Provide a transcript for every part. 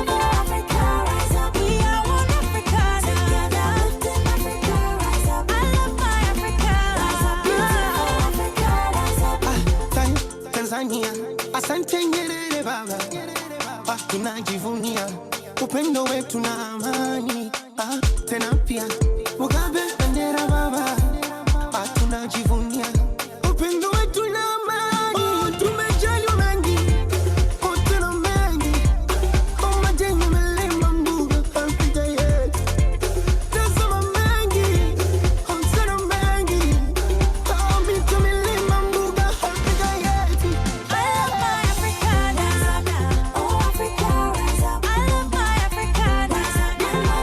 Beautiful Africa, rise up. We are one Africa together. Lifting Africa, rise up. I love my Africa. Rise up, beautiful Africa, rise up. Tanzania, asante Nyerere baba, tunajivunia upendo wetu na amani. Tena pia Mugabe bendera baba, tunajivunia upendo wetu na amani. Tumejaliwa mengi, tena mengi, majengo milima mbuga Afrika yetu. Tazama mengi, tena mengi, mito milima mbuga Afrika yetu. I love my Africa, rise up. Oh Africa, rise up. I love my Africa, rise up.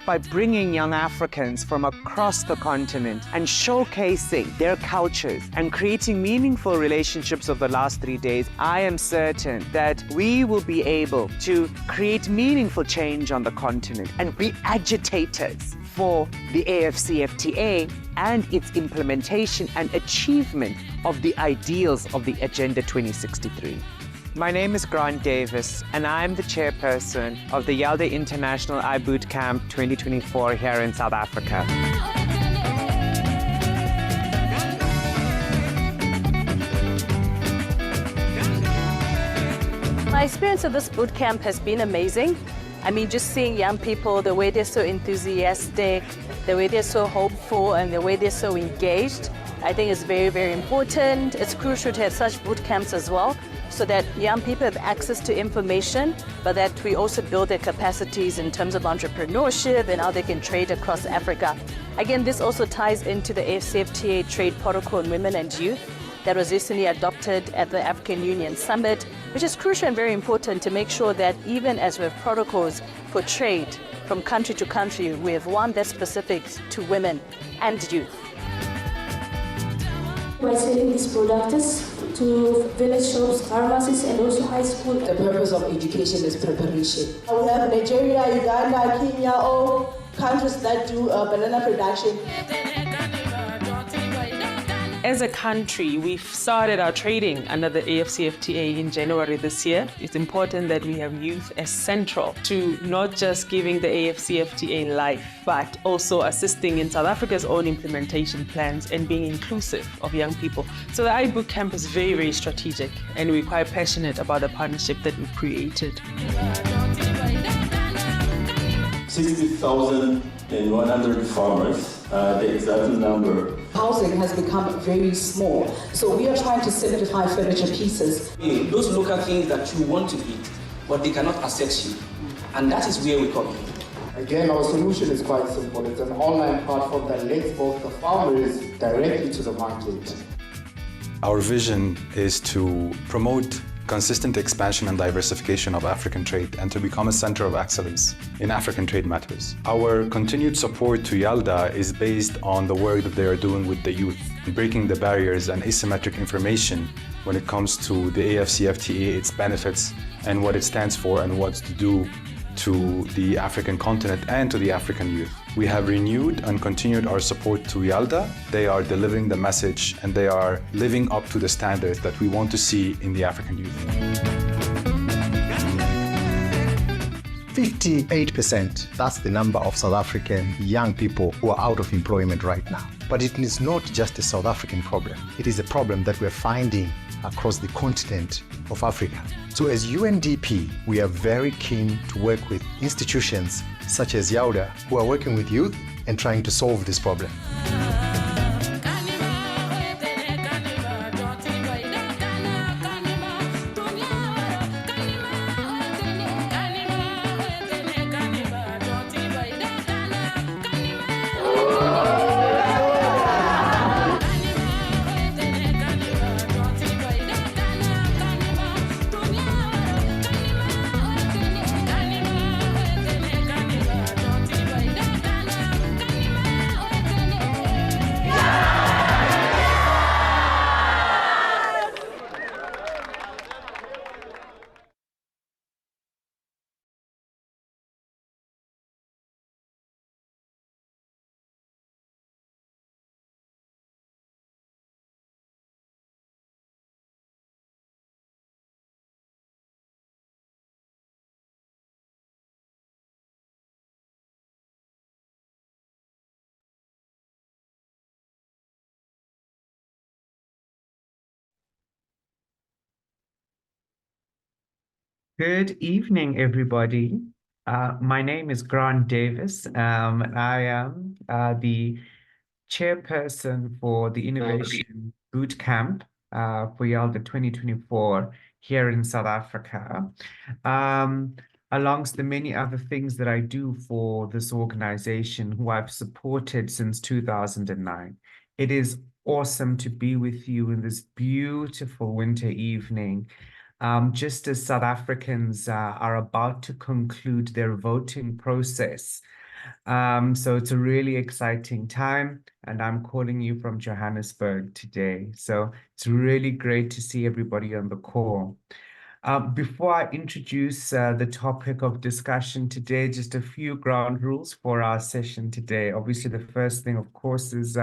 by bringing young Africans from across the continent and showcasing their cultures and creating meaningful relationships over the last 3 days, I am certain that we will be able to create meaningful change on the continent and be agitators for the AfCFTA and its implementation and achievement of the ideals of the Agenda 2063. My name is Grant Davis, and I'm the chairperson of the YALDA International iBootcamp 2024 here in South Africa. My experience of this bootcamp has been amazing. I mean, just seeing young people, the way they're so enthusiastic, the way they're so hopeful, and the way they're so engaged, I think is very, very important. It's crucial to have such boot camps as well, so that young people have access to information, but that we also build their capacities in terms of entrepreneurship and how they can trade across Africa. Again, this also ties into the AfCFTA Trade Protocol on Women and Youth that was recently adopted at the African Union Summit, which is crucial and very important to make sure that even as we have protocols for trade from country to country, we have one that's specific to women and youth. By selling these products to village shops, pharmacies, and also high school. The purpose of education is preparation. We have Nigeria, Uganda, Kenya, all countries that do banana production. As a country, we've started our trading under the AfCFTA in January this year. It's important that we have youth as central to not just giving the AfCFTA life, but also assisting in South Africa's own implementation plans and being inclusive of young people. So the iBootcamp is very, very strategic, and we're quite passionate about the partnership that we've created. 60,100 farmers, the exact number. Housing has become very small, so we are trying to simplify furniture pieces. Those local things that you want to eat, but they cannot access you, and that is where we come in. Again, our solution is quite simple. It's an online platform that links both the farmers directly to the market. Our vision is to promote consistent expansion and diversification of African trade and to become a center of excellence in African trade matters. Our continued support to YALDA is based on the work that they are doing with the youth, breaking the barriers and asymmetric information when it comes to the AfCFTA, its benefits, and what it stands for and what to do to the African continent and to the African youth. We have renewed and continued our support to YALDA. They are delivering the message and they are living up to the standards that we want to see in the African youth. 58%, that's the number of South African young people who are out of employment right now. But it is not just a South African problem. It is a problem that we're finding across the continent of Africa. So as UNDP, we are very keen to work with institutions such as YALDA, who are working with youth and trying to solve this problem. Good evening, everybody. My name is Grant Davis. I am the chairperson for the Innovation Bootcamp for YALDA 2024 here in South Africa. Amongst the many other things that I do for this organization, who I've supported since 2009. It is awesome to be with you in this beautiful winter evening. Just as South Africans are about to conclude their voting process So it's a really exciting time, and I'm calling you from Johannesburg today. So it's really great to see everybody on the call. Before I introduce the topic of discussion today, just a few ground rules for our session today. Obviously, the first thing, of course, is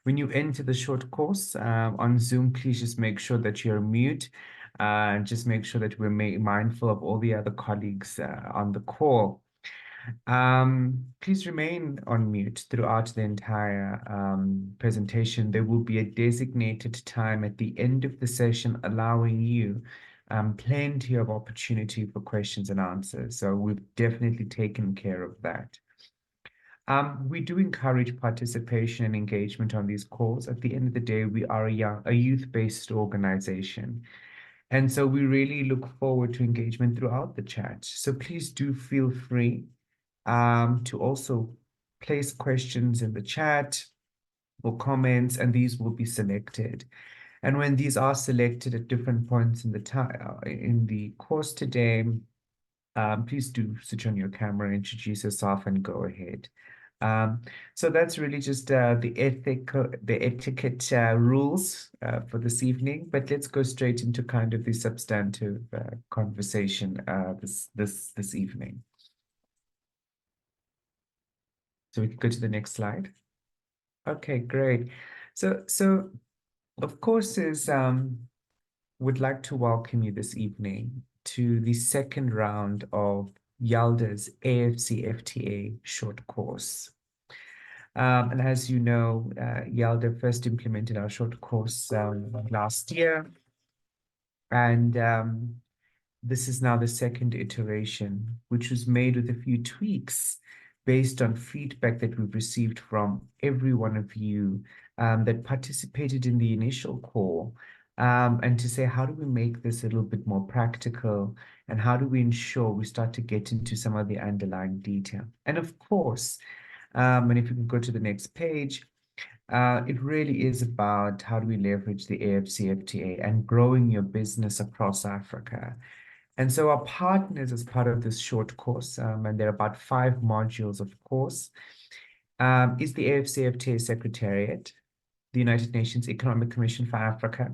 when you enter the short course on Zoom, please just make sure that you're mute. Just make sure that we're mindful of all the other colleagues on the call. Please remain on mute throughout the entire presentation. There will be a designated time at the end of the session allowing you plenty of opportunity for questions and answers. So we've definitely taken care of that. We do encourage participation and engagement on these calls. At the end of the day, we are a youth-based organization. And so we really look forward to engagement throughout the chat. So please do feel free to also place questions in the chat or comments, and these will be selected. And when these are selected at different points in the time in the course today, please do switch on your camera, introduce yourself, and go ahead. So that's really just the etiquette rules for this evening. But let's go straight into kind of the substantive conversation this evening. So we can go to the next slide. Okay, great. So of course would like to welcome you this evening to the second round of YALDA's AfCFTA short course. And as you know, YALDA first implemented our short course last year. And this is now the second iteration, which was made with a few tweaks based on feedback that we've received from every one of you that participated in the initial call, and to say, how do we make this a little bit more practical, and how do we ensure we start to get into some of the underlying detail? And of course, and if you can go to the next page, it really is about how do we leverage the AfCFTA and growing your business across Africa. And so our partners as part of this short course, and there are about 5 modules, of course, is the AfCFTA Secretariat, the United Nations Economic Commission for Africa,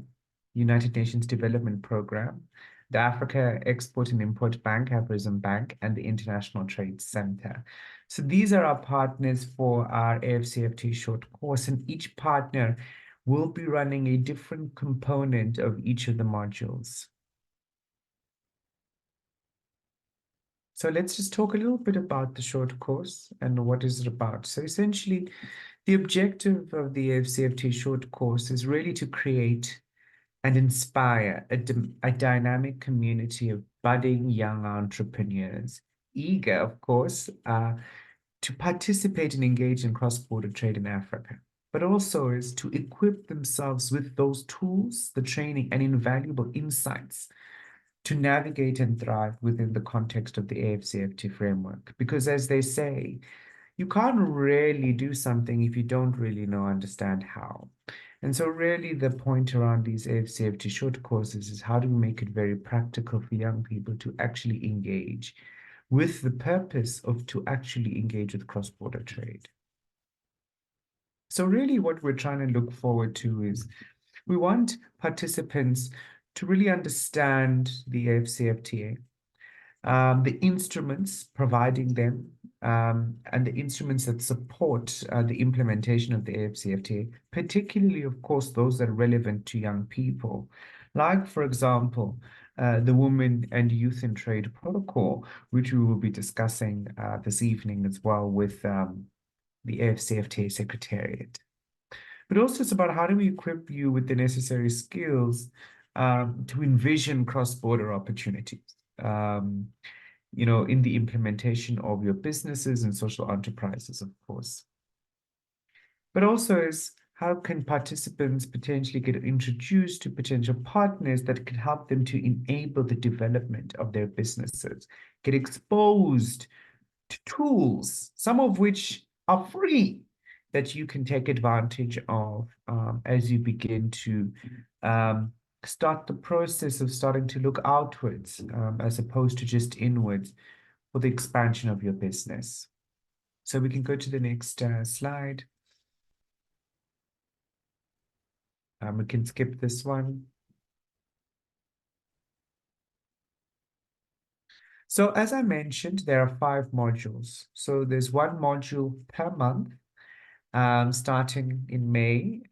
United Nations Development Program, the Africa Export and Import Bank, Afrism Bank, and the International Trade Center. So these are our partners for our AfCFTA short course, and each partner will be running a different component of each of the modules. So let's just talk a little bit about the short course and what is it about. So essentially, the objective of the AfCFTA short course is really to create and inspire a dynamic community of budding young entrepreneurs, eager, of course, to participate and engage in cross-border trade in Africa, but also is to equip themselves with those tools, the training, and invaluable insights to navigate and thrive within the context of the AfCFTA framework. Because as they say, you can't really do something if you don't really understand how. And so really the point around these AfCFTA short courses is how do we make it very practical for young people to actually engage with the purpose of to actually engage with cross-border trade. So really what we're trying to look forward to is we want participants to really understand the AfCFTA, the instruments providing them, and the instruments that support the implementation of the AfCFTA, particularly, of course, those that are relevant to young people. Like, for example, the Women and Youth in Trade Protocol, which we will be discussing this evening as well with the AfCFTA Secretariat. But also it's about how do we equip you with the necessary skills to envision cross-border opportunities, in the implementation of your businesses and social enterprises, of course. But also is how can participants potentially get introduced to potential partners that can help them to enable the development of their businesses, get exposed to tools, some of which are free, that you can take advantage of as you begin to start the process of starting to look outwards as opposed to just inwards for the expansion of your business. So we can go to the next slide. We can skip this one. So as I mentioned, there are 5 modules. So there's 1 module per month, starting in May,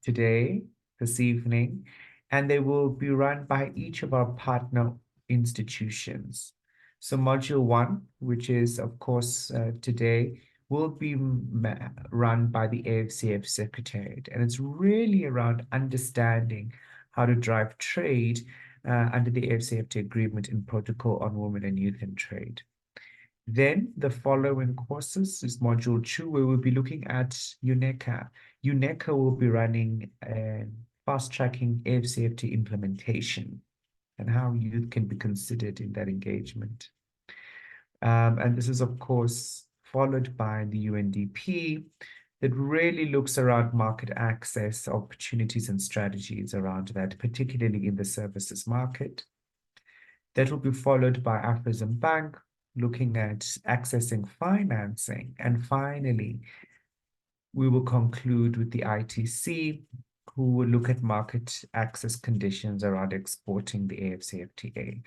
today, this evening, and they will be run by each of our partner institutions. So module 1, which is, of course, today, will be run by the AfCFTA Secretariat, and it's really around understanding how to drive trade under the AfCFTA Agreement and Protocol on Women and Youth and Trade. Then the following courses is Module 2, where we'll be looking at UNECA. UNECA will be running fast-tracking AfCFTA implementation and how youth can be considered in that engagement. And this is, of course, followed by the UNDP that really looks around market access, opportunities and strategies around that, particularly in the services market. That will be followed by Afrism Bank, looking at accessing financing. And finally, we will conclude with the ITC, who will look at market access conditions around exporting the AfCFTA.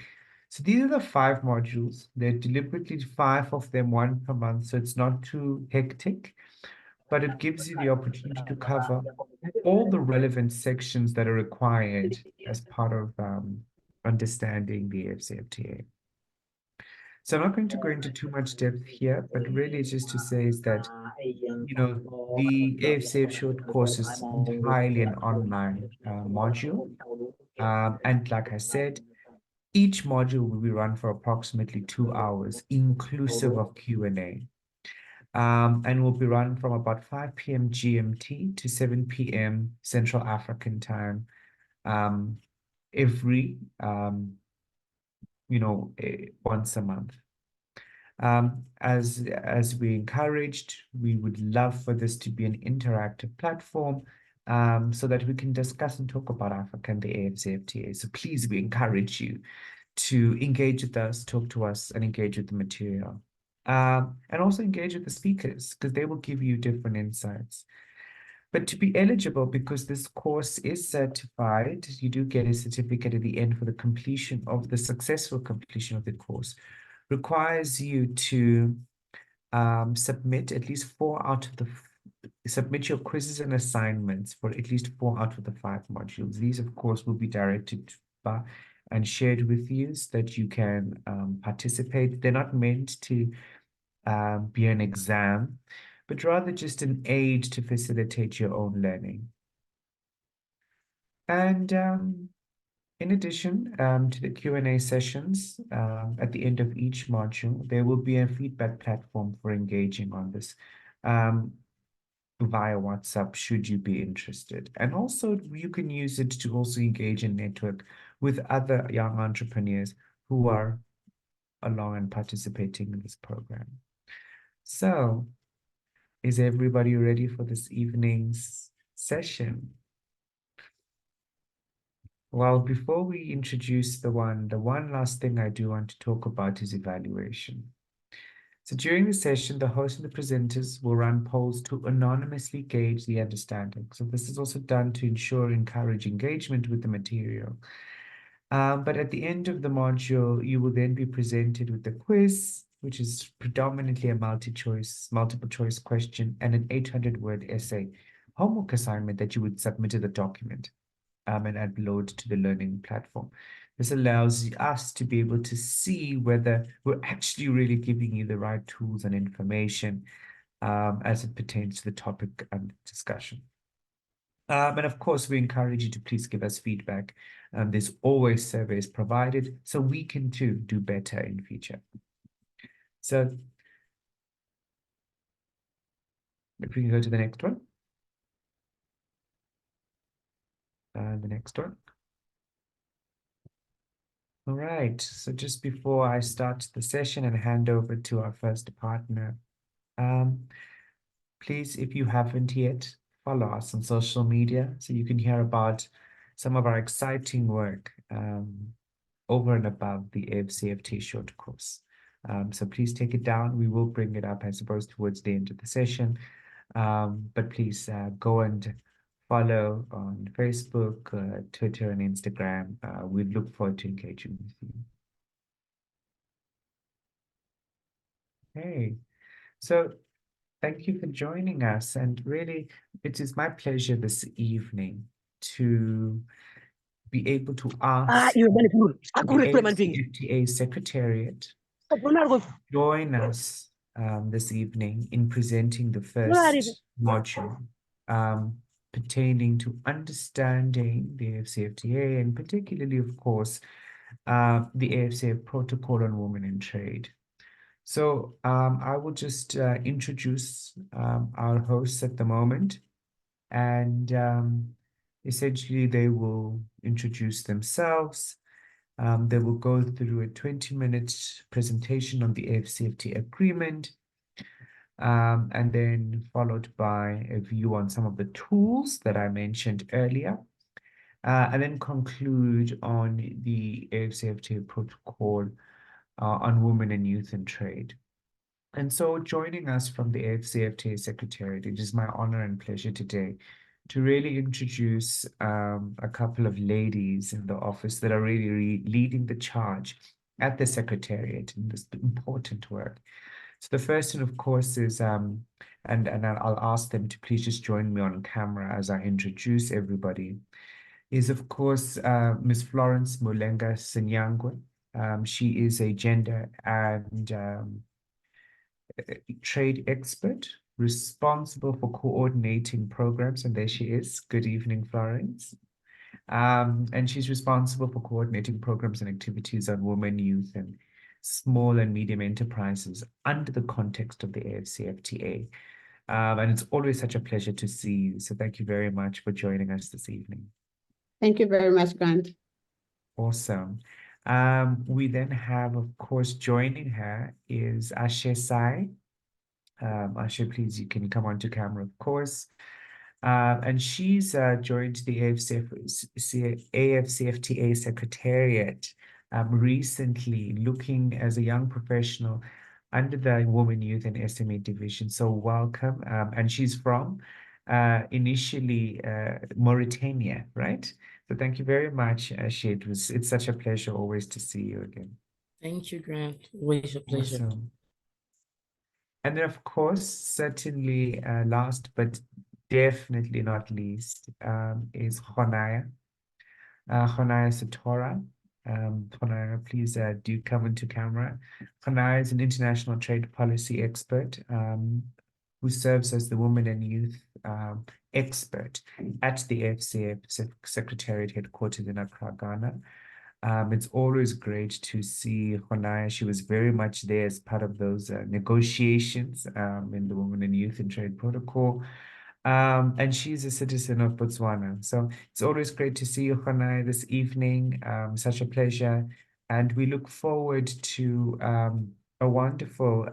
So these are the 5 modules. They're deliberately 5 of them, 1 per month, so it's not too hectic, but it gives you the opportunity to cover all the relevant sections that are required as part of understanding the AfCFTA. So I'm not going to go into too much depth here, but really just to say is that, you know, the AfCFTA short course is entirely an online module. And like I said, each module will be run for approximately 2 hours, inclusive of Q&A. And will be run from about 5 p.m. GMT to 7 p.m. Central African time, every, once a month. As we encouraged, we would love for this to be an interactive platform, so that we can discuss and talk about Africa and the AfCFTA. So please, we encourage you to engage with us, talk to us, and engage with the material. And also engage with the speakers, because they will give you different insights. But to be eligible, because this course is certified, you do get a certificate at the end for the completion of the successful completion of the course, requires you to submit at least 4 out of the submit your quizzes and assignments for at least 4 out of the 5 modules. These, of course, will be directed by and shared with you so that you can participate. They're not meant to be an exam, but rather just an aid to facilitate your own learning. And in addition to the Q&A sessions, at the end of each module, there will be a feedback platform for engaging on this via WhatsApp, should you be interested. And also, you can use it to also engage and network with other young entrepreneurs who are along and participating in this program. So, is everybody ready for this evening's session? Well, before we introduce the one last thing I do want to talk about is evaluation. So during the session, the host and the presenters will run polls to anonymously gauge the understanding. So this is also done to ensure encourage engagement with the material. But at the end of the module, you will then be presented with the quiz, which is predominantly a multiple choice question, and an 800-word essay homework assignment that you would submit to the document and upload to the learning platform. This allows us to be able to see whether we're actually really giving you the right tools and information as it pertains to the topic and discussion. And of course, we encourage you to please give us feedback. There's always surveys provided, so we can too do better in future. So if we can go to the next one. The next one. All right, so just before I start the session and hand over to our first partner, please, if you haven't yet, follow us on social media so you can hear about some of our exciting work over and above the AfCFTA short course. So please take it down. We will bring it up, I suppose, towards the end of the session. But please go and follow on Facebook, Twitter, and Instagram. We look forward to engaging with you. Hey, so thank you for joining us. And really, it is my pleasure this evening to be able to ask the AfCFTA Secretariat to join us this evening in presenting the first module pertaining to understanding the AfCFTA and particularly, of course, the AfCFTA Protocol on Women in Trade. So I will just introduce our hosts at the moment, and essentially they will introduce themselves. They will go through a 20-minute presentation on the AfCFTA agreement, and then followed by a view on some of the tools that I mentioned earlier, and then conclude on the AfCFTA protocol on women and youth and trade. And so joining us from the AfCFTA Secretariat, it is my honor and pleasure today to really introduce a couple of ladies in the office that are really leading the charge at the Secretariat in this important work. So the first one, of course, is, and I'll ask them to please just join me on camera as I introduce everybody, is, of course, Ms. Florence Mulenga Sinyangwe. She is a gender and trade expert responsible for coordinating programs, and there she is. Good evening, Florence. And she's responsible for coordinating programs and activities on women, youth, and small and medium enterprises under the context of the AfCFTA. And it's always such a pleasure to see you. So thank you very much for joining us this evening. Thank you very much, Grant. Awesome. We then have, of course, joining her is Ashe Sai. Ashe, please, you can come onto camera, of course. And she's joined the AfCFTA Secretariat recently, looking as a young professional under the Women, Youth, and SME Division. So welcome. And she's from initially Mauritania, right? So thank you very much, Ashe. It's such a pleasure always to see you again. Thank you, Grant. Always a pleasure. Awesome. And then, of course, certainly last but definitely not least is Honaya. Honaya Satora. Honaya, please do come into camera. Honaya is an international trade policy expert who serves as the Women and Youth expert at the AfCFTA Secretariat headquartered in Accra, Ghana. It's always great to see Honaya. She was very much there as part of those negotiations in the Women and Youth and Trade Protocol. And she's a citizen of Botswana. So it's always great to see you, Honaya, this evening. Such a pleasure. And we look forward to a wonderful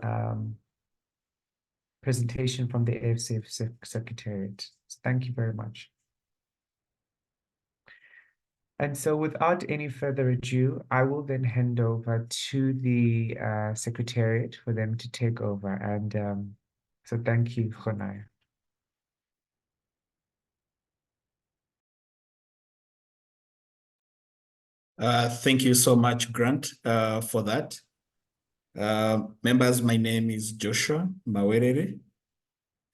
presentation from the AfCFTA Secretariat. So thank you very much. And so without any further ado, I will then hand over to the Secretariat for them to take over. And so thank you, Honaya. Thank you so much, Grant, for that. Members, my name is Joshua Mawerere,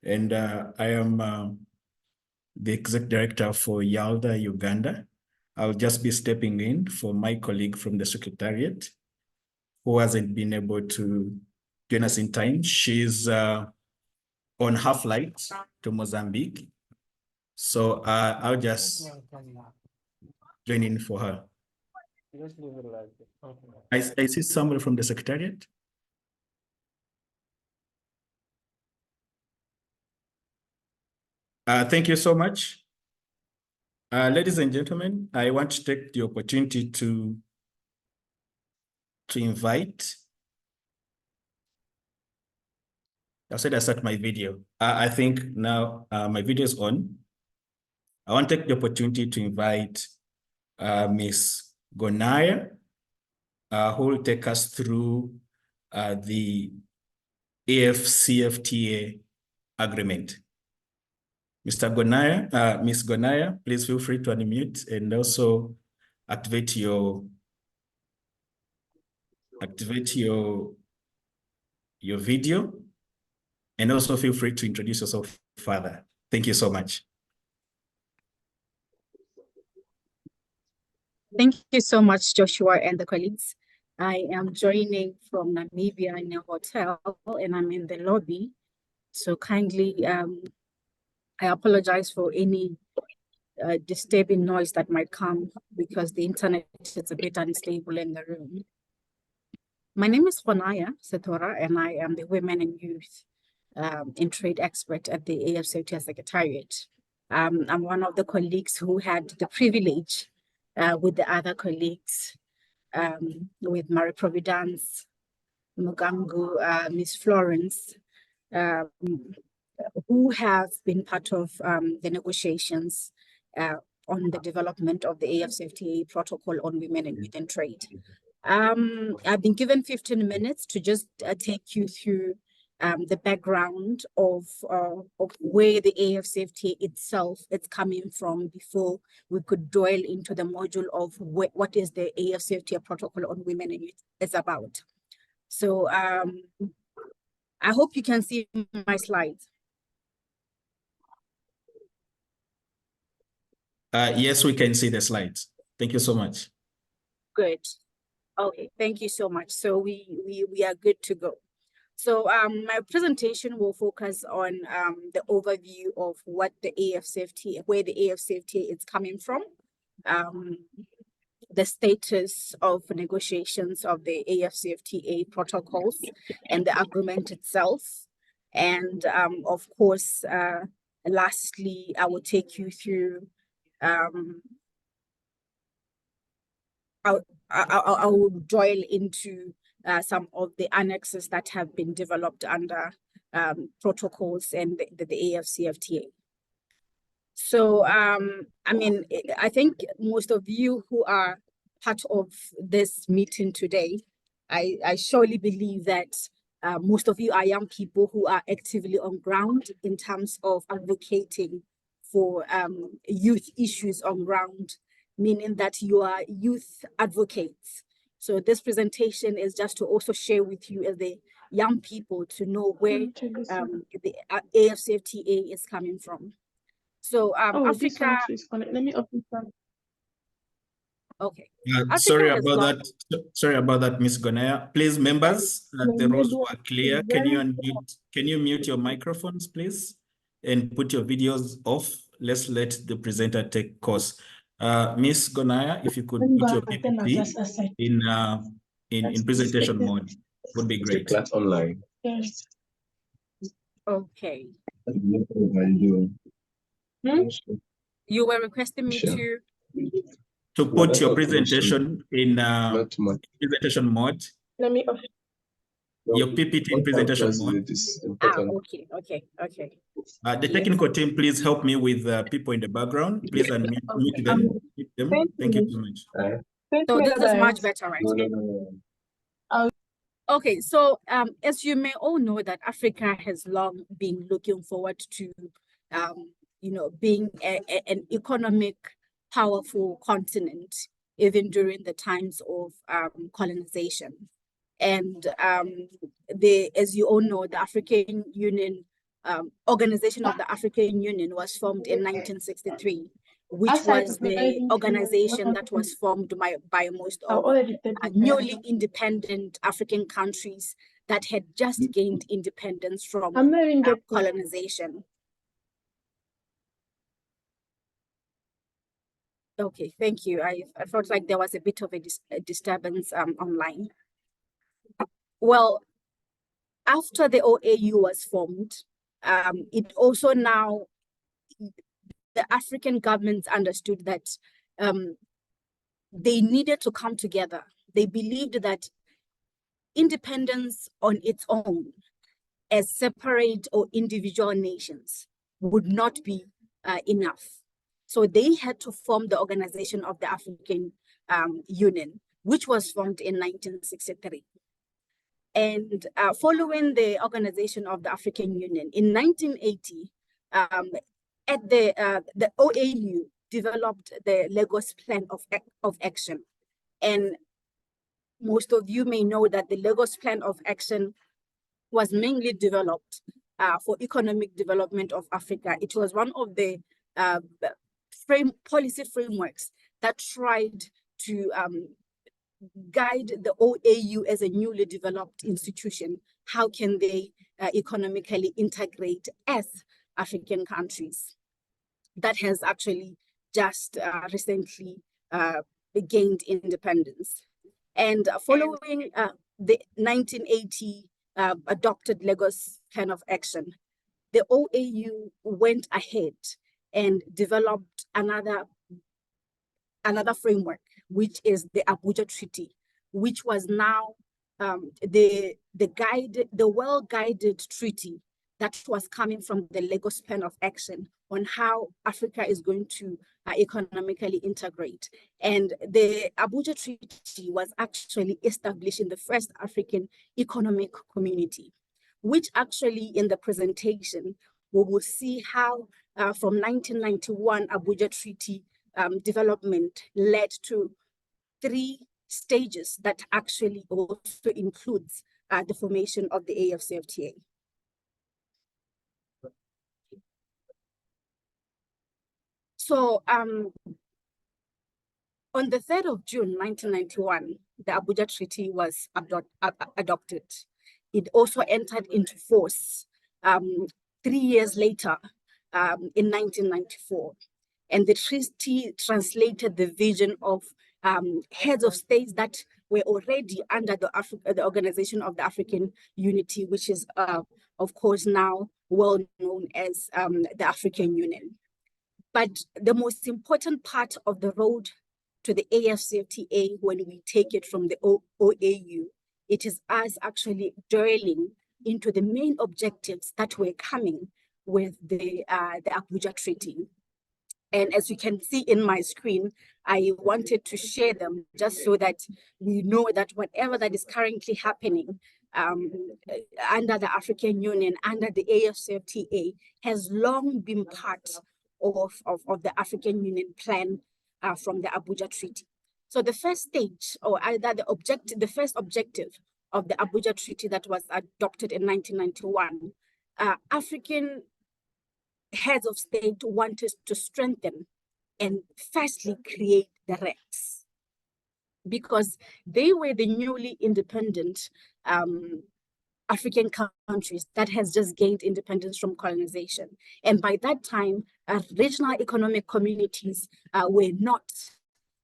and I am the Executive Director for YALDA Uganda. I'll just be stepping in for my colleague from the Secretariat who hasn't been able to join us in time. She's on her flight to Mozambique. So I'll just join in for her. I see somebody from the Secretariat. Thank you so much. Ladies and gentlemen, I want to take the opportunity to invite. I said I start my video. I think now my video is on. I want to take the opportunity to invite Ms. Gonaya, who will take us through the AfCFTA Agreement. Mr. Gonaya, Ms. Gonaya, please feel free to unmute and also activate your video, and also feel free to introduce yourself further. Thank you so much. Thank you so much, Joshua and the colleagues. I am joining from Namibia in a hotel, and I'm in the lobby. So kindly, I apologize for any disturbing noise that might come because the internet is a bit unstable in the room. My name is Khonaya Setora, and I am the Women and Youth in Trade expert at the AfCFTA Secretariat. I'm one of the colleagues who had the privilege with the other colleagues, with Marie Providence, Mugangu, Miss Florence, who have been part of the negotiations on the development of the AfCFTA Protocol on Women and Youth in Trade. I've been given 15 minutes to just take you through the background of where the AfCFTA itself is coming from before we could dwell into the module of what is the AfCFTA Protocol on Women and Youth is about. So I hope you can see my slides. Yes, we can see the slides. Thank you so much. Good. Okay, thank you so much. So we are good to go. So my presentation will focus on the overview of what the AfCFTA, where the AfCFTA is coming from, the status of negotiations of the AfCFTA protocols and the agreement itself. And of course, lastly, I will take you through I will dwell into some of the annexes that have been developed under protocols and the AfCFTA. So, I mean, I think most of you who are part of this meeting today, I surely believe that most of you are young people who are actively on ground in terms of advocating for youth issues on ground, meaning that you are youth advocates. So this presentation is just to also share with you as the young people to know where the AfCFTA is coming from. So Africa. Let me open some. Okay. Sorry about that, Ms. Gonaya. Please, members, the rows were clear. Can you mute your microphones, please, and put your videos off? Let's let the presenter take course. Ms. Gonaya, if you could put your PPT in presentation mode, would be great. Class online. Yes. Okay. How you doing? You were requesting me to put your presentation in presentation mode. Let me off. Your PPT in presentation mode. Okay. The technical team, please help me with people in the background. Please unmute them. Thank you so much. So this is much better, right? No. Okay, so as you may all know, that Africa has long been looking forward to, being an economic, powerful continent, even during the times of colonization. And as you all know, the African Union, Organization of the African Union was formed in 1963, which was the organization that was formed by most of newly independent African countries that had just gained independence from colonization. Okay, thank you. I felt like there was a bit of a disturbance online. Well, after the OAU was formed, it also now, the African governments understood that they needed to come together. They believed that independence on its own, as separate or individual nations, would not be enough. So they had to form the Organization of the African Union, which was formed in 1963. And following the organization of the African Union in 1980, at the OAU developed the Lagos Plan of Action. And most of you may know that the Lagos Plan of Action was mainly developed for economic development of Africa. It was one of the policy frameworks that tried to guide the OAU as a newly developed institution. How can they economically integrate as African countries? That has actually just recently gained independence. And following the 1980 adopted Lagos Plan of Action, the OAU went ahead and developed another framework, which is the Abuja Treaty, which was now the well-guided treaty that was coming from the Lagos Plan of Action on how Africa is going to economically integrate. And the Abuja Treaty was actually established in the first African Economic Community, which actually in the presentation, we will see how from 1991 Abuja Treaty development led to 3 stages that actually also includes the formation of the AfCFTA. So on the 3rd of June, 1991, the Abuja Treaty was adopted. It also entered into force 3 years later in 1994. And the treaty translated the vision of heads of states that were already under the Organization of the African Unity, which is, of course, now well known as the African Union. But the most important part of the road to the AfCFTA, when we take it from the OAU, it is us actually drilling into the main objectives that were coming with the Abuja Treaty. And as you can see in my screen, I wanted to share them just so that we know that whatever that is currently happening under the African Union, under the AfCFTA, has long been part of the African Union plan from the Abuja Treaty. So the first stage, or either the first objective of the Abuja Treaty that was adopted in 1991, African heads of state wanted to strengthen and firstly create the RECs, because they were the newly independent African countries that has just gained independence from colonization. And by that time, regional economic communities were not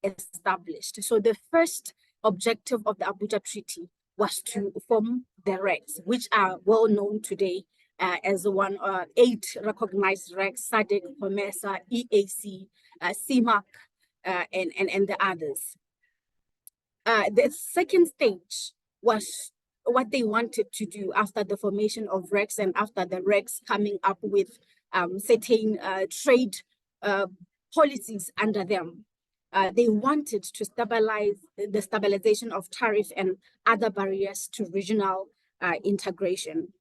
established. So the first objective of the Abuja Treaty was to form the RECs, which are well known today as 8 recognized RECs: SADC, COMESA, EAC, CIMAC, and the others. The second stage was what they wanted to do after the formation of RECs and after the RECs coming up with certain trade policies under them. They wanted to stabilize the stabilization of tariff and other barriers to regional integration.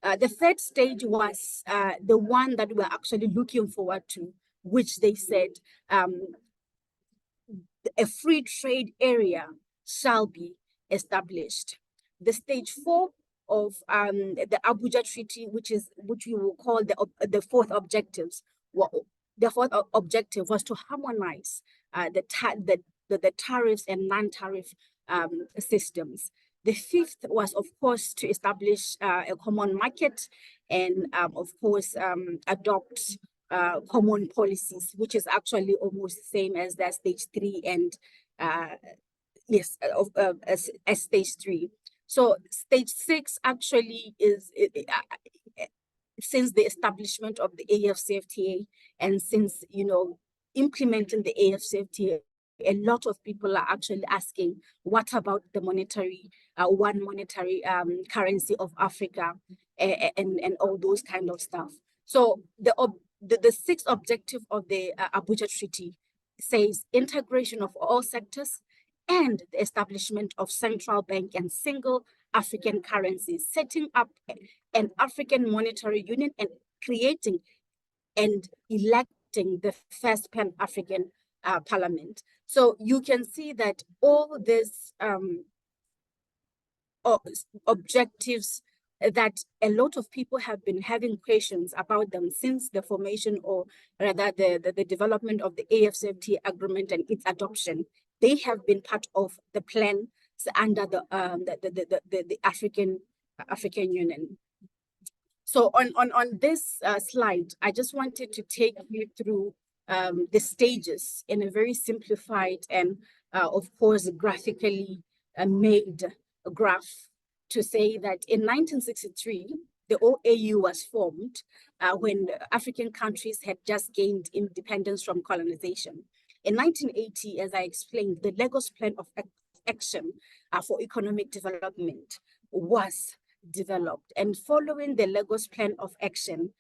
The third stage was the one that we're actually looking forward to, which they said a free trade area shall be established. The stage 4 of the Abuja Treaty, which we will call the fourth objectives. The fourth objective was to harmonize the tariffs and non-tariff systems. The fifth was, of course, to establish a common market and, of course, adopt common policies, which is actually almost the same as the stage 3 and as stage 3. So stage 6 actually is, since the establishment of the AfCFTA and since, implementing the AfCFTA, a lot of people are actually asking, what about the one monetary currency of Africa and all those kind of stuff. So the sixth objective of the Abuja Treaty says integration of all sectors and the establishment of central bank and single African currencies, setting up an African monetary union, and creating and electing the first Pan-African parliament. So you can see that all these objectives that a lot of people have been having questions about them since the formation, or rather the development of the AfCFTA agreement and its adoption, they have been part of the plan under the African Union. So on this slide, I just wanted to take you through the stages in a very simplified and of course graphically made graph, to say that in 1963, the OAU was formed when African countries had just gained independence from colonization. In 1980, as I explained, the Lagos Plan of Action for Economic Development was developed. And following the Lagos Plan of Action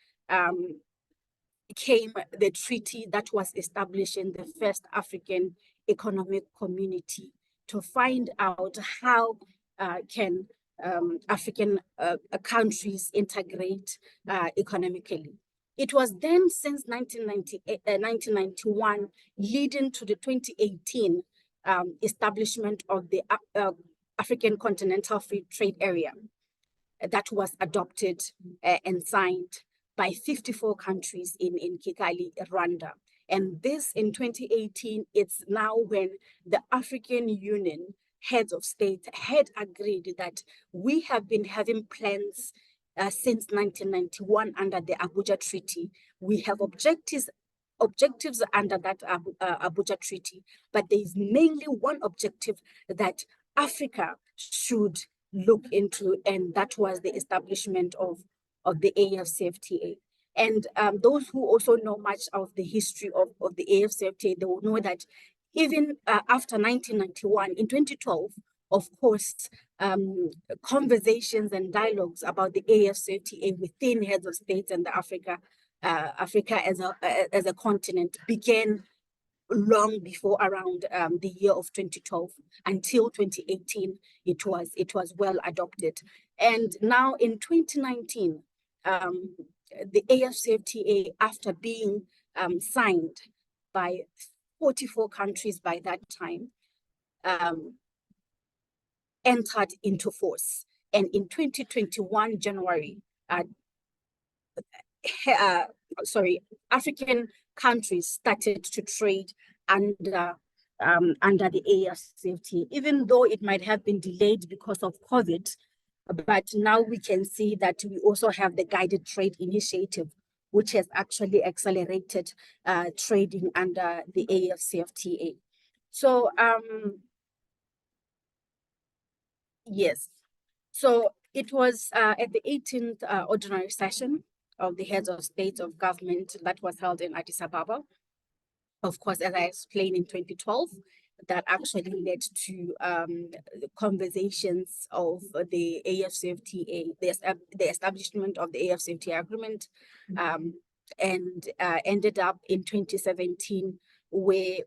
came the treaty that was establishing the first African Economic Community to find out how can African countries integrate economically. It was then since 1991, leading to the 2018 establishment of the African Continental Free Trade Area that was adopted and signed by 54 countries in Kigali, Rwanda. And this in 2018, it's now when the African Union heads of state had agreed that we have been having plans since 1991 under the Abuja Treaty. We have objectives under that Abuja Treaty, but there is mainly one objective that Africa should look into, and that was the establishment of the AfCFTA. And those who also know much of the history of the AfCFTA, they will know that even after 1991, in 2012, of course, conversations and dialogues about the AfCFTA within heads of states and the Africa as a continent began long before around the year of 2012. Until 2018, it was well adopted. And now in 2019, the AfCFTA, after being signed by 44 countries by that time, entered into force. And in 2021, January, African countries started to trade under the AfCFTA, even though it might have been delayed because of COVID. But now we can see that we also have the Guided Trade Initiative, which has actually accelerated trading under the AfCFTA. So yes, so it was at the 18th ordinary session of the heads of state of government that was held in Addis Ababa. Of course, as I explained, in 2012, that actually led to conversations of the AfCFTA, the establishment of the AfCFTA agreement, and ended up in 2017 where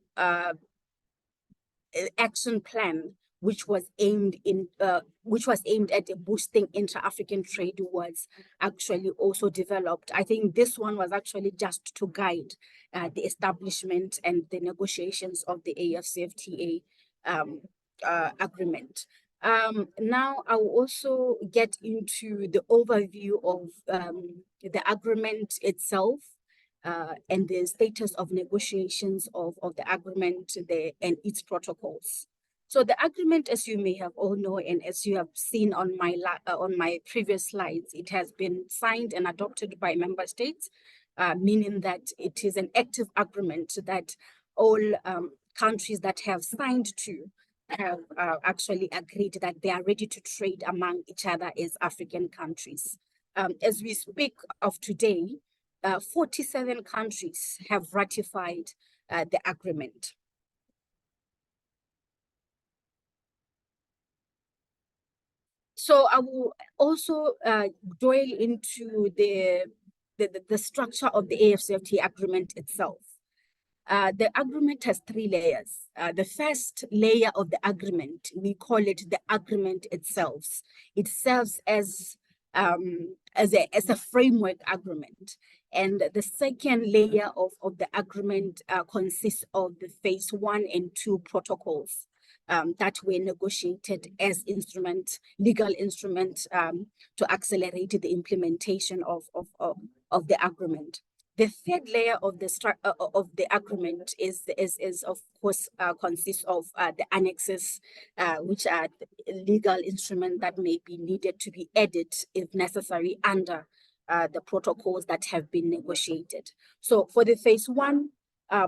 action plan, which was aimed at boosting intra-African trade, was actually also developed. I think this one was actually just to guide the establishment and the negotiations of the AfCFTA agreement. Now I will also get into the overview of the agreement itself and the status of negotiations of the agreement and its protocols. So the agreement, as you may have all know, and as you have seen on my previous slides, it has been signed and adopted by member states, meaning that it is an active agreement that all countries that have signed to have actually agreed that they are ready to trade among each other as African countries. As we speak of today, 47 countries have ratified the agreement. So I will also dwell into the structure of the AfCFTA agreement itself. The agreement has 3 layers. The first layer of the agreement, we call it the agreement itself. It serves as a framework agreement. And the second layer of the agreement consists of the phase 1 and 2 protocols that were negotiated as legal instrument to accelerate the implementation of the agreement. The third layer of the agreement is of course consists of the annexes, which are legal instruments that may be needed to be added if necessary under the protocols that have been negotiated. So for the phase 1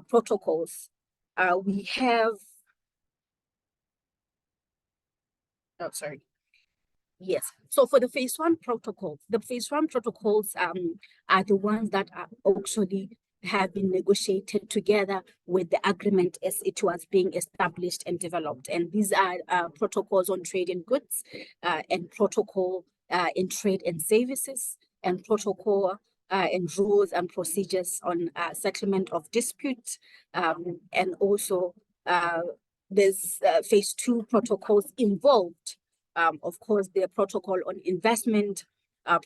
protocols, we have. Oh, sorry. Yes. So for the phase 1 protocols, the phase 1 protocols are the ones that are actually have been negotiated together with the agreement as it was being established and developed. And these are protocols on trade in goods, and protocol in trade and services, and protocol and rules and procedures on settlement of disputes, and also there's phase 2 protocols involved. Of course, the protocol on investment,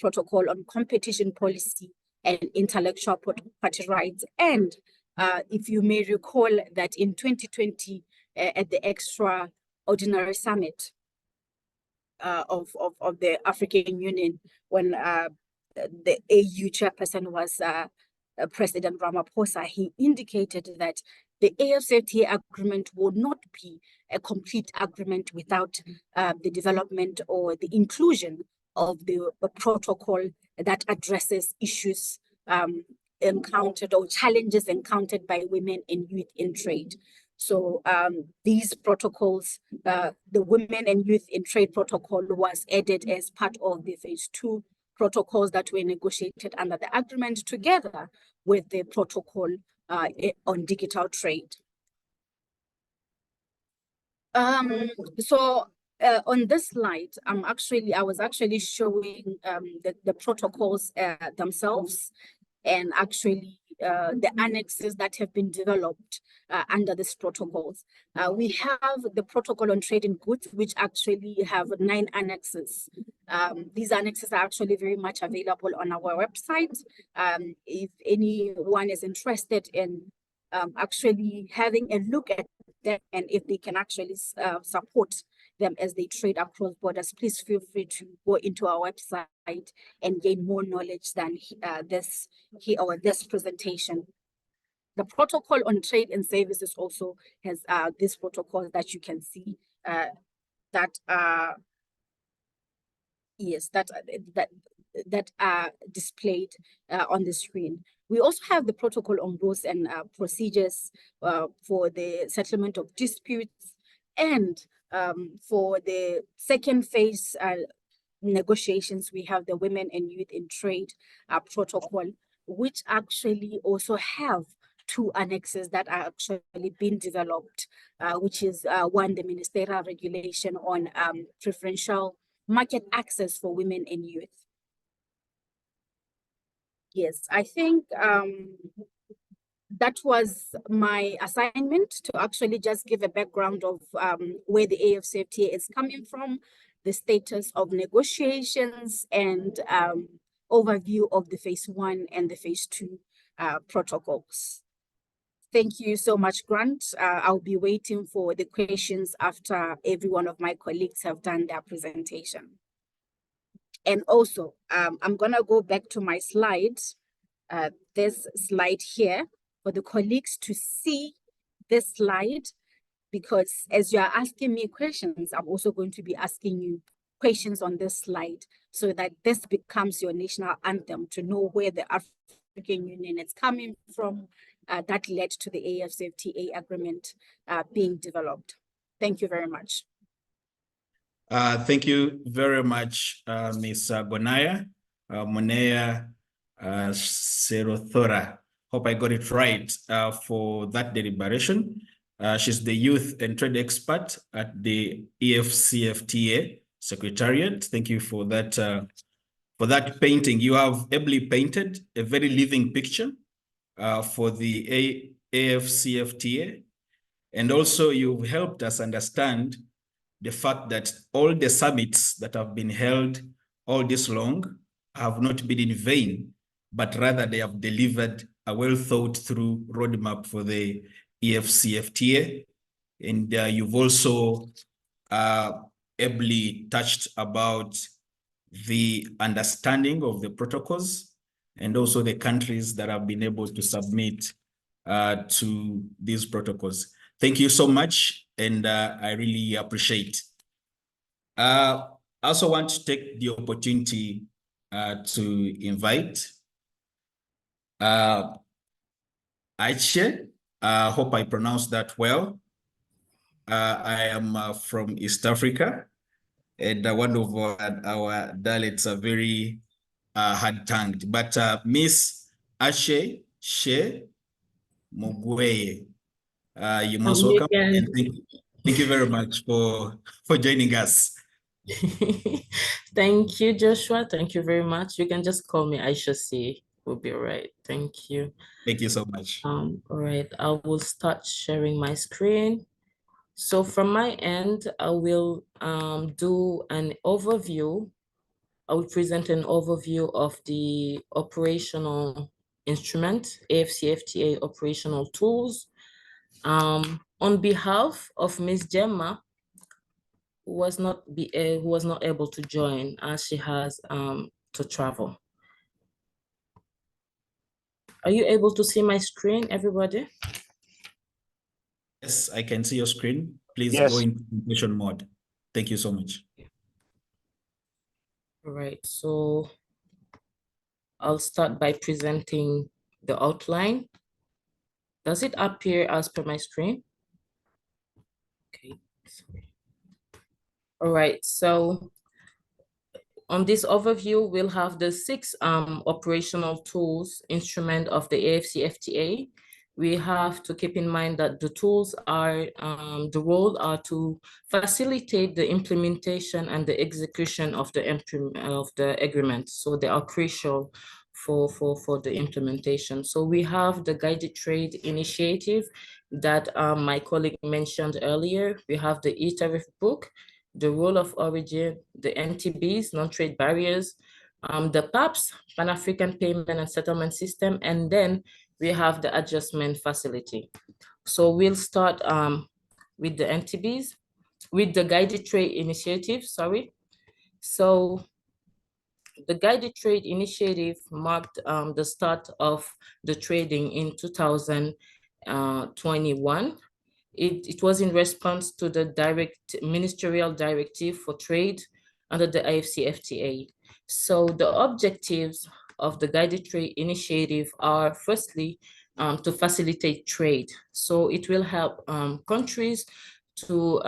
protocol on competition policy and intellectual property rights. And if you may recall that in 2020, at the extraordinary summit of the African Union, when the AU chairperson was President Ramaphosa, he indicated that the AfCFTA agreement will not be a complete agreement without the development or the inclusion of the protocol that addresses issues encountered or challenges encountered by women and youth in trade. So these protocols, the Women and Youth in Trade Protocol was added as part of the phase 2 protocols that were negotiated under the agreement together with the protocol on digital trade. So on this slide, I was actually showing the protocols themselves, and actually the annexes that have been developed under these protocols. We have the protocol on trade in goods, which actually have 9 annexes. These annexes are actually very much available on our website. If anyone is interested in actually having a look at them, and if they can actually support them as they trade across borders, please feel free to go into our website and gain more knowledge than this presentation. The protocol on trade and services also has these protocols that you can see that are displayed on the screen. We also have the protocol on rules and procedures for the settlement of disputes, and for the second phase negotiations, we have the Women and Youth in Trade Protocol, which actually also have 2 annexes that are actually being developed, which is one, the ministerial regulation on preferential market access for women and youth. Yes, I think that was my assignment, to actually just give a background of where the AfCFTA is coming from, the status of negotiations, and overview of the phase 1 and the phase 2 protocols. Thank you so much, Grant. I'll be waiting for the questions after every one of my colleagues have done their presentation. And also, I'm gonna go back to my slides, this slide here, for the colleagues to see this slide, because as you are asking me questions, I'm also going to be asking you questions on this slide, so that this becomes your national anthem, to know where the African Union is coming from, that led to the AfCFTA agreement being developed. Thank you very much. Thank you very much, Ms. Bonaya, Monea Serothora. Hope I got it right for that deliberation. She's the youth and trade expert at the AfCFTA Secretariat. Thank you for that painting. You have ably painted a very living picture for the AfCFTA, and also you've helped us understand the fact that all the summits that have been held all this long have not been in vain, but rather they have delivered a well thought through roadmap for the AfCFTA. And you've also ably touched about the understanding of the protocols and also the countries that have been able to submit to these protocols. Thank you so much, and I really appreciate. I also want to take the opportunity to invite Aiche. Hope I pronounced that well. I am from East Africa, and one of our dialects are very hard-tongued. But Miss Ashe She Mugweye, you're most welcome, and thank you very much for joining us. Thank you, Joshua. Thank you very much. You can just call me Aisha C. Will be all right. Thank you. Thank you so much. All right, I will start sharing my screen. So from my end, I will do an overview. I will present an overview of the operational instrument, AfCFTA operational tools. On behalf of Ms. Gemma, who was not able to join as she has to travel. Are you able to see my screen, everybody? Yes, I can see your screen. Please Yes. go in presentation mode. Thank you so much. All right, so I'll start by presenting the outline. Does it appear as per my screen? Okay, sorry. All right, so on this overview, we'll have the 6 operational tools instrument of the AfCFTA. We have to keep in mind that the tools are, the role are to facilitate the implementation and the execution of the agreement. So they are crucial for the implementation. So we have the guided trade initiative that my colleague mentioned earlier. We have the e-tariff book, the rule of origin, the NTBs, non-trade barriers, the PAPS, Pan-African Payment and Settlement System, and then we have the adjustment facility. So we'll start with the NTBs, with the guided trade initiative, sorry. So the guided trade initiative marked the start of the trading in 2021. It was in response to the ministerial directive for trade under the AfCFTA. So the objectives of the guided trade initiative are firstly to facilitate trade. So it will help countries to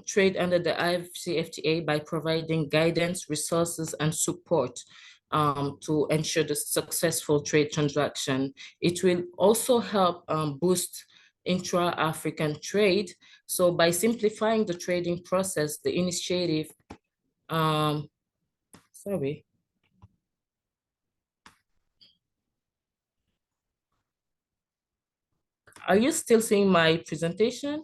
trade under the AfCFTA by providing guidance, resources, and support to ensure the successful trade transaction. It will also help boost intra-African trade. So by simplifying the trading process, the initiative, sorry. Are you still seeing my presentation?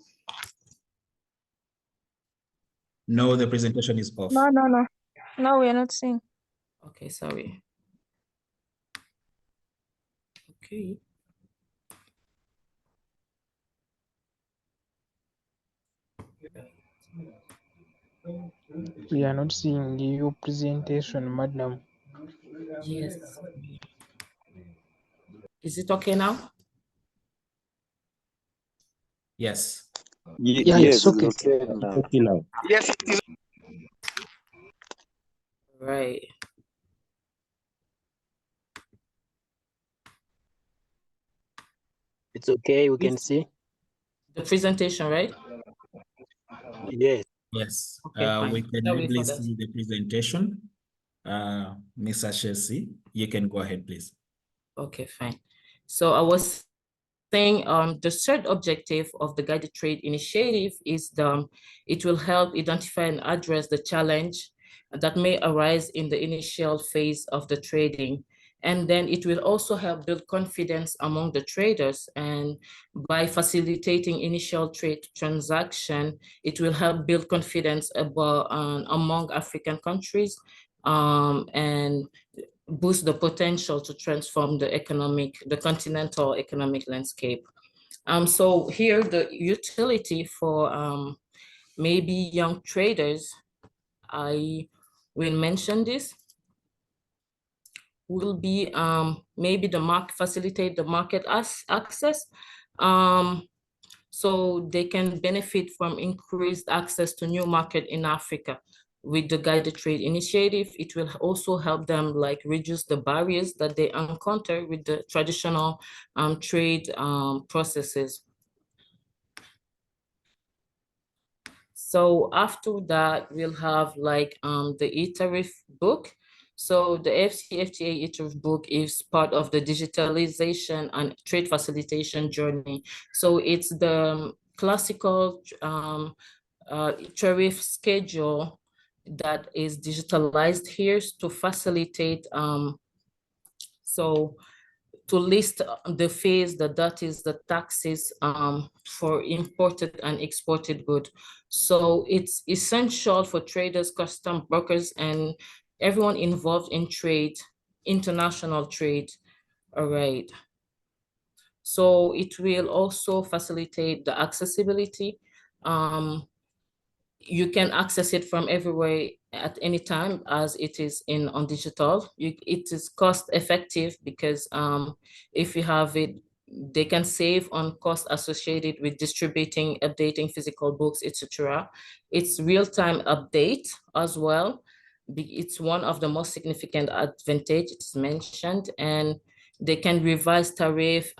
No, the presentation is off. No, no, no. No, we are not seeing. Okay, sorry. Okay. We are not seeing your presentation, madam. Yes. Is it okay now? Yes. Yeah, yes, it's okay. Okay now. Yes. Right. It's okay, we can see. The presentation, right? Yes. Yes. Okay, We fine. can Sorry really for that. see the presentation. Ms. Ashesi, you can go ahead, please. Okay, fine. So I was saying the third objective of the guided trade initiative is it will help identify and address the challenge that may arise in the initial phase of the trading. And then it will also help build confidence among the traders. And by facilitating initial trade transaction, it will help build confidence about, among African countries, and boost the potential to transform the continental economic landscape. So here the utility for maybe young traders, I will mention this, will be maybe facilitate the market access. So they can benefit from increased access to new market in Africa. With the guided trade initiative, it will also help them like reduce the barriers that they encounter with the traditional trade processes. So after that, we'll have like the e-tariff book. So the AfCFTA e-tariff book is part of the digitalization and trade facilitation journey. So it's the classical tariff schedule that is digitalized here to facilitate, so to list the fees, that is the taxes for imported and exported goods. So it's essential for traders, custom brokers, and everyone involved in trade, international trade. All right. So it will also facilitate the accessibility. You can access it from everywhere at any time, as it is on digital. It is cost effective because if you have it, they can save on costs associated with distributing, updating physical books, etc. It's real-time update as well. It's one of the most significant advantages mentioned, and they can revise tariff,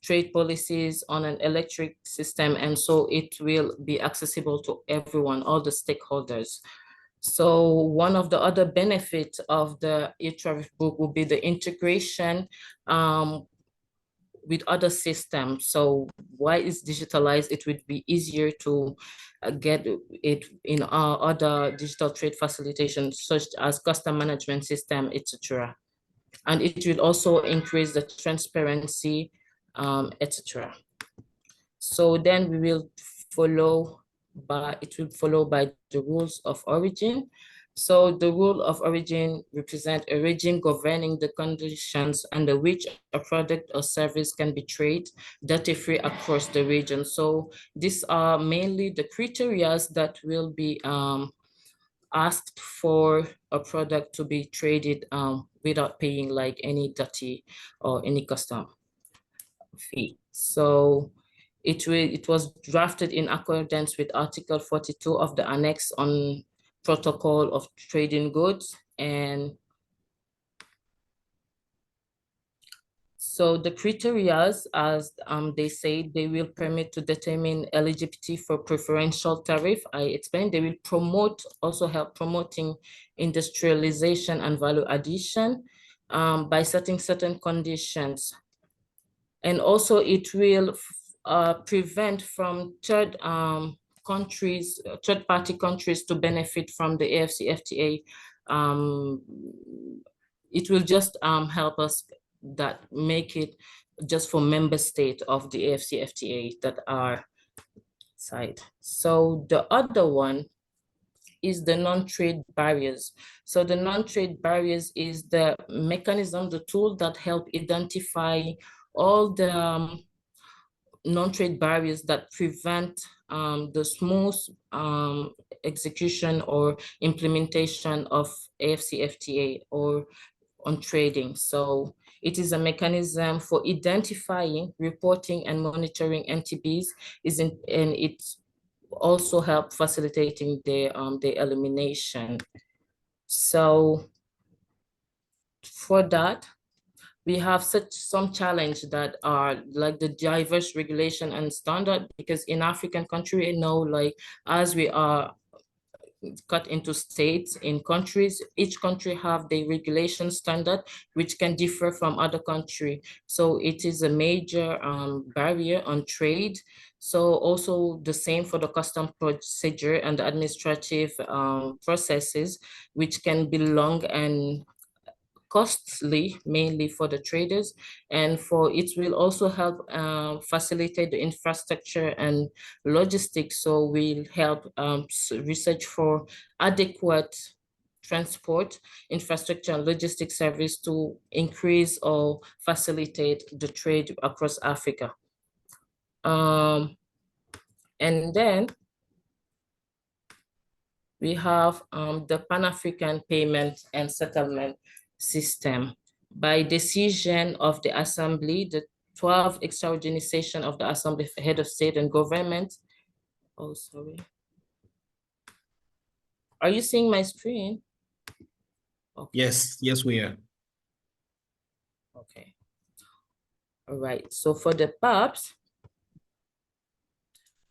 trade policies on an electric system, and so it will be accessible to everyone, all the stakeholders. So one of the other benefits of the e-tariff book will be the integration with other systems. So why it's digitalized, it would be easier to get it in our other digital trade facilitation, such as custom management system, etc. And it will also increase the transparency, etc. So then we will follow by the rules of origin. So the rule of origin represent a regime governing the conditions under which a product or service can be traded duty-free across the region. So these are mainly the criteria that will be asked for a product to be traded without paying like any duty or any custom fee. So it was drafted in accordance with Article 42 of the Annex on Protocol of Trading Goods. And so the criteria, as they say, they will permit to determine eligibility for preferential tariff. I explained they will also help promoting industrialization and value addition by setting certain conditions. And also it will prevent from third-party countries to benefit from the AfCFTA. It will just help us that make it just for member state of the AfCFTA that are side. So the other one is the non-trade barriers. So the non-trade barriers is the mechanism, the tool that help identify all the non-trade barriers that prevent the smooth execution or implementation of AfCFTA or on trading. So it is a mechanism for identifying, reporting, and monitoring NTBs, and it also help facilitating the elimination. So for that, we have some challenge that are like the diverse regulation and standard, because in African country, you know, like as we are cut into states in countries, each country have the regulation standard which can differ from other country. So it is a major barrier on trade. So also the same for the custom procedure and the administrative processes, which can be long and costly, mainly for the traders, and it will also help facilitate the infrastructure and logistics. So we'll help research for adequate transport, infrastructure, and logistics service to increase or facilitate the trade across Africa. And then we have the Pan-African Payment and Settlement System. By decision of the Assembly, the 12th extraordinary session of the Assembly Head of State and Government. Oh, sorry. Are you seeing my screen? Okay. Yes, we are. Okay. All right, so for the PAPS,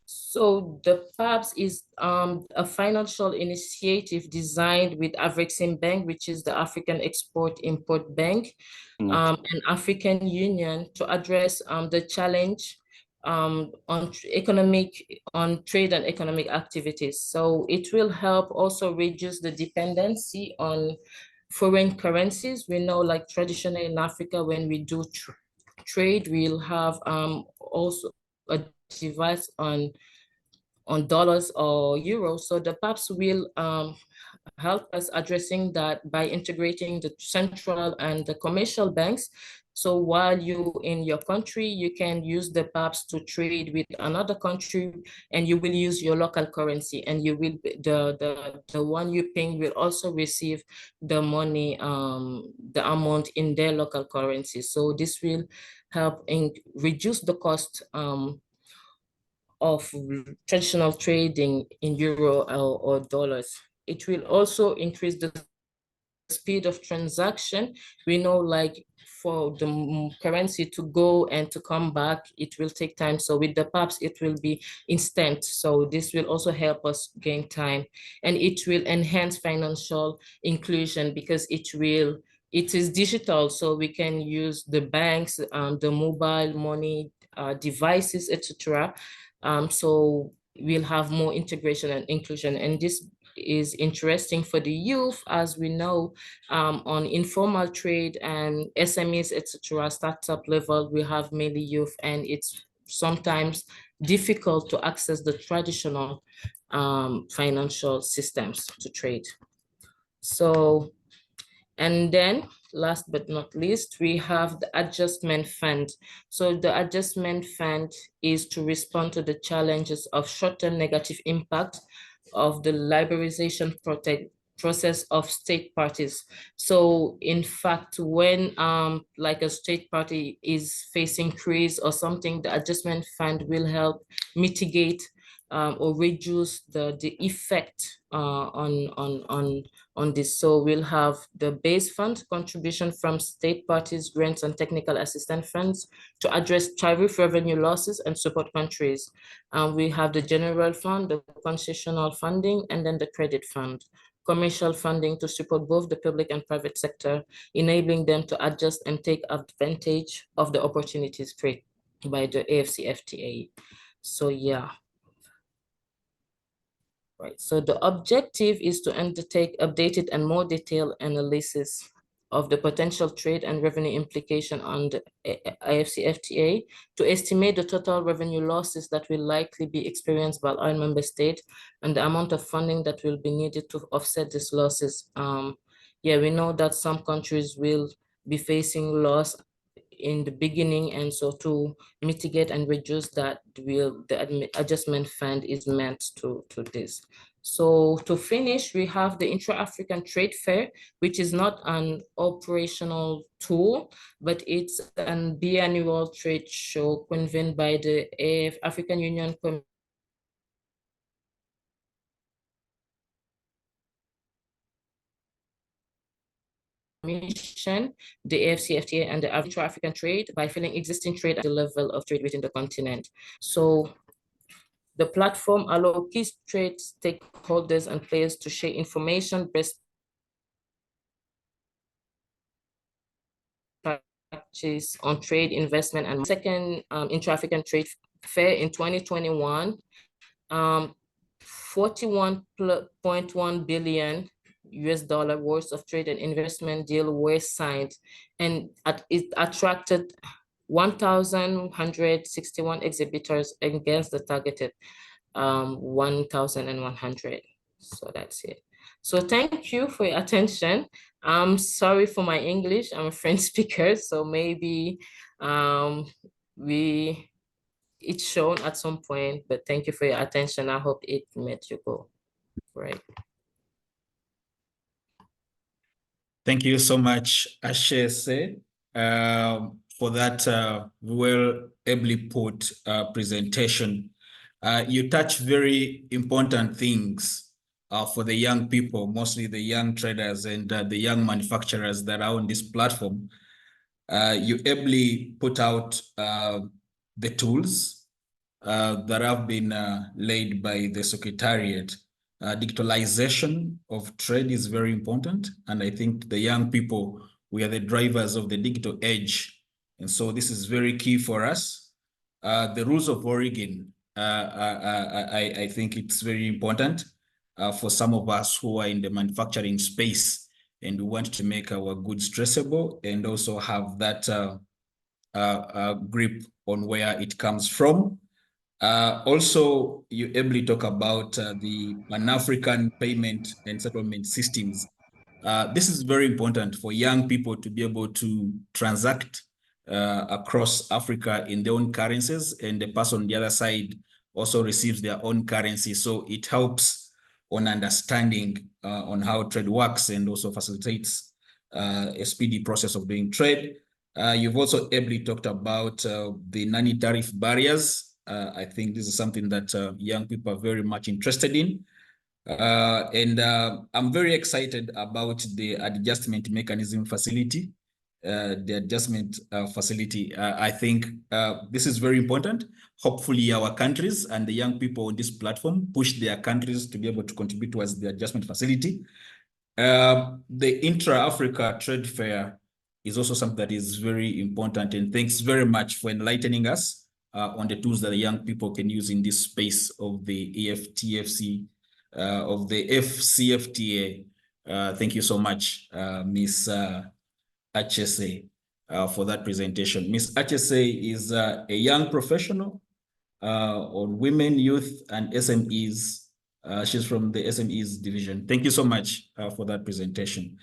so the PAPS is a financial initiative designed with Afreximbank, which is the African Export-Import Bank, and African Union to address the challenge on trade and economic activities. So it will help also reduce the dependency on foreign currencies. We know, like traditionally in Africa, when we do trade, we'll have also a device on dollars or euros. So the PAPS will help us addressing that by integrating the central and the commercial banks. So while you in your country, you can use the PAPS to trade with another country, and you will use your local currency, and you will the one you paying will also receive the money, the amount in their local currency. So this will help reduce the cost of traditional trading in euro or dollars. It will also increase the speed of transaction. We know, like, for the currency to go and to come back, it will take time. So with the PAPS, it will be instant. So this will also help us gain time, and it will enhance financial inclusion because it is digital. So we can use the banks, the mobile money devices, etc. So we'll have more integration and inclusion, and this is interesting for the youth, as we know, on informal trade and SMEs, etc. startup level, we have mainly youth, and it's sometimes difficult to access the traditional financial systems to trade. So, and then last but not least, we have the adjustment fund. So the adjustment fund is to respond to the challenges of short-term negative impact of the liberalization process of state parties. So in fact, when like a state party is facing freeze or something, the adjustment fund will help mitigate or reduce the effect on this. So we'll have the base fund contribution from state parties, grants and technical assistance funds to address tariff revenue losses and support countries. We have the general fund, the concessional funding, and then the credit fund. Commercial funding to support both the public and private sector, enabling them to adjust and take advantage of the opportunities created by the AfCFTA. So yeah. Right, so the objective is to undertake updated and more detailed analysis of the potential trade and revenue implication on the AfCFTA to estimate the total revenue losses that will likely be experienced by our member state and the amount of funding that will be needed to offset these losses. Yeah, we know that some countries will be facing loss in the beginning, and so to mitigate and reduce that, the adjustment fund is meant to this. So to finish, we have the Intra-African Trade Fair, which is not an operational tool, but it's an biannual trade show convened by the African Union Commission, the AfCFTA, and the Intra-African Trade by filling existing trade at the level of trade within the continent. So the platform allows key trade stakeholders and players to share information, best practice on trade, investment, and second Intra-African Trade Fair in 2021, 41.1 billion US worth of trade and investment deal were signed, and it attracted 1,161 exhibitors against the targeted 1,100. So that's it. So thank you for your attention. I'm sorry for my English. I'm a French speaker, so maybe it's shown at some point, but thank you for your attention. I hope it met your goal. Right. Thank you so much, AfCFTA, for that well ably put presentation. You touch very important things for the young people, mostly the young traders and the young manufacturers that are on this platform. You ably put out the tools that have been laid by the Secretariat. Digitalization of trade is very important. And I think the young people, we are the drivers of the digital age. And so this is very key for us. The rules of origin, I think it's very important for some of us who are in the manufacturing space and we want to make our goods traceable and also have that grip on where it comes from. Also, you ably talk about the Pan-African payment and settlement systems. This is very important for young people to be able to transact across Africa in their own currencies, and the person on the other side also receives their own currency. So it helps on understanding on how trade works and also facilitates a speedy process of doing trade. You've also ably talked about the non-tariff barriers. I think this is something that young people are very much interested in. And I'm very excited about the adjustment mechanism facility, the adjustment facility. I think this is very important. Hopefully our countries and the young people on this platform push their countries to be able to contribute towards the adjustment facility. The intra-Africa trade fair is also something that is very important, and thanks very much for enlightening us on the tools that the young people can use in this space of the AfCFTA. Thank you so much, Ms. AfCFTA, for that presentation. Ms. AfCFTA is a young professional on women, youth, and SMEs. She's from the SMEs division. Thank you so much for that presentation.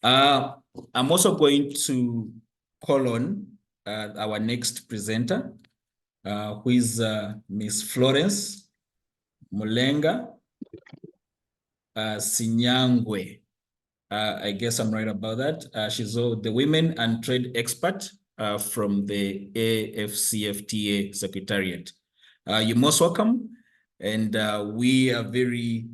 I'm also going to call on our next presenter, who is Ms. Florence Mulenga Sinyangwe. I guess I'm right about that. She's the women and trade expert from the AfCFTA Secretariat. You're most welcome, and we are very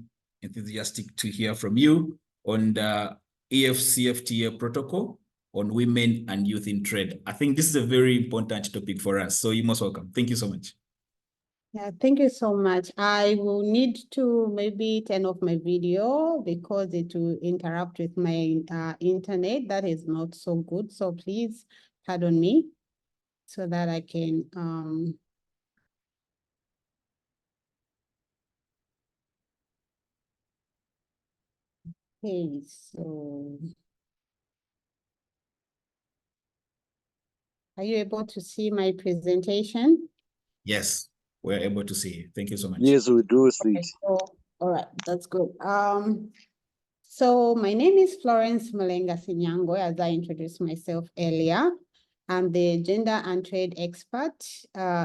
enthusiastic to hear from you on the AfCFTA protocol on women and youth in trade. I think this is a very important topic for us, so you're most welcome. Thank you so much. Yeah, thank you so much. I will need to maybe turn off my video because it will interrupt with my internet. That is not so good. So please pardon me so that I can okay, so are you able to see my presentation? Yes, we're able to see you. Thank you so much. Yes, we do see it. Okay, so, all right, that's good. So my name is Florence Mulenga Sinyangwe, as I introduced myself earlier. I'm the gender and trade expert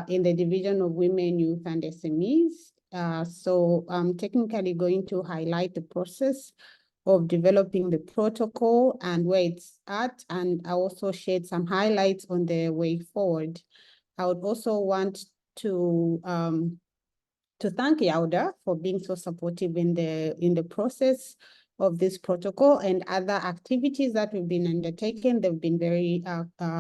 in the Division of Women, Youth, and SMEs. So I'm technically going to highlight the process of developing the protocol and where it's at, and I also shared some highlights on the way forward. I would also want to thank YALDA for being so supportive in the process of this protocol and other activities that we've been undertaking. They've been very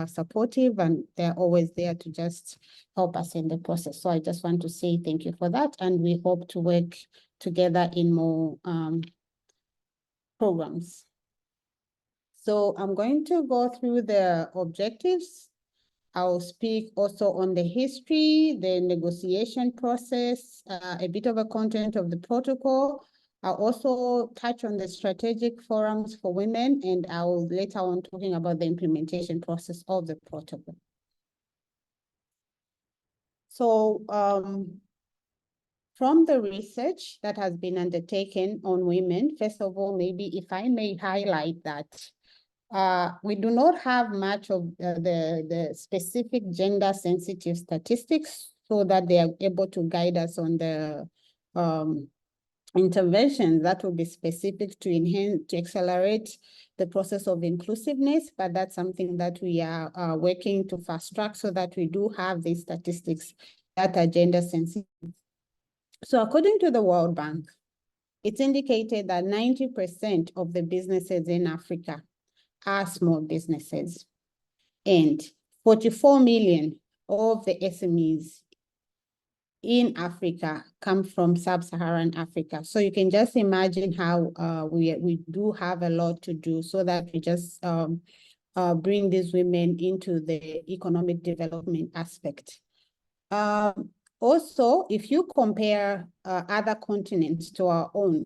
supportive, and they're always there to just help us in the process. So I just want to say thank you for that, and we hope to work together in more programs. So I'm going to go through the objectives. I'll speak also on the history, the negotiation process, a bit of a content of the protocol, I'll also touch on the strategic forums for women, and I'll later on talking about the implementation process of the protocol. So from the research that has been undertaken on women, first of all, maybe if I may highlight that we do not have much of the specific gender sensitive statistics so that they are able to guide us on the interventions that will be specific to enhance, to accelerate the process of inclusiveness, but that's something that we are working to fast track so that we do have these statistics that are gender sensitive. So according to the World Bank, it's indicated that 90% of the businesses in Africa are small businesses, and 44 million of the SMEs in Africa come from sub-Saharan Africa. So you can just imagine how we do have a lot to do so that we just bring these women into the economic development aspect. Also, if you compare other continents to our own,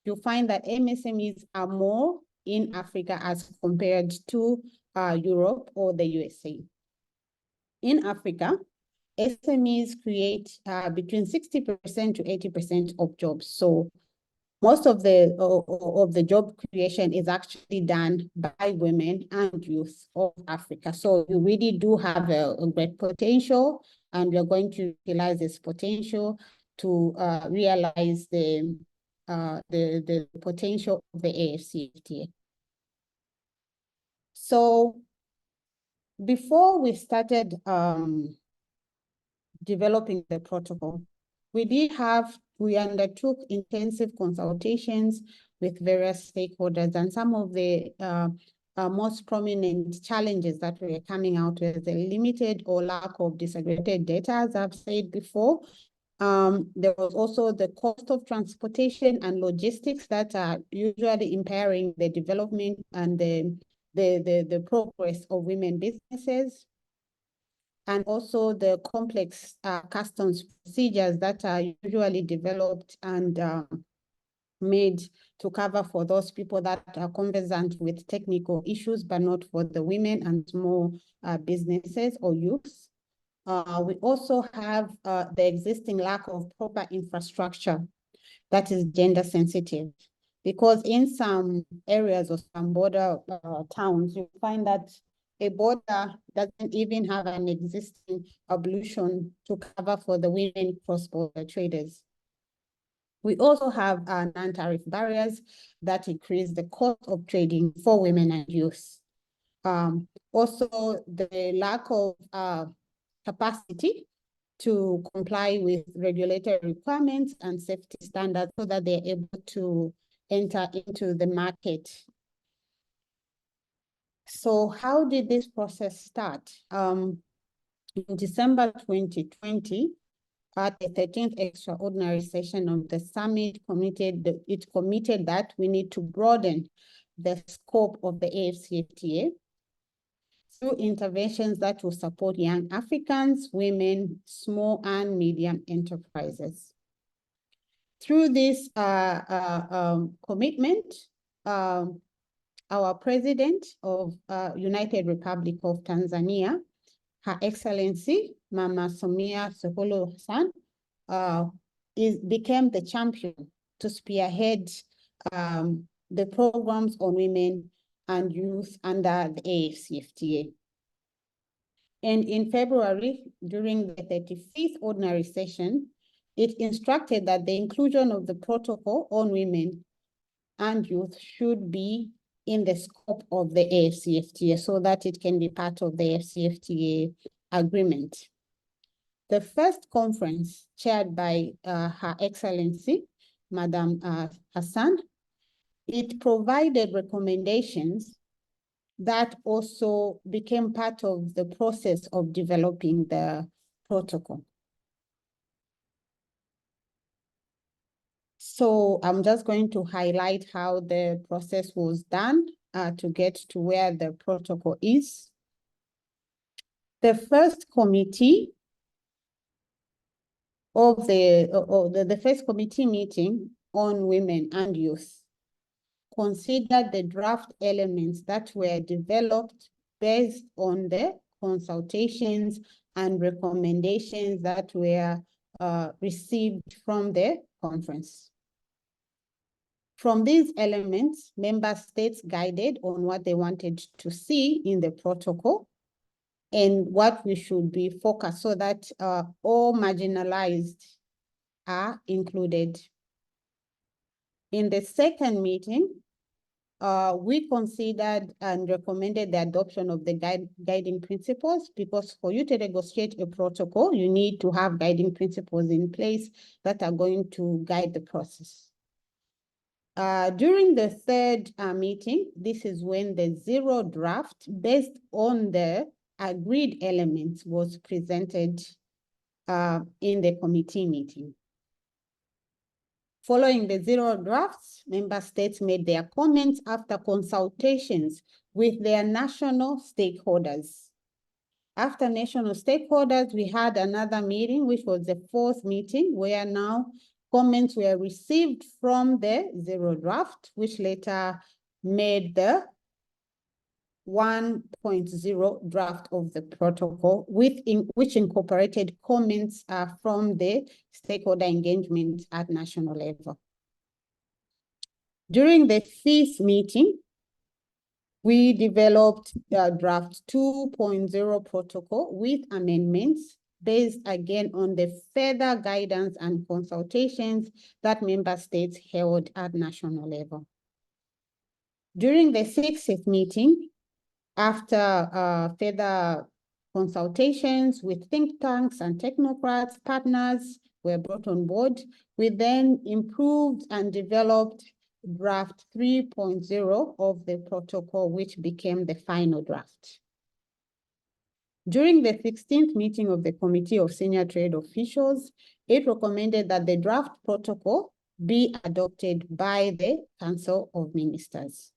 you'll find that MSMEs are more in Africa as compared to Europe or the USA. In Africa, SMEs create between 60% to 80% of jobs. So most of the job creation is actually done by women and youth of Africa. So you really do have a great potential, and we're going to utilize this potential to realize the potential of the AfCFTA. So before we started developing the protocol, we undertook intensive consultations with various stakeholders, and some of the most prominent challenges that we are coming out with the limited or lack of disaggregated data, as I've said before. There was also the cost of transportation and logistics that are usually impairing the development and the progress of women businesses, and also the complex customs procedures that are usually developed and made to cover for those people that are conversant with technical issues, but not for the women and small businesses or youth. We also have the existing lack of proper infrastructure that is gender sensitive, because in some areas or some border towns, you find that a border doesn't even have an existing ablution to cover for the women cross-border traders. We also have non-tariff barriers that increase the cost of trading for women and youth. Also, the lack of capacity to comply with regulatory requirements and safety standards so that they're able to enter into the market. So how did this process start? In December 2020, at the 13th extraordinary session of the summit, it committed that we need to broaden the scope of the AfCFTA through interventions that will support young Africans, women, small and medium enterprises. Through this commitment, our President of United Republic of Tanzania, Her Excellency Mama Samia Suluhu Hassan, became the champion to spearhead the programs on women and youth under the AfCFTA. And in February, during the 35th ordinary session, it instructed that the inclusion of the protocol on women and youth should be in the scope of the AfCFTA so that it can be part of the AfCFTA agreement. The first conference, chaired by Her Excellency, Madam Hassan, it provided recommendations that also became part of the process of developing the protocol. So I'm just going to highlight how the process was done to get to where the protocol is. The first committee of the first committee meeting on women and youth considered the draft elements that were developed based on the consultations and recommendations that were received from the conference. From these elements, member states guided on what they wanted to see in the protocol and what we should be focused so that all marginalized are included. In the second meeting, we considered and recommended the adoption of the guiding principles, because for you to negotiate a protocol, you need to have guiding principles in place that are going to guide the process. During the third meeting, this is when the zero draft based on the agreed elements was presented in the committee meeting. Following the zero drafts, member states made their comments after consultations with their national stakeholders. After national stakeholders, we had another meeting, which was the fourth meeting, where now comments were received from the zero draft, which later made the 1.0 draft of the protocol, which incorporated comments from the stakeholder engagement at national level. During the fifth meeting, we developed the draft 2.0 protocol with amendments based again on the further guidance and consultations that member states held at national level. During the sixth meeting, after further consultations with think tanks and technocrats, partners were brought on board, we then improved and developed draft 3.0 of the protocol, which became the final draft. During the 16th meeting of the Committee of Senior Trade Officials, it recommended that the draft protocol be adopted by the Council of Ministers.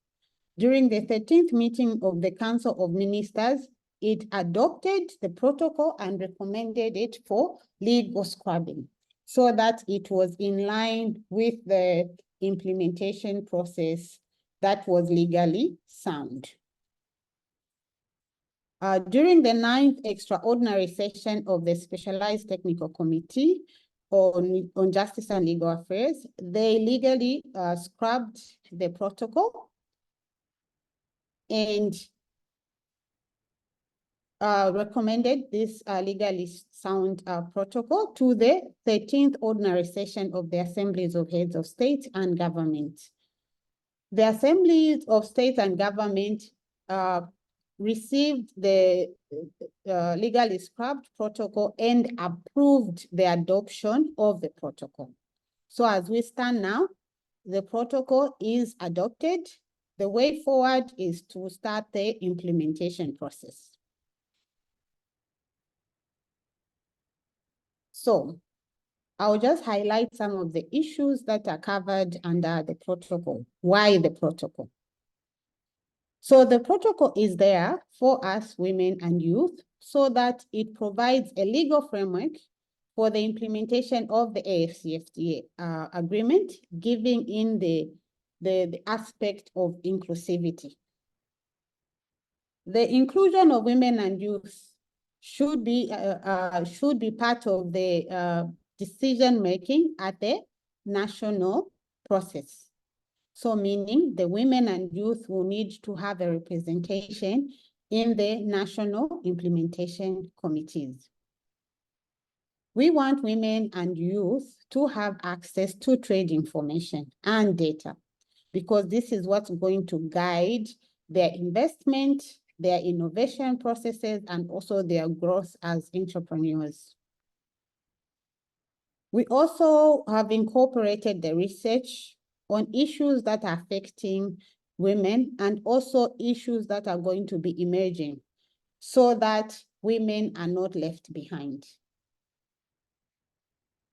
During the 13th meeting of the Council of Ministers, it adopted the protocol and recommended it for legal scrubbing so that it was in line with the implementation process that was legally sound. During the 9th extraordinary session of the Specialized Technical Committee on Justice and Legal Affairs, they legally scrubbed the protocol and recommended this legally sound protocol to the 13th ordinary session of the Assemblies of Heads of State and Government. The Assemblies of State and Government received the legally scrubbed protocol and approved the adoption of the protocol. So as we stand now, the protocol is adopted. The way forward is to start the implementation process. So I'll just highlight some of the issues that are covered under the protocol. Why the protocol? So the protocol is there for us, women and youth, so that it provides a legal framework for the implementation of the AfCFTA agreement, giving in the aspect of inclusivity. The inclusion of women and youth should be part of the decision-making at the national process. So meaning the women and youth will need to have a representation in the national implementation committees. We want women and youth to have access to trade information and data, because this is what's going to guide their investment, their innovation processes, and also their growth as entrepreneurs. We also have incorporated the research on issues that are affecting women and also issues that are going to be emerging so that women are not left behind.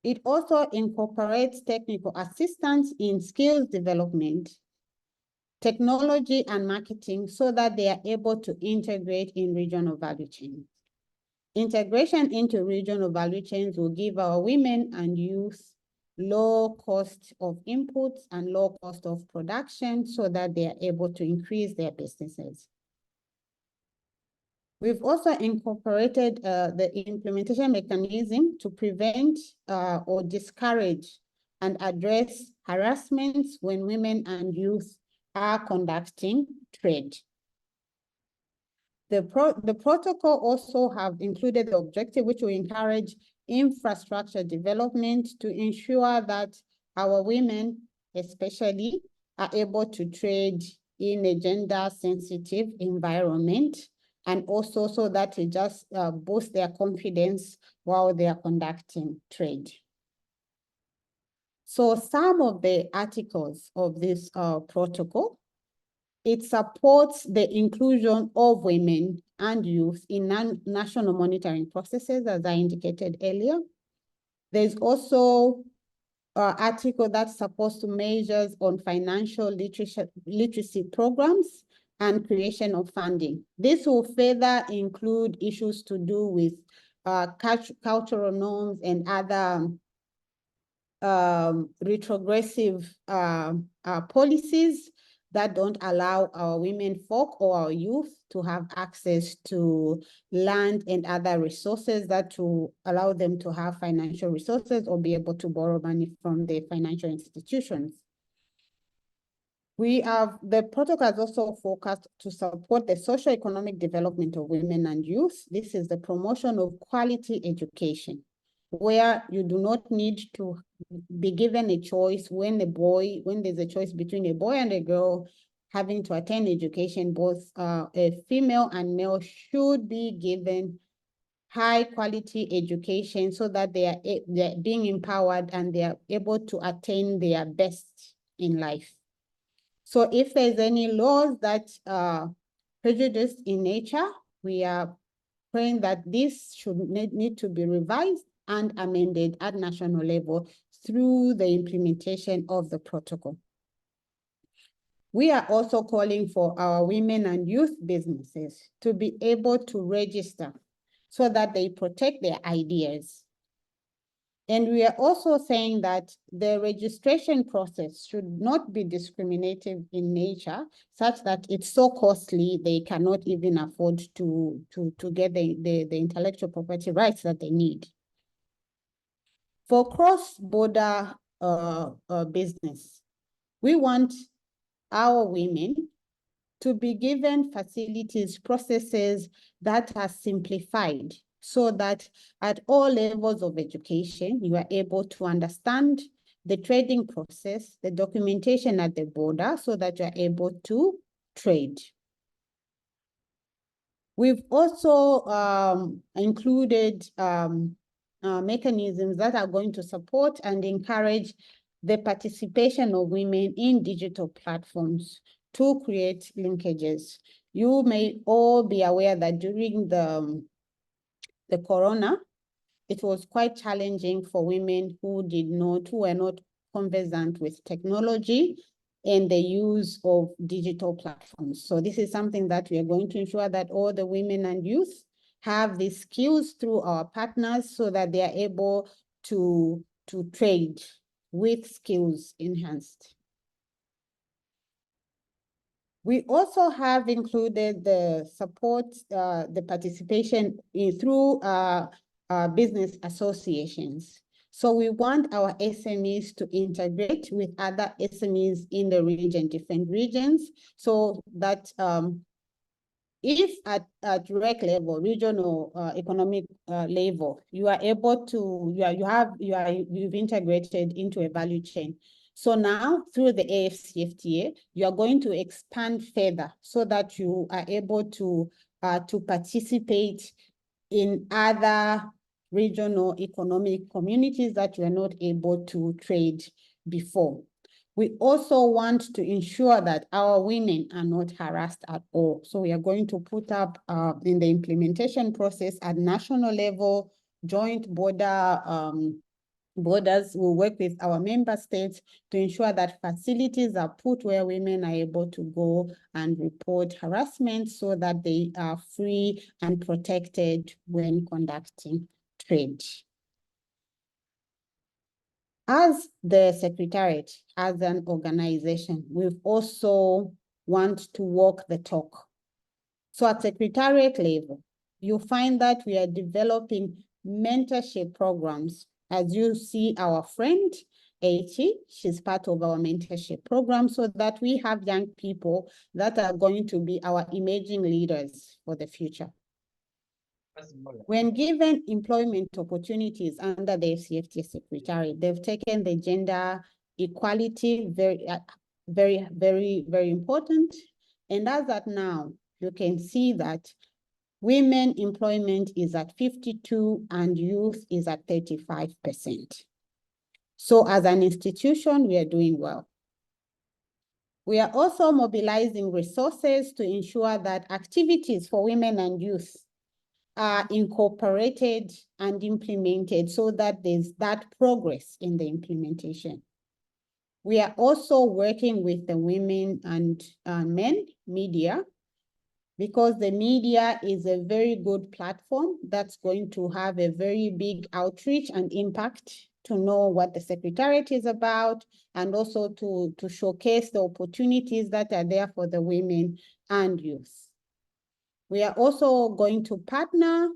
It also incorporates technical assistance in skills development, technology and marketing so that they are able to integrate in regional value chains. Integration into regional value chains will give our women and youth low cost of inputs and low cost of production so that they are able to increase their businesses. We've also incorporated the implementation mechanism to prevent or discourage and address harassments when women and youth are conducting trade. The protocol also have included the objective which will encourage infrastructure development to ensure that our women especially are able to trade in a gender-sensitive environment, and also so that it just boosts their confidence while they are conducting trade. So some of the articles of this protocol, it supports the inclusion of women and youth in national monitoring processes, as I indicated earlier. There's also an article that supports measures on financial literacy programs and creation of funding. This will further include issues to do with cultural norms and other retrogressive policies that don't allow our women folk or our youth to have access to land and other resources that will allow them to have financial resources or be able to borrow money from the financial institutions. The protocol has also focused to support the socio-economic development of women and youth. This is the promotion of quality education, where you do not need to be given a choice when there's a choice between a boy and a girl having to attend education. Both a female and male should be given high quality education so that they're being empowered and they are able to attain their best in life. So if there's any laws that are prejudiced in nature, we are praying that this should need to be revised and amended at national level through the implementation of the protocol. We are also calling for our women and youth businesses to be able to register so that they protect their ideas. And we are also saying that the registration process should not be discriminative in nature, such that it's so costly they cannot even afford to get the intellectual property rights that they need. For cross-border business, we want our women to be given facilities, processes that are simplified so that at all levels of education, you are able to understand the trading process, the documentation at the border so that you are able to trade. We've also included mechanisms that are going to support and encourage the participation of women in digital platforms to create linkages. You may all be aware that during the corona, it was quite challenging for women who were not conversant with technology and the use of digital platforms. So this is something that we are going to ensure that all the women and youth have these skills through our partners so that they are able to trade with skills enhanced. We also have included the support, the participation through business associations. So we want our SMEs to integrate with other SMEs in the region, different regions, so that if at direct level, regional economic level, you are able to, you've integrated into a value chain. So now through the AfCFTA, you are going to expand further so that you are able to participate in other regional economic communities that you are not able to trade before. We also want to ensure that our women are not harassed at all. So we are going to put up in the implementation process at national level, joint borders will work with our member states to ensure that facilities are put where women are able to go and report harassment so that they are free and protected when conducting trade. As the Secretariat, as an organization, we've also want to walk the talk. So at Secretariat level, you find that we are developing mentorship programs. As you see our friend, Eti, she's part of our mentorship program so that we have young people that are going to be our emerging leaders for the future. When given employment opportunities under the AfCFTA Secretariat, they've taken the gender equality very important. And as at now, you can see that women employment is at 52% and youth is at 35%. So as an institution, we are doing well. We are also mobilizing resources to ensure that activities for women and youth are incorporated and implemented so that there's that progress in the implementation. We are also working with the women and men media, because the media is a very good platform that's going to have a very big outreach and impact to know what the Secretariat is about, and also to showcase the opportunities that are there for the women and youth. We are also going to partner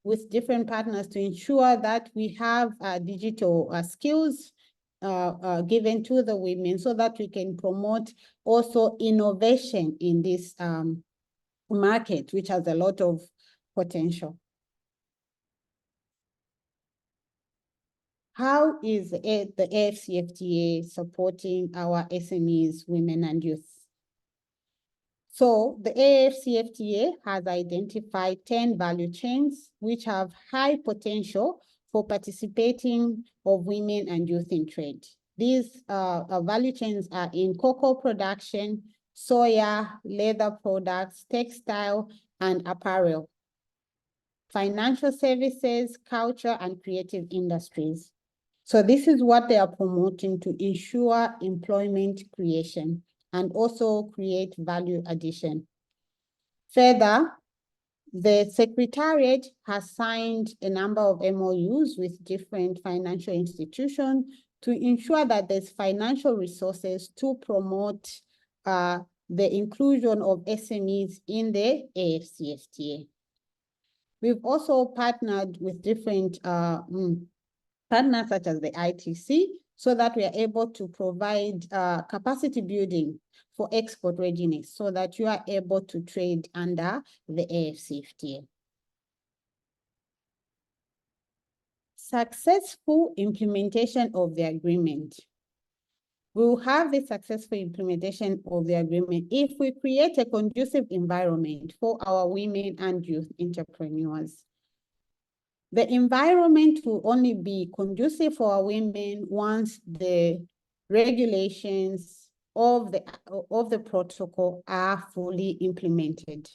with different partners to ensure that we have digital skills given to the women so that we can promote also innovation in this market, which has a lot of potential. How is the AfCFTA supporting our SMEs, women and youth? So the AfCFTA has identified 10 value chains which have high potential for participating of women and youth in trade. These value chains are in cocoa production, soya, leather products, textile, and apparel, financial services, culture, and creative industries. So this is what they are promoting to ensure employment creation and also create value addition. Further, the Secretariat has signed a number of MOUs with different financial institutions to ensure that there's financial resources to promote the inclusion of SMEs in the AfCFTA. We've also partnered with different partners such as the ITC so that we are able to provide capacity building for export readiness so that you are able to trade under the AfCFTA. Successful implementation of the agreement. We will have the successful implementation of the agreement if we create a conducive environment for our women and youth entrepreneurs. The environment will only be conducive for our women once the regulations of the protocol are fully implemented.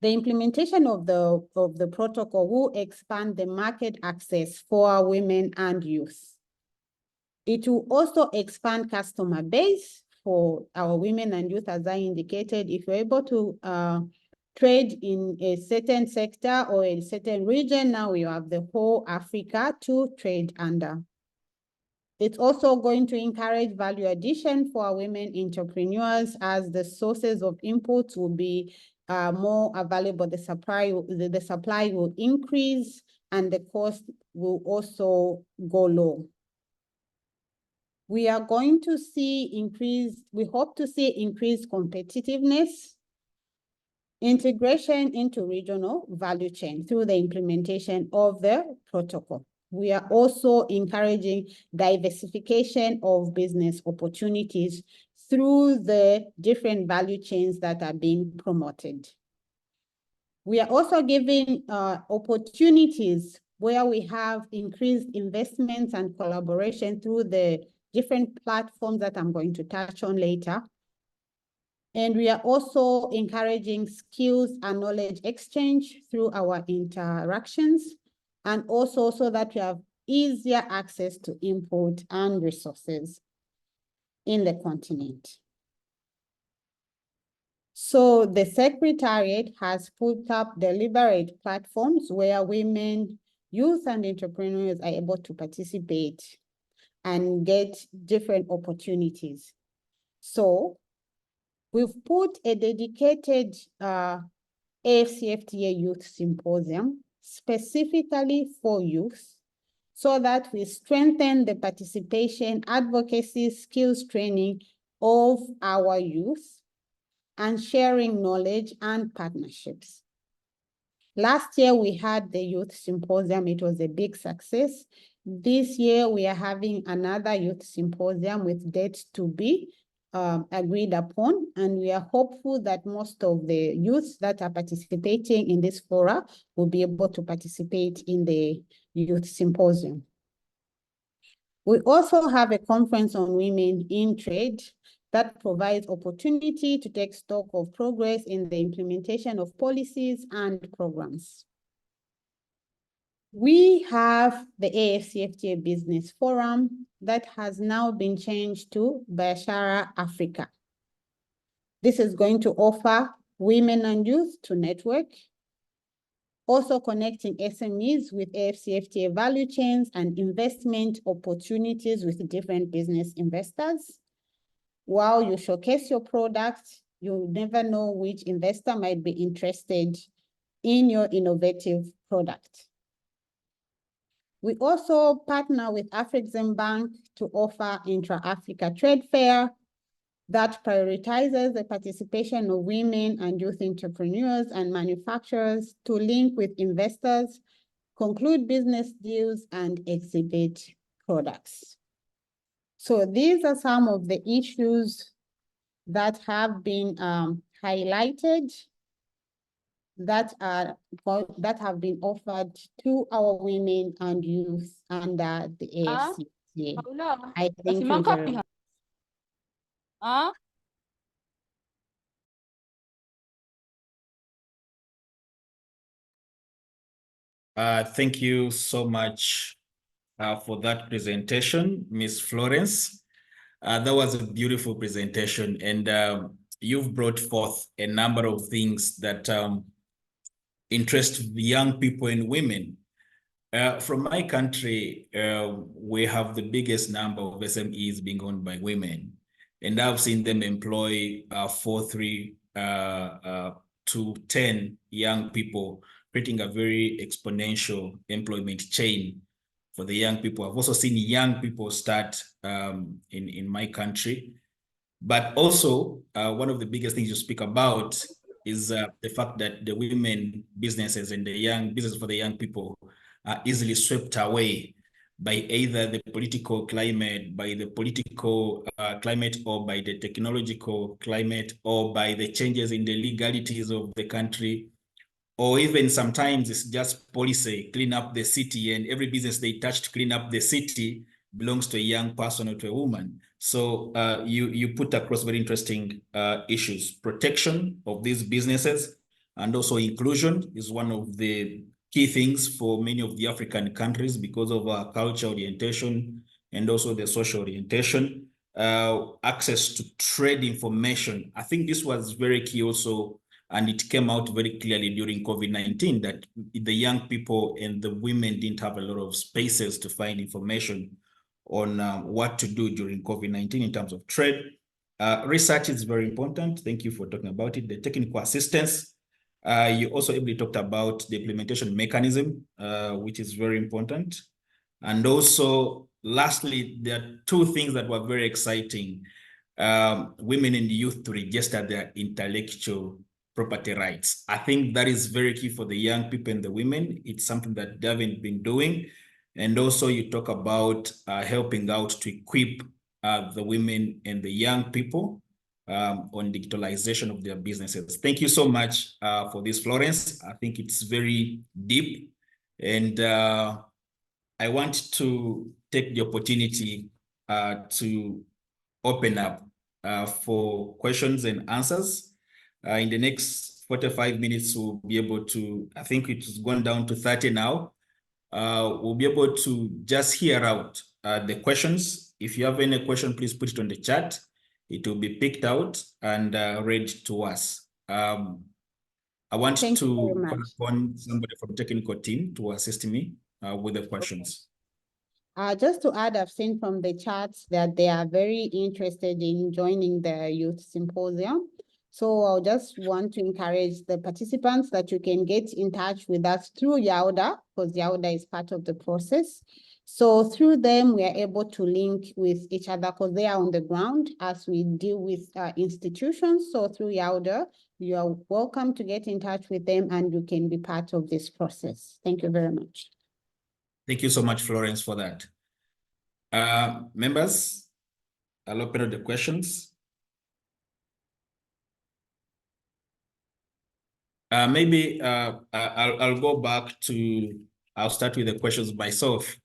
The implementation of the protocol will expand the market access for our women and youth. It will also expand customer base for our women and youth, as I indicated. If you're able to trade in a certain sector or a certain region, now you have the whole Africa to trade under. It's also going to encourage value addition for our women entrepreneurs as the sources of inputs will be more available. The supply will increase and the cost will also go low. We are going to see we hope to see increased competitiveness, integration into regional value chain through the implementation of the protocol. We are also encouraging diversification of business opportunities through the different value chains that are being promoted. We are also giving opportunities where we have increased investments and collaboration through the different platforms that I'm going to touch on later. And we are also encouraging skills and knowledge exchange through our interactions, and also so that we have easier access to input and resources in the continent. So the Secretariat has put up deliberate platforms where women youth and entrepreneurs are able to participate and get different opportunities. So we've put a dedicated AfCFTA Youth Symposium specifically for youth so that we strengthen the participation, advocacy, skills training of our youth and sharing knowledge and partnerships. Last year, we had the Youth Symposium. It was a big success. This year, we are having another Youth Symposium with dates to be agreed upon, and we are hopeful that most of the youth that are participating in this fora will be able to participate in the Youth Symposium. We also have a conference on women in trade that provides opportunity to take stock of progress in the implementation of policies and programs. We have the AfCFTA Business Forum that has now been changed to Biashara Africa. This is going to offer women and youth to network, also connecting SMEs with AfCFTA value chains and investment opportunities with different business investors. While you showcase your product, you never know which investor might be interested in your innovative product. We also partner with Afrexim Bank to offer intra-Africa trade fair that prioritizes the participation of women and youth entrepreneurs and manufacturers to link with investors, conclude business deals, and exhibit products. So these are some of the issues that have been highlighted that have been offered to our women and youth under the AfCFTA. I thank you very much. Thank you so much for that presentation, Ms. Florence. That was a beautiful presentation, and you've brought forth a number of things that interest young people and women. From my country, we have the biggest number of SMEs being owned by women, and I've seen them employ 3 to 10 young people, creating a very exponential employment chain for the young people. I've also seen young people start in my country. But also, one of the biggest things you speak about is the fact that the women businesses and the young business for the young people are easily swept away by either the political climate, by the political climate, or by the technological climate, or by the changes in the legalities of the country, or even sometimes it's just policy, clean up the city, and every business they touch to clean up the city belongs to a young person or to a woman. So you put across very interesting issues. Protection of these businesses and also inclusion is one of the key things for many of the African countries because of our culture orientation and also the social orientation. Access to trade information. I think this was very key also, and it came out very clearly during COVID-19 that the young people and the women didn't have a lot of spaces to find information on what to do during COVID-19 in terms of trade. Research is very important. Thank you for talking about it. The technical assistance. You also ably talked about the implementation mechanism, which is very important. And also, lastly, there are 2 things that were very exciting. Women and youth to register their intellectual property rights. I think that is very key for the young people and the women. It's something that they haven't been doing. And also you talk about helping out to equip the women and the young people on digitalization of their businesses. Thank you so much for this, Florence. I think it's very deep. And I want to take the opportunity to open up for questions and answers. In the next 45 minutes, we'll be able to, I think it's gone down to 30 now. We'll be able to just hear out the questions. If you have any question, please put it on the chat. It will be picked out and read to us. I want to call upon somebody from the technical team to assist me with the questions. Just to add, I've seen from the charts that they are very interested in joining the youth symposium. So I'll just want to encourage the participants that you can get in touch with us through YALDA, because YALDA is part of the process. So through them, we are able to link with each other because they are on the ground as we deal with institutions. So through YALDA, you are welcome to get in touch with them and you can be part of this process. Thank you very much. Thank you so much, Florence, for that. Members, I'll open up the questions. Maybe I'll go back to, I'll start with the questions myself.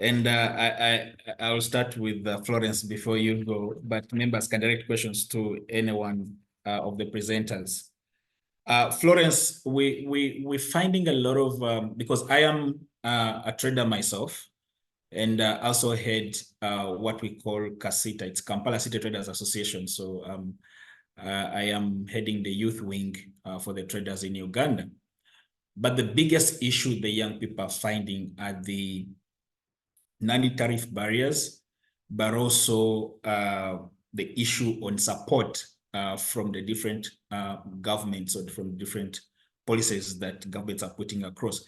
And I'll start with Florence before you go, but members can direct questions to anyone of the presenters. Florence, we're finding a lot of, because I am a trader myself, and also head what we call CACITA, it's Kampala City Traders Association. So I am heading the youth wing for the traders in Uganda. But the biggest issue the young people are finding are the non-tariff barriers, but also the issue on support from the different governments or from different policies that governments are putting across.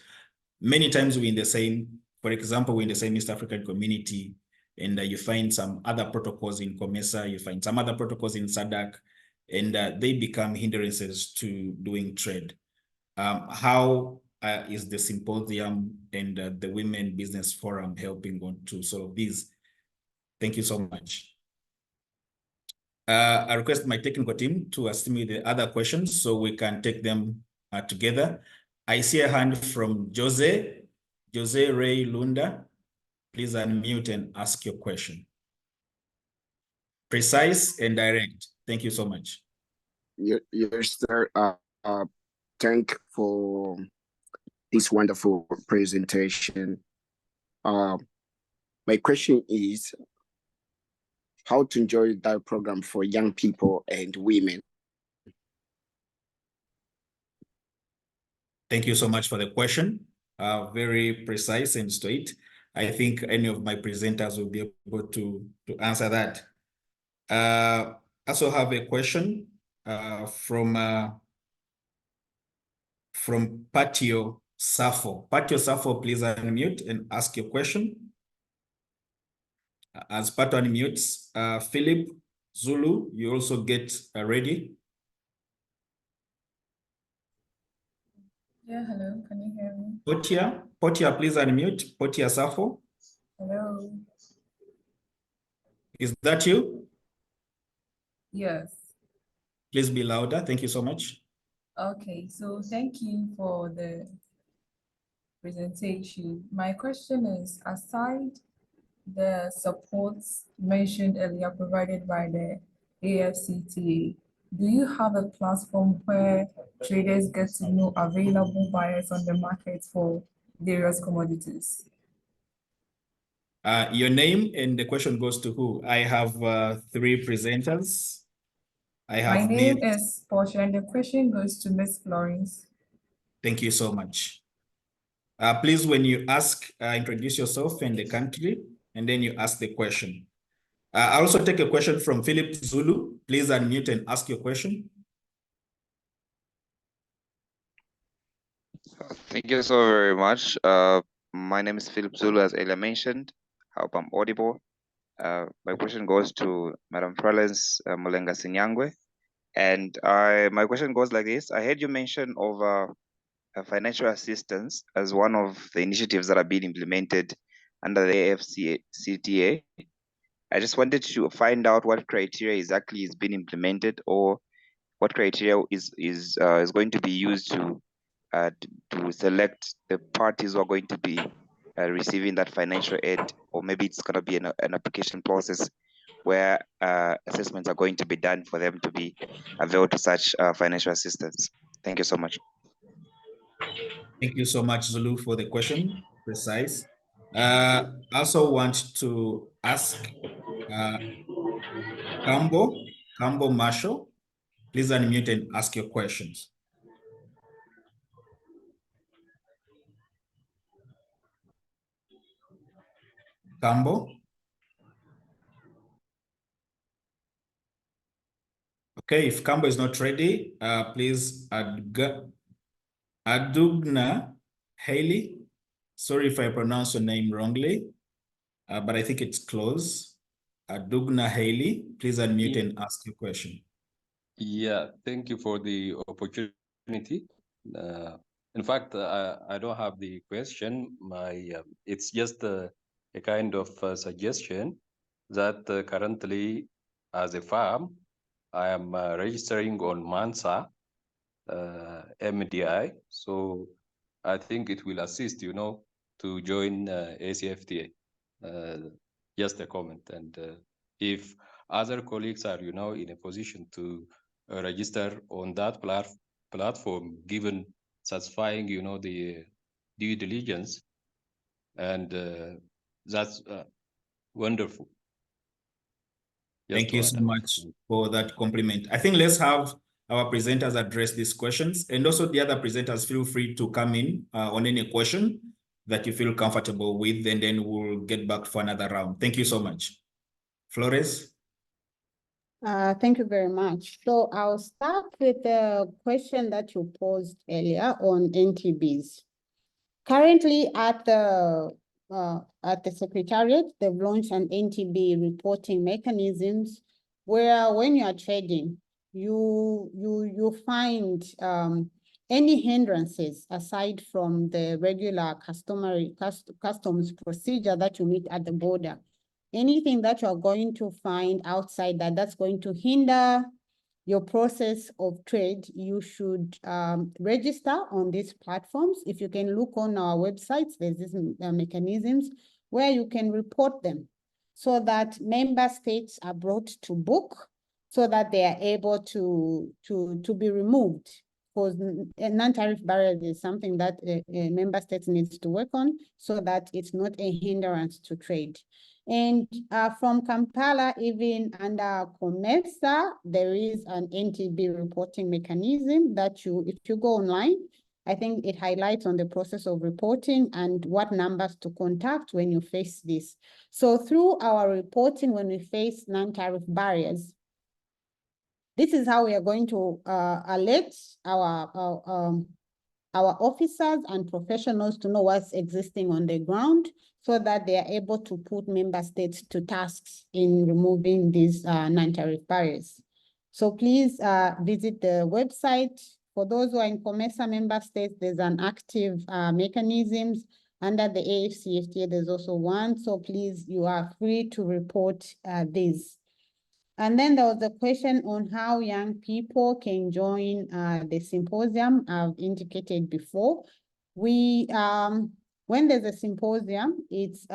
Many times we're in the same, for example, we're in the same East African community, and you find some other protocols in COMESA, you find some other protocols in SADC, and they become hindrances to doing trade. How is the symposium and the Women Business Forum helping on to solve these? Thank you so much. I request my technical team to assist me with the other questions so we can take them together. I see a hand from Jose Ray Lunda. Please unmute and ask your question. Precise and direct. Thank you so much. Yes, sir. Thank for this wonderful presentation. My question is how to enjoy that program for young people and women. Thank you so much for the question. Very precise and straight. I think any of my presenters will be able to answer that. I also have a question from Patio Safo. Patio Safo, please unmute and ask your question. As Patio unmutes, Philip Zulu, you also get ready. Yeah, hello, can you hear me? Potia, please unmute. Potia Safo. Hello. Is that you? Yes. Please be louder. Thank you so much. Okay, so thank you for the presentation. My question is, aside the supports mentioned earlier provided by the AfCFTA, do you have a platform where traders get to know available buyers on the market for various commodities? Your name and the question goes to who? I have 3 presenters. My name is Portia and the question goes to Ms. Florence. Thank you so much. Please, when you ask, introduce yourself and the country, and then you ask the question. I also take a question from Philip Zulu. Please unmute and ask your question. Thank you so very much. My name is Philip Zulu, as Elia mentioned. I hope I'm audible. My question goes to Madam Florence Molenga Sinyangwe. And my question goes like this. I heard you mention over financial assistance as one of the initiatives that are being implemented under the AfCFTA. I just wanted to find out what criteria exactly is being implemented, or what criteria is going to be used to select the parties who are going to be receiving that financial aid, or maybe it's going to be an application process where assessments are going to be done for them to be available to such financial assistance. Thank you so much. Thank you so much, Zulu, for the question. Precise. I also want to ask Cambo Marshall. Please unmute and ask your questions. Kambo. Okay, if Kambo is not ready, please Adugna Haley. Sorry if I pronounce your name wrongly, but I think it's close. Adugna Haley, please unmute and ask your question. Yeah, thank you for the opportunity. In fact, I don't have the question. It's just a kind of suggestion that currently, as a firm, I am registering on Mansa MDI. So I think it will assist, to join AfCFTA. Just a comment. And if other colleagues are, in a position to register on that platform, given satisfying, the due diligence, and that's wonderful. Thank you so much for that compliment. I think let's have our presenters address these questions, and also the other presenters feel free to come in on any question that you feel comfortable with, and then we'll get back for another round. Thank you so much. Flores? Thank you very much. So I'll start with the question that you posed earlier on NTBs. Currently at the Secretariat, they've launched an NTB reporting mechanisms where when you are trading, you find any hindrances aside from the regular customs procedure that you meet at the border. Anything that you're going to find outside that's going to hinder your process of trade, you should register on these platforms. If you can look on our websites, there's these mechanisms where you can report them so that member states are brought to book so that they are able to be removed. Because non-tariff barriers is something that member states needs to work on so that it's not a hindrance to trade. And from Kampala, even under COMESA, there is an NTB reporting mechanism that if you go online, I think it highlights on the process of reporting and what numbers to contact when you face this. So through our reporting, when we face non-tariff barriers, this is how we are going to alert our officers and professionals to know what's existing on the ground so that they are able to put member states to tasks in removing these non-tariff barriers. So please visit the website. For those who are in COMESA member states, there's an active mechanisms. Under the AfCFTA, there's also one. So please, you are free to report these. And then there was a question on how young people can join the symposium. I've indicated before. When there's a symposium, it's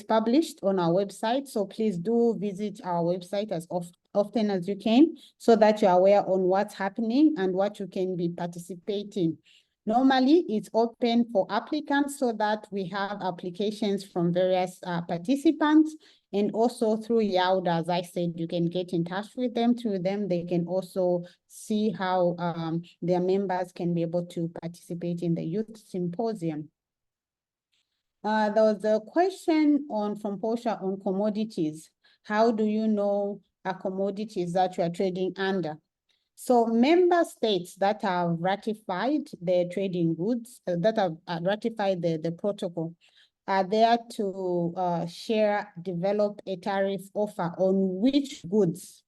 published on our website. So please do visit our website as often as you can so that you're aware on what's happening and what you can be participating. Normally, it's open for applicants so that we have applications from various participants. And also through YALDA, as I said, you can get in touch with them. Through them, they can also see how their members can be able to participate in the youth symposium. There was a question from Portia on commodities. How do you know commodities that you are trading under? So member states that have ratified the trading goods, that have ratified the protocol, are there to develop a tariff offer on which goods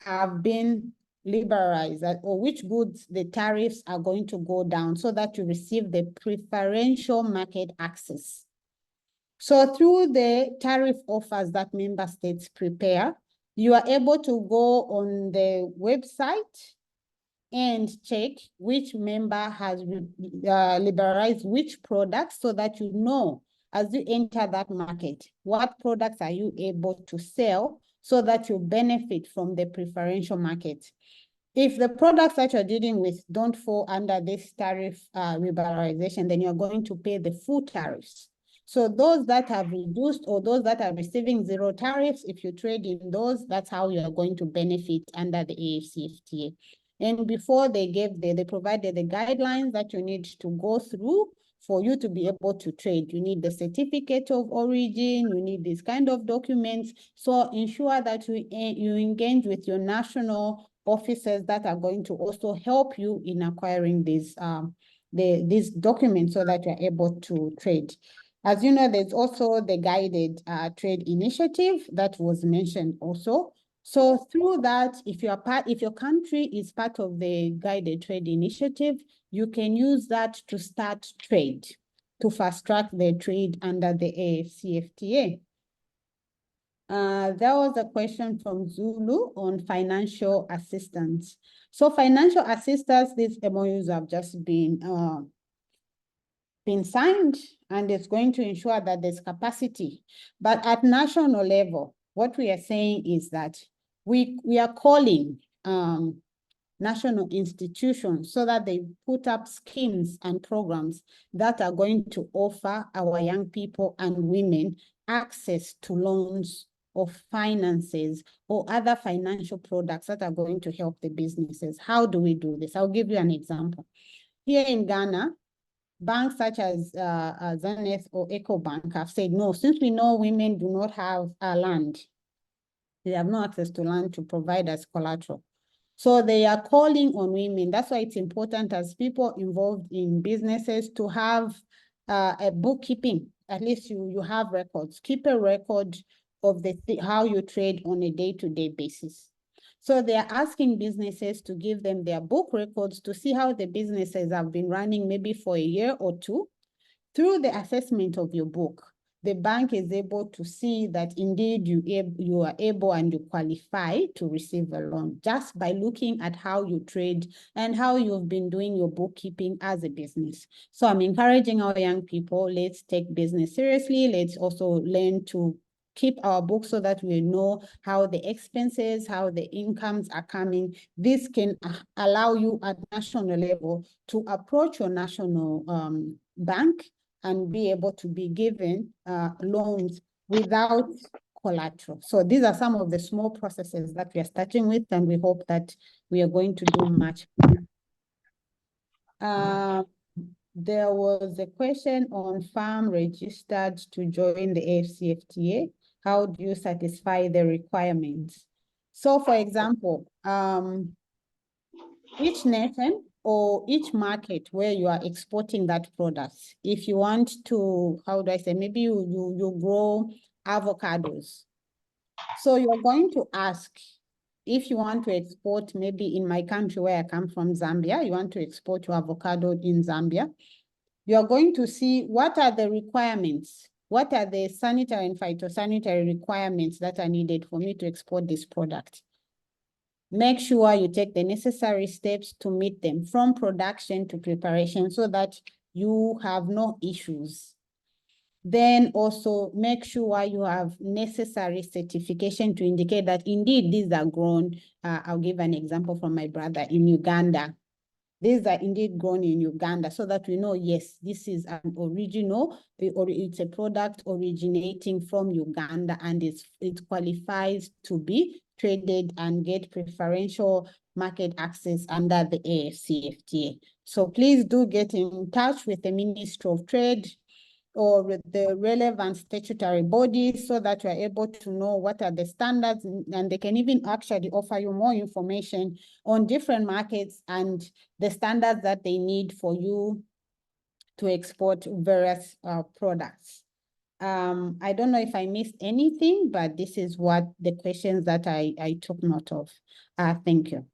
have been liberalized or which goods the tariffs are going to go down so that you receive the preferential market access. So through the tariff offers that member states prepare, you are able to go on the website and check which member has liberalized which products so that you know as you enter that market, what products are you able to sell so that you benefit from the preferential market. If the products that you're dealing with don't fall under this tariff liberalization, then you're going to pay the full tariffs. So those that have reduced or those that are receiving zero tariffs, if you trade in those, that's how you are going to benefit under the AfCFTA. And before they provided the guidelines that you need to go through for you to be able to trade. You need the certificate of origin, you need these kind of documents. So ensure that you engage with your national officers that are going to also help you in acquiring these documents so that you're able to trade. As you know, there's also the guided trade initiative that was mentioned also. So through that, if your country is part of the guided trade initiative, you can use that to start trade, to fast track the trade under the AfCFTA. There was a question from Zulu on financial assistance. So financial assistance, these MOUs have just been signed, and it's going to ensure that there's capacity. But at national level, what we are saying is that we are calling national institutions so that they put up schemes and programs that are going to offer our young people and women access to loans or finances or other financial products that are going to help the businesses. How do we do this? I'll give you an example. Here in Ghana, banks such as Zenith or EcoBank have said, no, since we know women do not have land, they have no access to land to provide as collateral. So they are calling on women. That's why it's important as people involved in businesses to have a bookkeeping. At least you have records. Keep a record of how you trade on a day-to-day basis. So they are asking businesses to give them their book records to see how the businesses have been running maybe for a year or two. Through the assessment of your book, the bank is able to see that indeed you are able and you qualify to receive a loan just by looking at how you trade and how you've been doing your bookkeeping as a business. So I'm encouraging our young people, let's take business seriously. Let's also learn to keep our books so that we know how the expenses, how the incomes are coming. This can allow you at national level to approach your national bank and be able to be given loans without collateral. So these are some of the small processes that we are starting with, and we hope that we are going to do much better. There was a question on farm registered to join the AfCFTA. How do you satisfy the requirements? So for example, each nation or each market where you are exporting that product, if you want to, how do I say, maybe you grow avocados. So you're going to ask, if you want to export, maybe in my country where I come from, Zambia, you want to export your avocado in Zambia, you're going to see what are the requirements, what are the sanitary and phytosanitary requirements that are needed for me to export this product. Make sure you take the necessary steps to meet them from production to preparation so that you have no issues. Then also make sure you have necessary certification to indicate that indeed these are grown. I'll give an example from my brother in Uganda. These are indeed grown in Uganda so that we know, yes, this is an original, it's a product originating from Uganda and it qualifies to be traded and get preferential market access under the AfCFTA. So please do get in touch with the Ministry of Trade or with the relevant statutory bodies so that you're able to know what are the standards, and they can even actually offer you more information on different markets and the standards that they need for you to export various products. I don't know if I missed anything, but this is what the questions that I took note of. Thank you.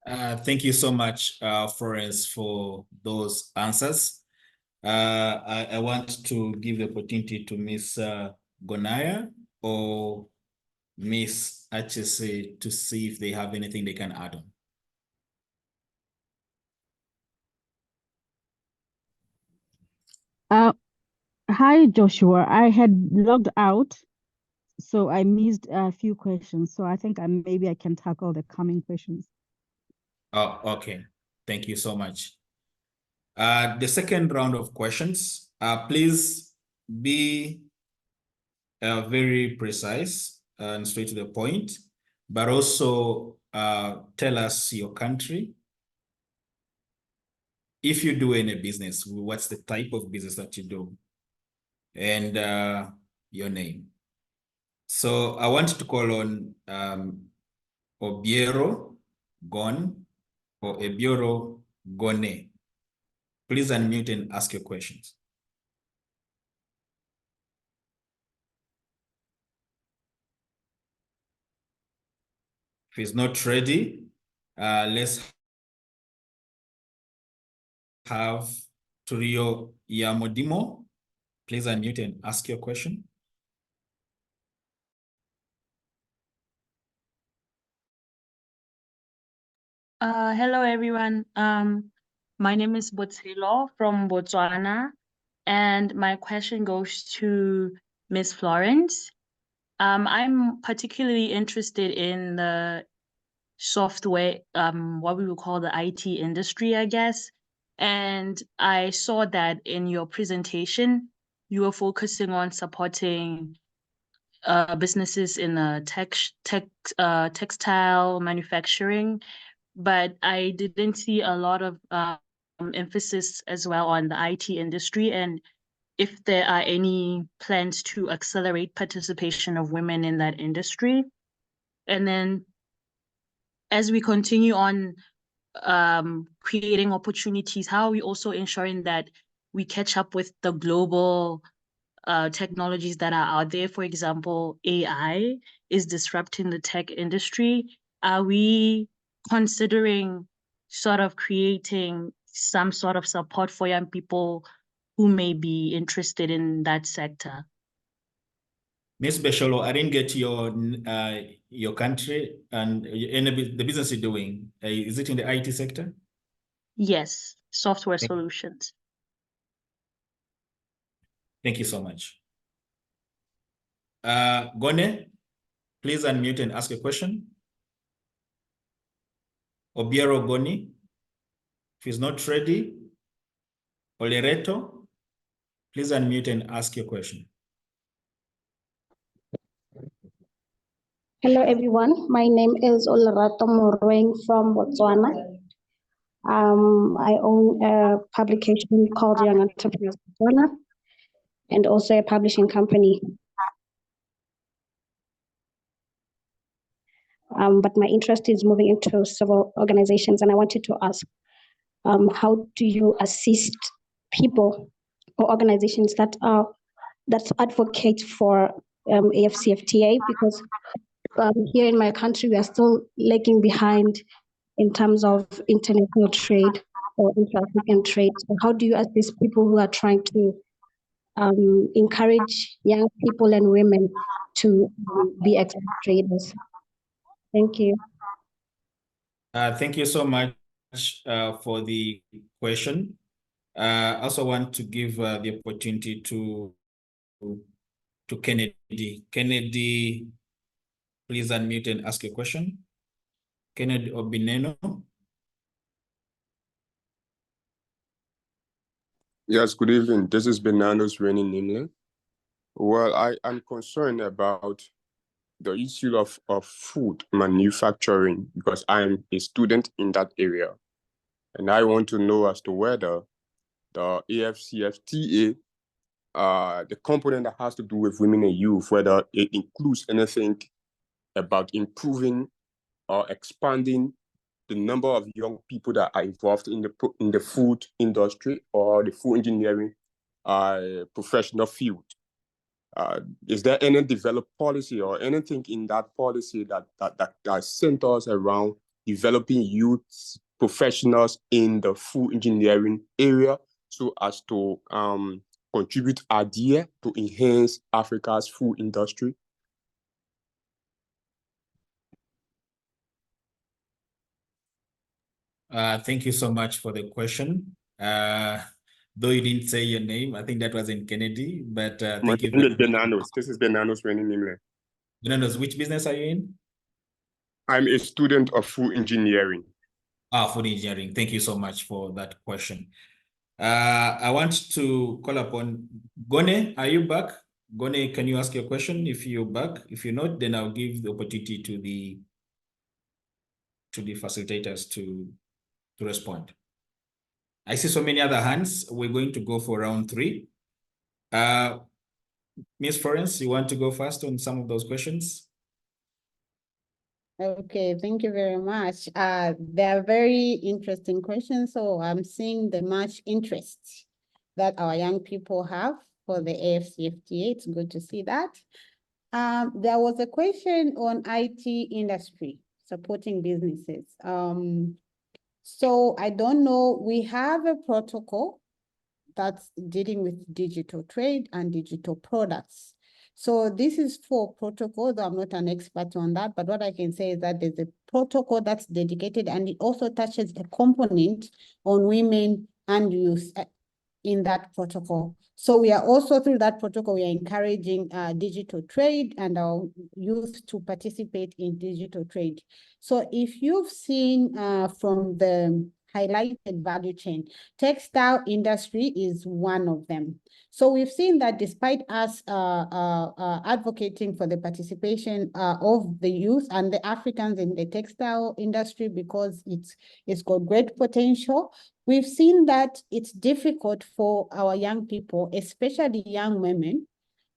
Thank you so much, Florence, for those answers. I want to give the opportunity to Ms. Gonaya or Ms. HSA to see if they have anything they can add on. Hi, Joshua. I had logged out, so I missed a few questions. So I think maybe I can tackle the coming questions. Oh, okay. Thank you so much. The second round of questions, please be very precise and straight to the point, but also tell us your country if you do any business, what's the type of business that you do, and your name. So I want to call on Obiero Gon or Ebioro Gone. Please unmute and ask your questions. If he's not ready, let's have Turio Yamodimo. Please unmute and ask your question. Hello, everyone. My name is Botsilo from Botswana, and my question goes to Ms. Florence. I'm particularly interested in the software, what we would call the IT industry, I guess. And I saw that in your presentation, you were focusing on supporting businesses in textile manufacturing, but I didn't see a lot of emphasis as well on the IT industry, and if there are any plans to accelerate participation of women in that industry. And then as we continue on creating opportunities, how are we also ensuring that we catch up with the global technologies that are out there? For example, AI is disrupting the tech industry. Are we considering sort of creating some sort of support for young people who may be interested in that sector? Ms. Besholo, I didn't get your country and the business you're doing. Is it in the IT sector? Yes, software solutions. Thank you so much. Gone, please unmute and ask a question. Obiero Goni, if he's not ready. Olereto, please unmute and ask your question. Hello, everyone. My name is Olerato Morweng from Botswana. I own a publication called Young Entrepreneurs Botswana and also a publishing company. But my interest is moving into several organizations, and I wanted to ask, how do you assist people or organizations that advocate for AfCFTA? Because here in my country, we are still lagging behind in terms of international trade or intra-African trade. So how do you assist people who are trying to encourage young people and women to be expert traders? Thank you. Thank you so much for the question. I also want to give the opportunity to Kennedy. Kennedy, please unmute and ask your question. Kennedy Obineno. Yes, good evening. This is Bernardo's Rennie Nimle. Well, I am concerned about the issue of food manufacturing because I'm a student in that area. And I want to know as to whether the AfCFTA, the component that has to do with women and youth, whether it includes anything about improving or expanding the number of young people that are involved in the food industry or the food engineering professional field. Is there any developed policy or anything in that policy that centers around developing youth professionals in the food engineering area so as to contribute idea to enhance Africa's food industry? Thank you so much for the question. Though you didn't say your name, I think that was in Kennedy, but thank you. This is Benanos Rennie Nimle. Benanos, which business are you in? I'm a student of food engineering. Food engineering. Thank you so much for that question. I want to call upon Gone. Are you back? Gone, can you ask your question if you're back? If you're not, then I'll give the opportunity to the facilitators to respond. I see so many other hands. We're going to go for round 3. Ms. Florence, you want to go first on some of those questions? Okay, thank you very much. They are very interesting questions. So I'm seeing the much interest that our young people have for the AfCFTA. It's good to see that. There was a question on IT industry supporting businesses. So I don't know, we have a protocol that's dealing with digital trade and digital products. So this is for protocol, though I'm not an expert on that, but what I can say is that there's a protocol that's dedicated, and it also touches a component on women and youth in that protocol. So we are also, through that protocol, we are encouraging digital trade and our youth to participate in digital trade. So if you've seen from the highlighted value chain, textile industry is one of them. So we've seen that despite us advocating for the participation of the youth and the Africans in the textile industry because it's got great potential, we've seen that it's difficult for our young people, especially young women,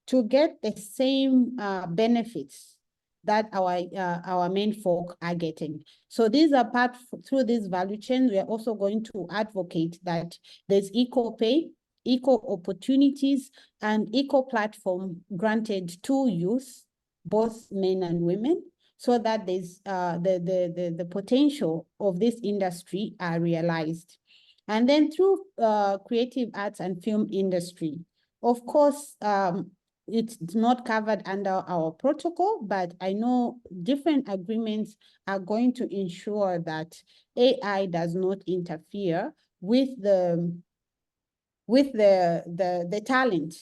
to get the same benefits that our main folk are getting. So these are through this value chain, we are also going to advocate that there's equal pay, equal opportunities, and equal platform granted to youth, both men and women, so that there's the potential of this industry are realized. And then through creative arts and film industry, of course, it's not covered under our protocol, but I know different agreements are going to ensure that AI does not interfere with the talent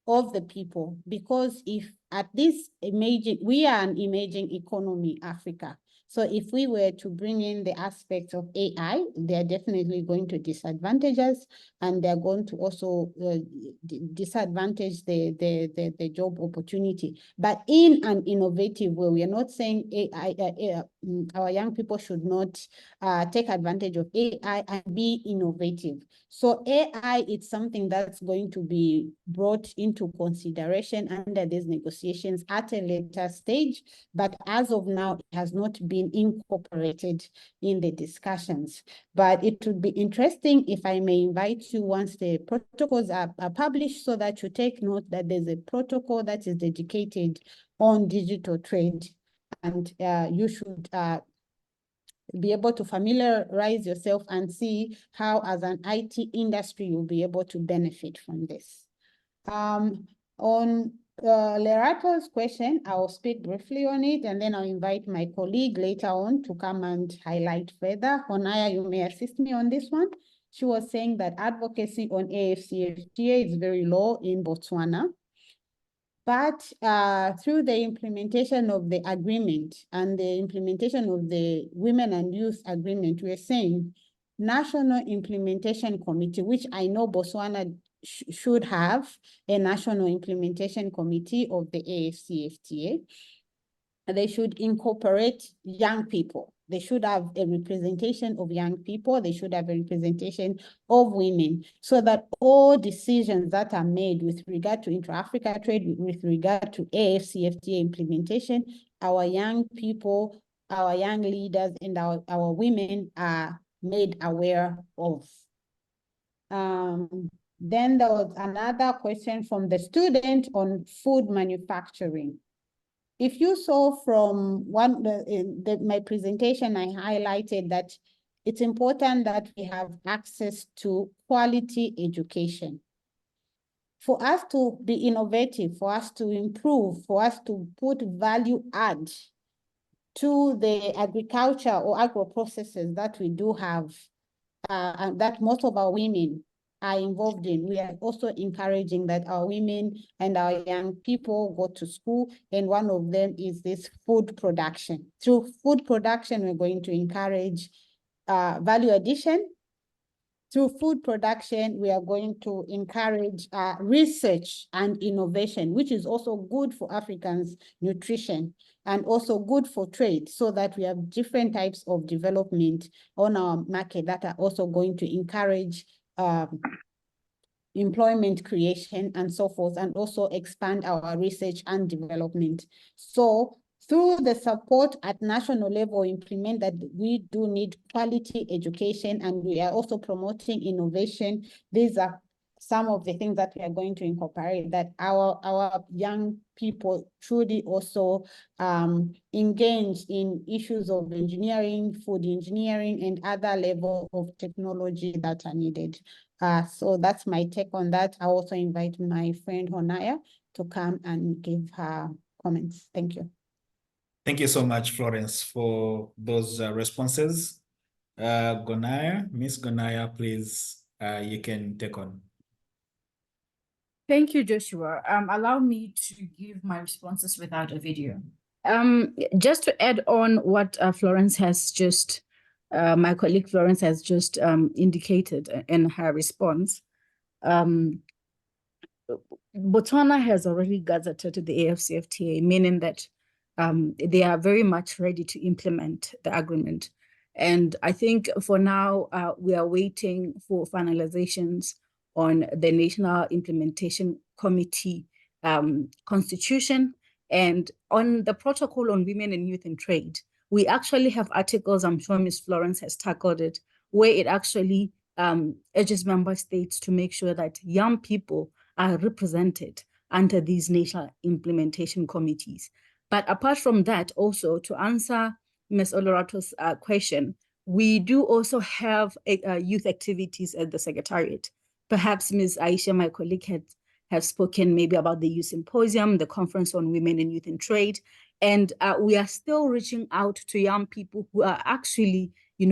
of the people, because if at this we are an emerging economy, Africa. So if we were to bring in the aspects of AI, they're definitely going to disadvantage us, and they're going to also disadvantage the job opportunity. But in an innovative way, we are not saying AI, our young people should not take advantage of AI and be innovative. So AI is something that's going to be brought into consideration under these negotiations at a later stage, but as of now, it has not been incorporated in the discussions. But it would be interesting if I may invite you once the protocols are published, so that you take note that there's a protocol that is dedicated on digital trade, and you should be able to familiarize yourself and see how, as an IT industry, you'll be able to benefit from this. On Lerato's question, I'll speak briefly on it, and then I'll invite my colleague later on to come and highlight further. Honaya, you may assist me on this one. She was saying that advocacy on AfCFTA is very low in Botswana. But through the implementation of the agreement and the implementation of the Women and Youth Agreement, we're saying National Implementation Committee, which I know Botswana should have a National Implementation Committee of the AfCFTA. They should incorporate young people. They should have a representation of young people. They should have a representation of women, so that all decisions that are made with regard to intra-Africa trade, with regard to AfCFTA implementation, our young people, our young leaders, and our women are made aware of. Then there was another question from the student on food manufacturing. If you saw from my presentation, I highlighted that it's important that we have access to quality education. For us to be innovative, for us to improve, for us to put value add to the agriculture or agro processes that we do have, and that most of our women are involved in, we are also encouraging that our women and our young people go to school, and one of them is this food production. Through food production, we're going to encourage value addition, Through food production, we are going to encourage research and innovation, which is also good for Africans' nutrition and also good for trade, so that we have different types of development on our market that are also going to encourage employment creation and so forth, and also expand our research and development. So through the support at national level, implement that we do need quality education, and we are also promoting innovation. These are some of the things that we are going to incorporate, that our young people truly also engage in issues of engineering, food engineering, and other level of technology that are needed. So that's my take on that. I also invite my friend Honaya to come and give her comments. Thank you. Thank you so much, Florence, for those responses. Gonaya, Miss Gonaya, please, you can take on. Thank you, Joshua. Allow me to give my responses without a video. Just to add on what Florence has just, my colleague Florence has just indicated in her response. Botswana has already gazetted the AfCFTA, meaning that they are very much ready to implement the agreement. And I think for now, we are waiting for finalizations on the National Implementation Committee constitution. And on the Protocol on Women and Youth in Trade, we actually have articles, I'm sure Ms. Florence has tackled it, where it actually urges member states to make sure that young people are represented under these national implementation committees. But apart from that, also to answer Ms. Olorato's question, we do also have youth activities at the Secretariat. Perhaps Ms. Aisha, my colleague, have spoken maybe about the Youth Symposium, the Conference on Women and Youth in Trade, and we are still reaching out to young people who are actually,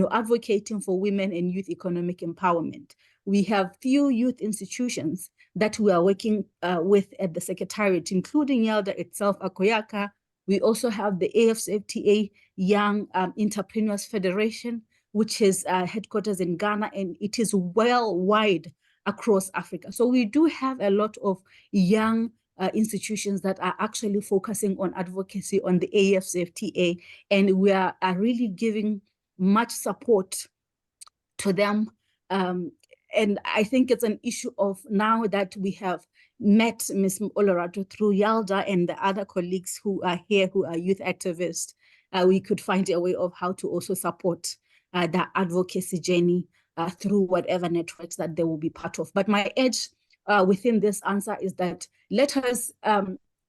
advocating for women and youth economic empowerment. We have few youth institutions that we are working with at the Secretariat, including YALDA itself, Akoyaka. We also have the AfCFTA Young Entrepreneurs Federation, which is headquarters in Ghana, and it is well wide across Africa. So we do have a lot of young institutions that are actually focusing on advocacy on the AfCFTA, and we are really giving much support to them. And I think it's an issue of now that we have met Ms. Olorato through YALDA and the other colleagues who are here, who are youth activists, we could find a way of how to also support that advocacy journey through whatever networks that they will be part of. But my edge within this answer is that let us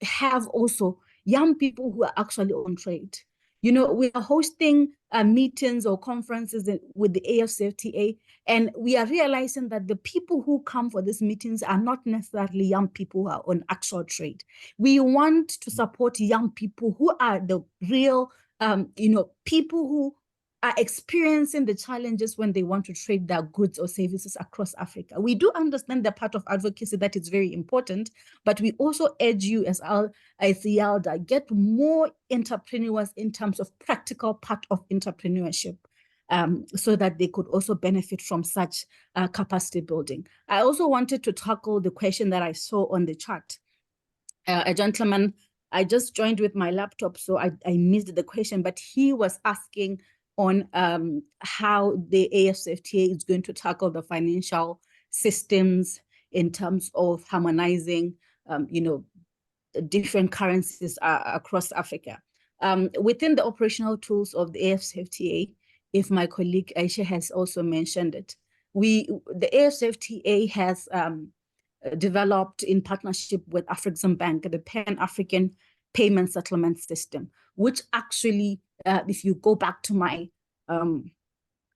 have also young people who are actually on trade. We are hosting meetings or conferences with the AfCFTA, and we are realizing that the people who come for these meetings are not necessarily young people who are on actual trade. We want to support young people who are the real, people who are experiencing the challenges when they want to trade their goods or services across Africa. We do understand the part of advocacy that is very important, but we also urge you as YALDA, get more entrepreneurs in terms of practical part of entrepreneurship, so that they could also benefit from such capacity building. I also wanted to tackle the question that I saw on the chat. A gentleman, I just joined with my laptop, so I missed the question, but he was asking on how the AfCFTA is going to tackle the financial systems in terms of harmonizing, different currencies across Africa. Within the operational tools of the AfCFTA, if my colleague Aisha has also mentioned it, the AfCFTA has developed in partnership with Afrexim Bank, the Pan-African Payment Settlement System, which actually, if you go back to my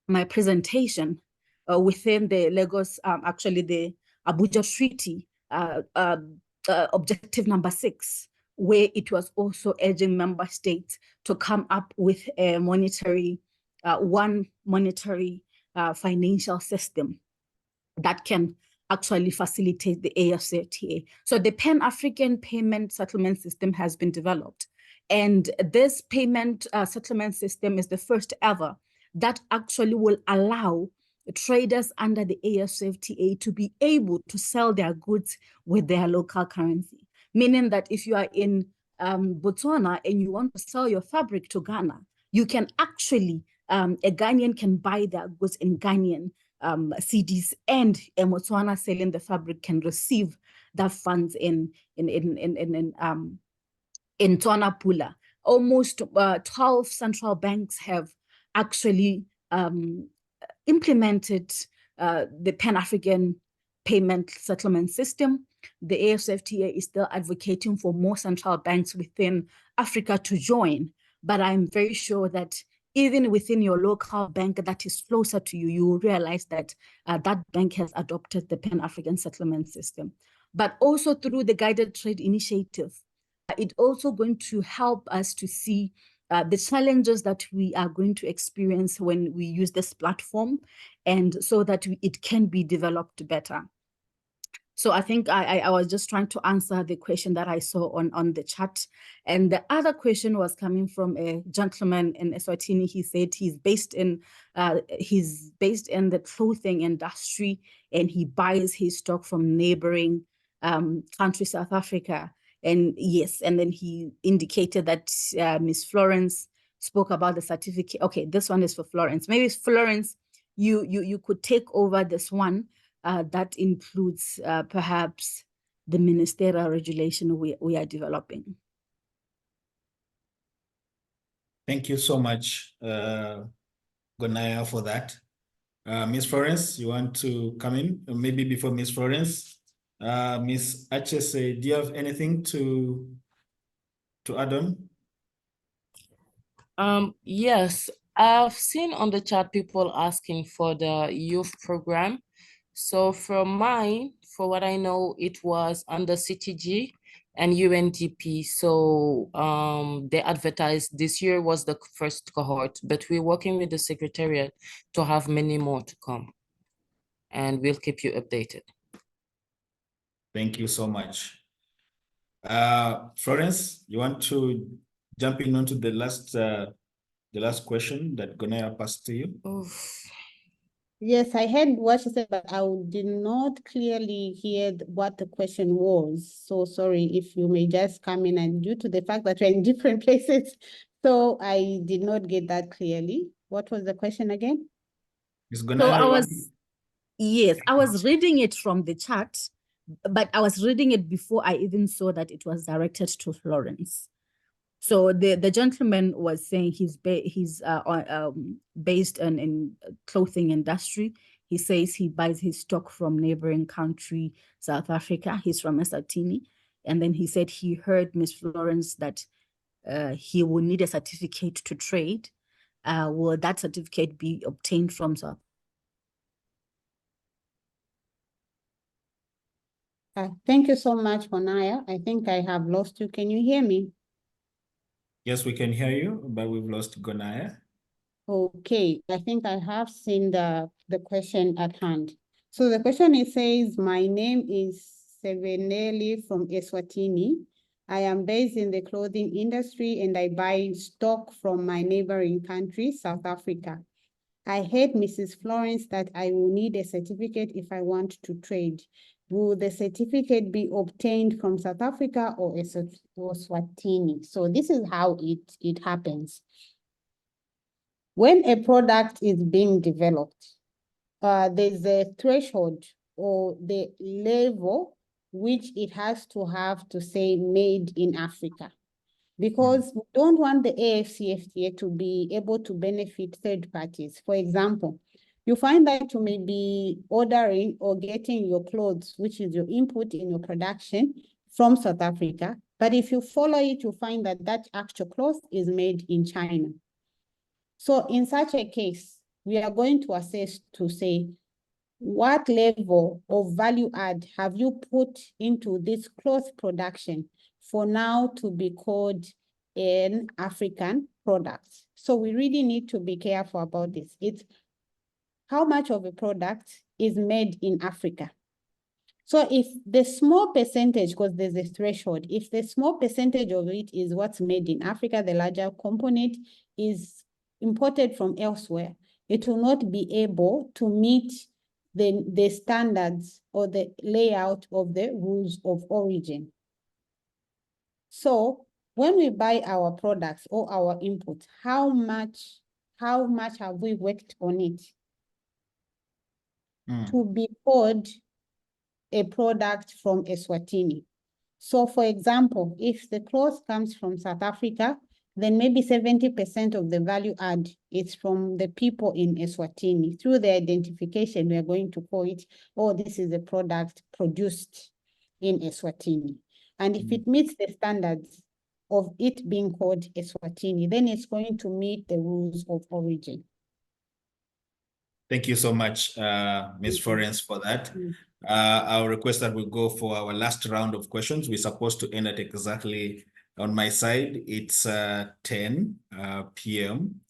my presentation, within the Lagos, actually the Abuja Treaty, objective number 6, where it was also urging member states to come up with a one monetary financial system that can actually facilitate the AfCFTA. So the Pan-African Payment Settlement System has been developed. And this payment settlement system is the first ever that actually will allow traders under the AfCFTA to be able to sell their goods with their local currency. Meaning that if you are in Botswana and you want to sell your fabric to Ghana, you can actually, a Ghanaian can buy their goods in Ghanaian cedis, and a Botswana selling the fabric can receive that funds in Tswana Pula. Almost 12 central banks have actually implemented the Pan-African payment settlement system. The AfCFTA is still advocating for more central banks within Africa to join, but I'm very sure that even within your local bank that is closer to you, you will realize that that bank has adopted the Pan-African settlement system. But also through the guided trade initiative, it's also going to help us to see the challenges that we are going to experience when we use this platform, and so that it can be developed better. So I think I was just trying to answer the question that I saw on the chat. And the other question was coming from a gentleman in Eswatini. He said he's based in the clothing industry, and he buys his stock from neighboring country, South Africa. And yes, and then he indicated that Ms. Florence spoke about the certificate. Okay, this one is for Florence. Maybe Florence, you could take over this one. That includes perhaps the ministerial regulation we are developing. Thank you so much, Gonaya, for that. Ms. Florence, you want to come in? Maybe before Ms. Florence, Ms. Achese, do you have anything to add on? Yes, I've seen on the chat people asking for the youth program. So from what I know, it was under CTG and UNDP. So they advertised this year was the first cohort, but we're working with the Secretariat to have many more to come. And we'll keep you updated. Thank you so much. Florence, you want to jump in onto the last question that Gonaya passed to you? Oof. Yes, I heard what she said, but I did not clearly hear what the question was. So sorry if you may just come in, and due to the fact that we're in different places, so I did not get that clearly. What was the question again? So I was reading it from the chat, but I was reading it before I even saw that it was directed to Florence. So the gentleman was saying he's based in clothing industry. He says he buys his stock from neighboring country, South Africa. He's from Eswatini. And then he said he heard Ms. Florence that he will need a certificate to trade. Will that certificate be obtained from South? Thank you so much, Honaya. I think I have lost you. Can you hear me? Yes, we can hear you, but we've lost Gonaya. Okay, I think I have seen the question at hand. So the question, it says, my name is Seveneli from Eswatini. I am based in the clothing industry and I buy stock from my neighboring country, South Africa. I heard Mrs. Florence that I will need a certificate if I want to trade. Will the certificate be obtained from South Africa or Eswatini? So this is how it happens. When a product is being developed, there's a threshold or the level which it has to say made in Africa. Because we don't want the AfCFTA to be able to benefit third parties. For example, you find that you may be ordering or getting your clothes, which is your input in your production, from South Africa. But if you follow it, you find that that actual cloth is made in China. So in such a case, we are going to assess to say, what level of value add have you put into this cloth production for now to be called an African product? So we really need to be careful about this. It's how much of a product is made in Africa. So if the small percentage, because there's a threshold, if the small percentage of it is what's made in Africa, the larger component is imported from elsewhere, it will not be able to meet the standards or the layout of the rules of origin. So when we buy our products or our inputs, how much have we worked on it to be called a product from Eswatini? So for example, if the cloth comes from South Africa, then maybe 70% of the value add is from the people in Eswatini. Through the identification, we are going to call it, oh, this is a product produced in Eswatini. And if it meets the standards of it being called Eswatini, then it's going to meet the rules of origin. Thank you so much, Ms. Florence, for that. I'll request that we go for our last round of questions. We're supposed to end at exactly, on my side, it's 10 p.m.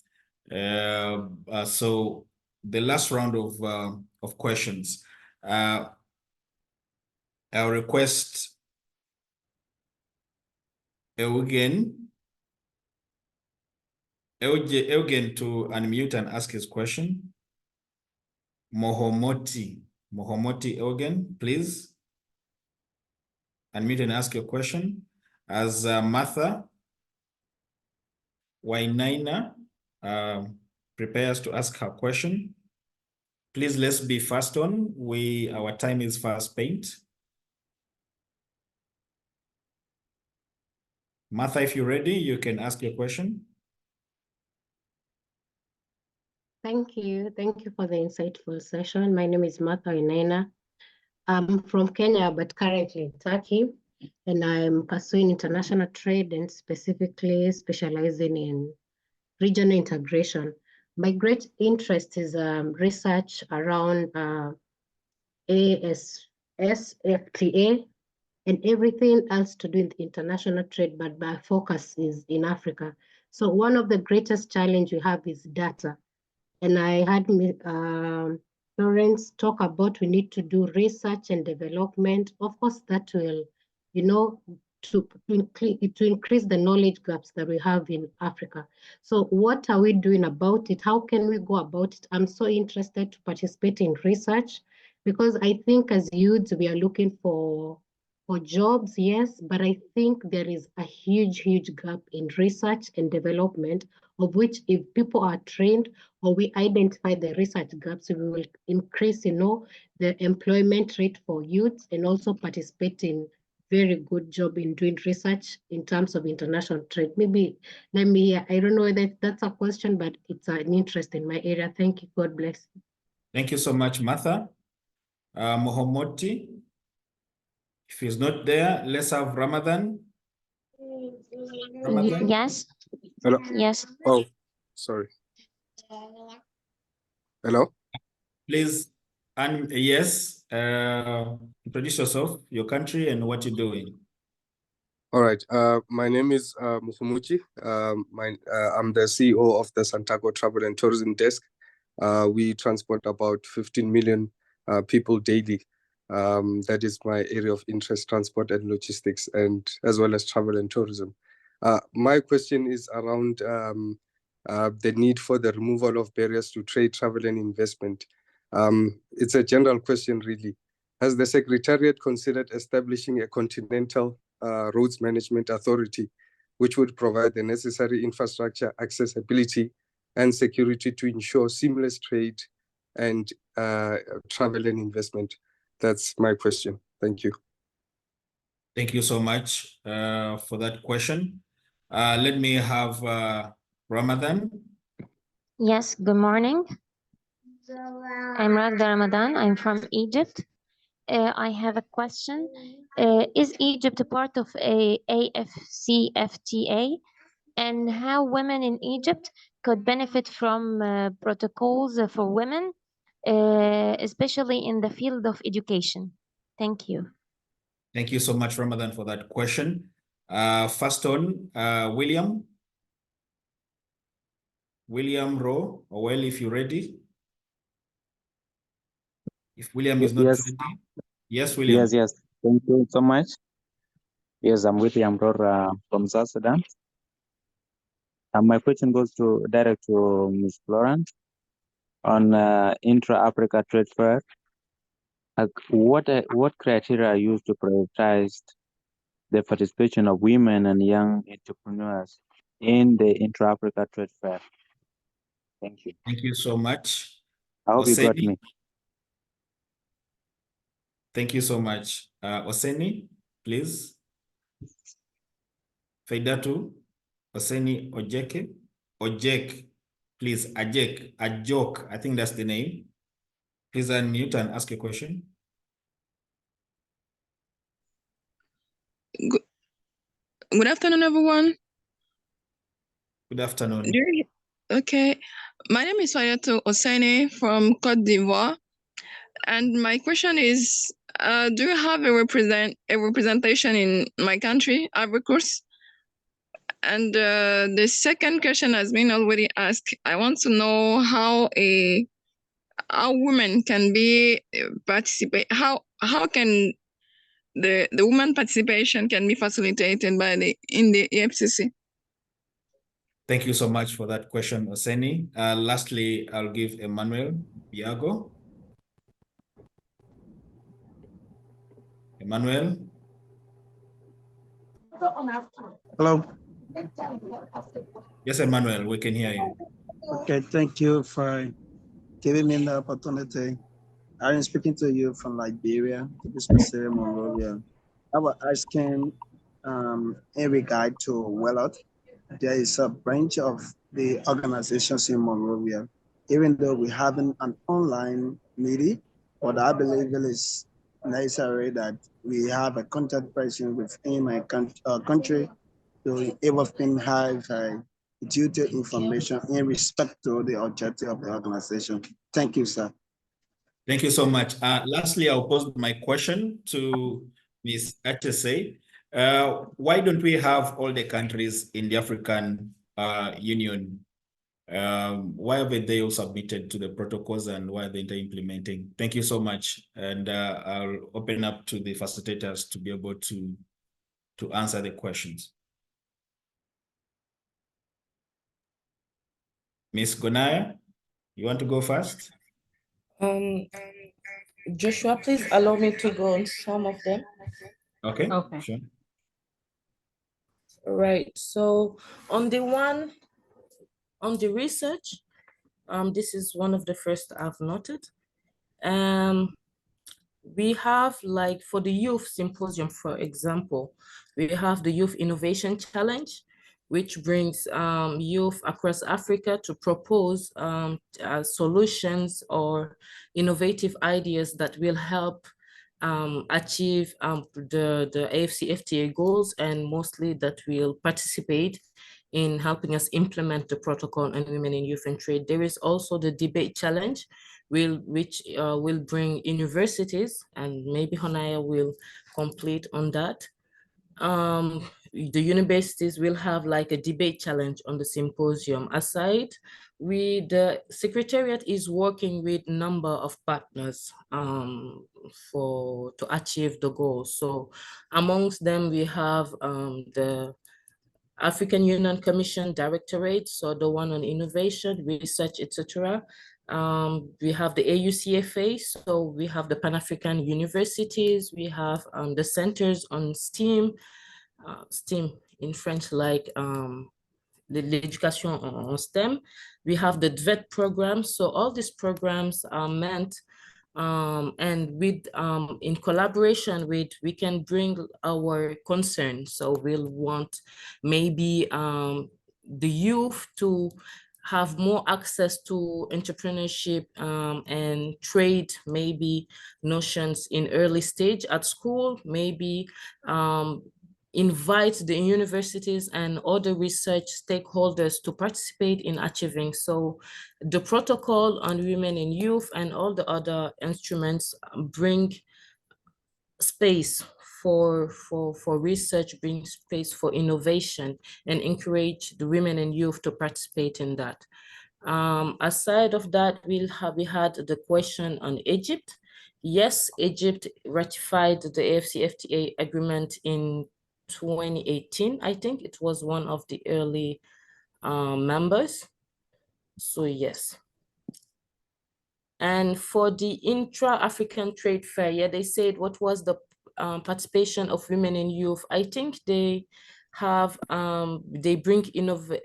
So the last round of questions, I'll request Eugen to unmute and ask his question. Mohomoti Eugen, please unmute and ask your question. As Martha Wainaina prepares to ask her question, please let's be fast on. Our time is fast spent. Martha, if you're ready, you can ask your question. Thank you. Thank you for the insightful session. My name is Martha Wainaina. I'm from Kenya, but currently in Turkey, and I'm pursuing international trade and specifically specializing in regional integration. My great interest is research around AfCFTA and everything else to do with international trade, but my focus is in Africa. So one of the greatest challenge we have is data. And I had Florence talk about we need to do research and development. Of course, that will, to increase the knowledge gaps that we have in Africa. So what are we doing about it? How can we go about it? I'm so interested to participate in research because I think as youths, we are looking for jobs, yes, but I think there is a huge gap in research and development, of which if people are trained or we identify the research gaps, we will increase, the employment rate for youths and also participate in very good job in doing research in terms of international trade. Maybe, I don't know whether that's a question, but it's an interest in my area. Thank you. God bless. Thank you so much, Martha. Mohomoti, if he's not there, let's have Ramadan. Ramadan? Yes. Hello. Yes. Oh, sorry. Hello. Please, yes. Introduce yourself, your country, and what you're doing. All right. My name is Mufumuchi. I'm the CEO of the Santago Travel and Tourism Desk. We transport about 15 million people daily. That is my area of interest, transport and logistics, and as well as travel and tourism. My question is around the need for the removal of barriers to trade, travel, and investment. It's a general question, really. Has the Secretariat considered establishing a continental roads management authority, which would provide the necessary infrastructure, accessibility, and security to ensure seamless trade and travel and investment? That's my question. Thank you. Thank you so much for that question. Let me have Ramadan. Yes, good morning. I'm Ragda Ramadan. I'm from Egypt. I have a question. Is Egypt a part of a AfCFTA? And how women in Egypt could benefit from protocols for women, especially in the field of education? Thank you. Thank you so much, Ramadan, for that question. First on, William Rowe, well, if you're ready. If William is not ready. Yes, William. Yes. Thank you so much. Yes, I'm William Rowe from South Sudan. And my question goes direct to Ms. Florence. on intra-Africa trade fair. What criteria are used to prioritize the participation of women and young entrepreneurs in the intra-Africa trade fair? Thank you. Thank you so much. I hope you got Oseni? me. Thank you so much. Oseni, please. Faidatu, Oseni Ojeke, Ojek, please, Ajok, I think that's the name. Please unmute and ask a question. Good afternoon, everyone. Good afternoon. Okay, my name is Fayato Osene from Cote d'Ivoire, and my question is, do you have a representation in my country, Ivory Coast? And the second question has been already asked. I want to know how women can be participate. How can the women participation can be facilitated by in the EFCC? Thank you so much for that question, Oseni. Lastly, I'll give Emmanuel Biago. Emmanuel. Hello. Yes, Emmanuel, we can hear you. Okay, thank you for giving me the opportunity. I'm speaking to you from Liberia, to be specific, Monrovia. I was asking in regard to WELOT. There is a branch of the organizations in Monrovia, even though we haven't an online meeting, but I believe it is necessary that we have a contact person within my country to even have detailed information in respect to the objective of the organization. Thank you, sir. Thank you so much. Lastly, I'll pose my question to Ms. HSA. Why don't we have all the countries in the African Union? Why haven't they all submitted to the protocols and why are they implementing? Thank you so much. And I'll open up to the facilitators to be able to answer the questions. Ms. Gonaya, you want to go first? Joshua, please allow me to go on some of them. Okay, sure. Right, so on the research, this is one of the first I've noted. We have, like, for the youth symposium, for example, we have the Youth Innovation Challenge, which brings youth across Africa to propose solutions or innovative ideas that will help achieve the AfCFTA goals, and mostly that will participate in helping us implement the protocol on women in youth and trade. There is also the debate challenge, which will bring universities, and maybe Honaya will complete on that. The universities will have like a debate challenge on the symposium. Aside, the Secretariat is working with a number of partners to achieve the goals. So amongst them, we have the African Union Commission Directorate, so the one on innovation, research, etc. We have the AUCFA, so we have the Pan-African universities, we have the centers on STEAM, STEAM in French, like l'éducation en STEM. We have the DVET programs, so all these programs are meant and with in collaboration with, we can bring our concerns. So we'll want maybe the youth to have more access to entrepreneurship and trade, maybe notions in early stage at school, maybe invite the universities and other research stakeholders to participate in achieving. So the protocol on women and youth and all the other instruments bring space for research, bring space for innovation, and encourage the women and youth to participate in that. Aside of that, we had the question on Egypt. Yes, Egypt ratified the AfCFTA agreement in 2018, I think. It was one of the early members. So yes. And for the intra-African trade fair, yeah, they said what was the participation of women and youth. I think they have, they bring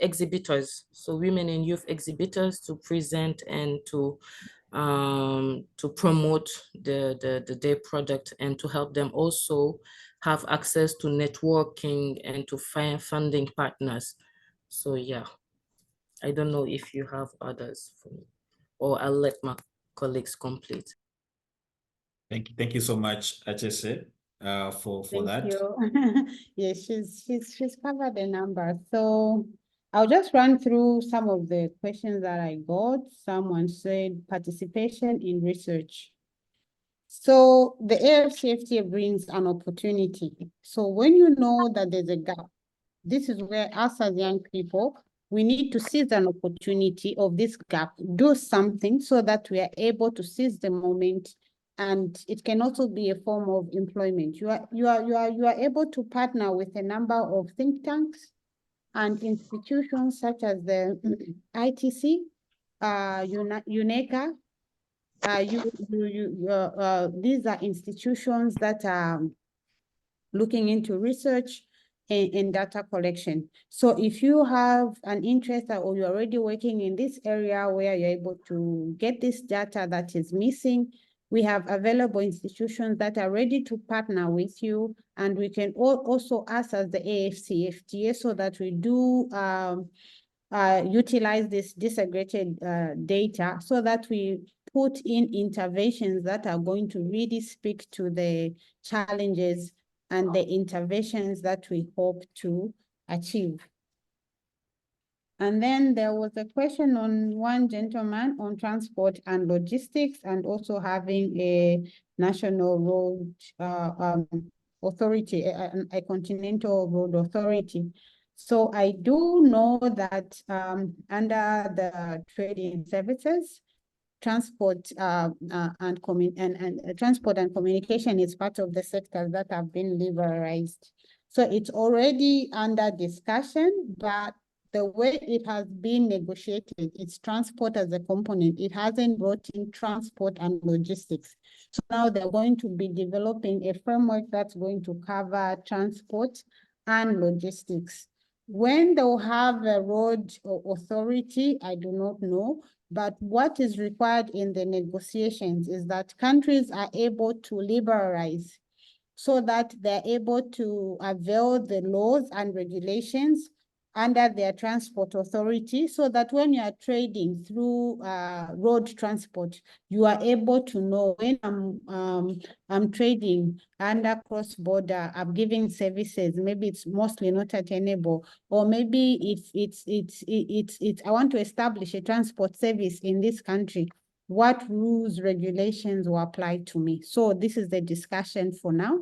exhibitors, so women and youth exhibitors to present and to promote their product and to help them also have access to networking and to find funding partners. So yeah, I don't know if you have others for me, or I'll let my colleagues complete. Thank you so much, Achese, for that. Thank you. Yeah, she's covered a number. So I'll just run through some of the questions that I got. Someone said participation in research. So the AfCFTA brings an opportunity. So when you know that there's a gap, this is where us as young people, we need to seize an opportunity of this gap, do something so that we are able to seize the moment. And it can also be a form of employment. You are able to partner with a number of think tanks and institutions such as the ITC, UNECA. These are institutions that are looking into research and data collection. So if you have an interest or you're already working in this area where you're able to get this data that is missing, we have available institutions that are ready to partner with you, and we can also ask as the AfCFTA so that we do utilize this disaggregated data so that we put in interventions that are going to really speak to the challenges and the interventions that we hope to achieve. And then there was a question on one gentleman on transport and logistics, and also having a national road authority, a continental road authority. So I do know that under the trading services, transport and communication is part of the sectors that have been liberalized. So it's already under discussion, but the way it has been negotiated, it's transport as a component. It hasn't brought in transport and logistics. So now they're going to be developing a framework that's going to cover transport and logistics. When they'll have a road authority, I do not know. But what is required in the negotiations is that countries are able to liberalize so that they're able to avail the laws and regulations under their transport authority, so that when you are trading through road transport, you are able to know when I'm trading under cross-border, I'm giving services, maybe it's mostly not attainable, or maybe if I want to establish a transport service in this country, what rules, regulations will apply to me? So this is the discussion for now.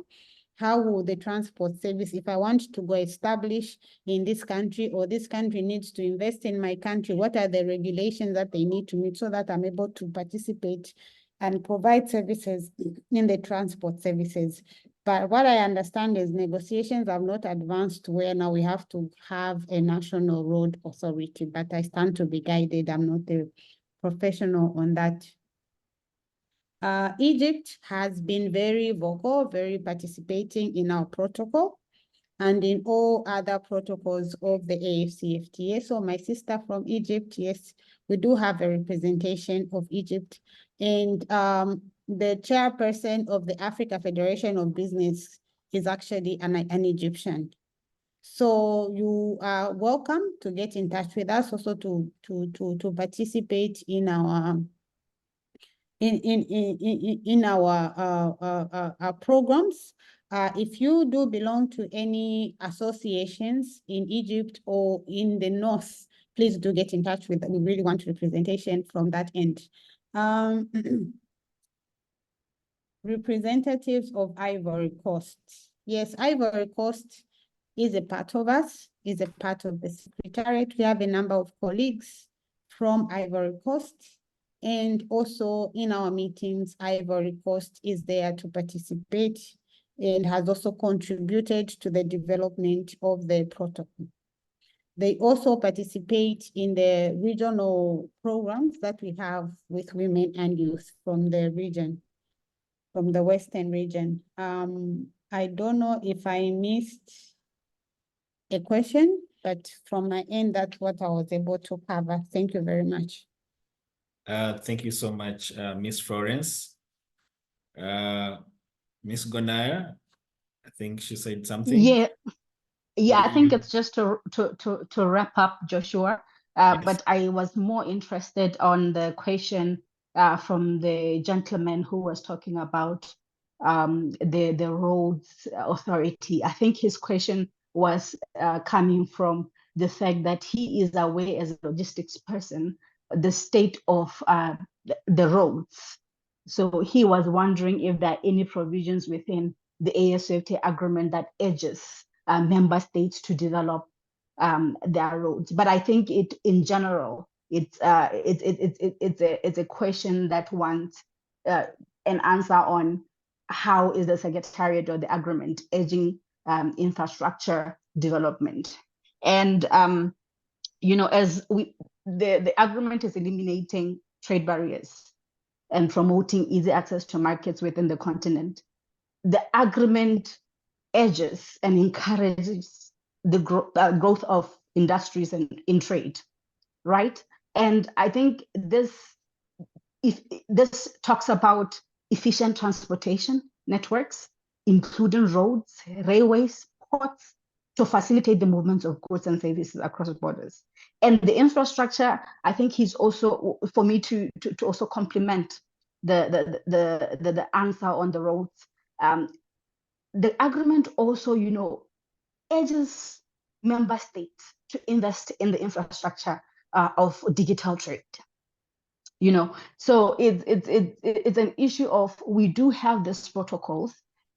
How will the transport service, if I want to go establish in this country, or this country needs to invest in my country, what are the regulations that they need to meet so that I'm able to participate and provide services in the transport services? But what I understand is negotiations have not advanced where now we have to have a national road authority, but I stand to be guided. I'm not a professional on that. Egypt has been very vocal, very participating in our protocol and in all other protocols of the AfCFTA. So my sister from Egypt, yes, we do have a representation of Egypt. And the chairperson of the Africa Federation of Business is actually an Egyptian. So you are welcome to get in touch with us, also to participate in our in our programs. If you do belong to any associations in Egypt or in the North, please do get in touch with us. We really want representation from that end. Representatives of Ivory Coast. Yes, Ivory Coast is a part of us, is a part of the Secretariat. We have a number of colleagues from Ivory Coast. And also in our meetings, Ivory Coast is there to participate and has also contributed to the development of the protocol. They also participate in the regional programs that we have with women and youth from the region, from the Western region. I don't know if I missed a question, but from my end, that's what I was able to cover. Thank you very much. Thank you so much, Ms. Florence. Ms. Gonaya, I think she said something. Yeah, I think it's just to wrap up, Joshua. But I was more interested on the question from the gentleman who was talking about the roads authority. I think his question was coming from the fact that he is aware as a logistics person, the state of the roads. So he was wondering if there are any provisions within the AfCFTA agreement that urges member states to develop their roads. But I think in general, it's a question that wants an answer on how is the Secretariat or the agreement urging infrastructure development. And as the agreement is eliminating trade barriers and promoting easy access to markets within the continent. The agreement urges and encourages the growth of industries and in trade, right? And I think this talks about efficient transportation networks, including roads, railways, ports, to facilitate the movement of goods and services across borders. And the infrastructure, I think he's also, for me to also complement the answer on the roads. The agreement also, urges member states to invest in the infrastructure of digital trade. So it's an issue of, we do have these protocols,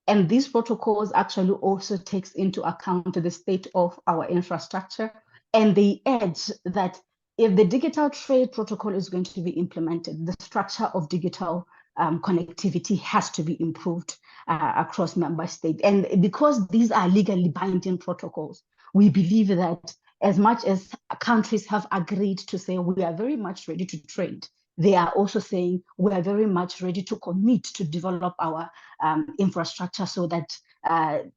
and these protocols actually also takes into account the state of our infrastructure, and they urge that if the digital trade protocol is going to be implemented, the structure of digital connectivity has to be improved across member states. And because these are legally binding protocols, we believe that as much as countries have agreed to say we are very much ready to trade, they are also saying we are very much ready to commit to develop our infrastructure so that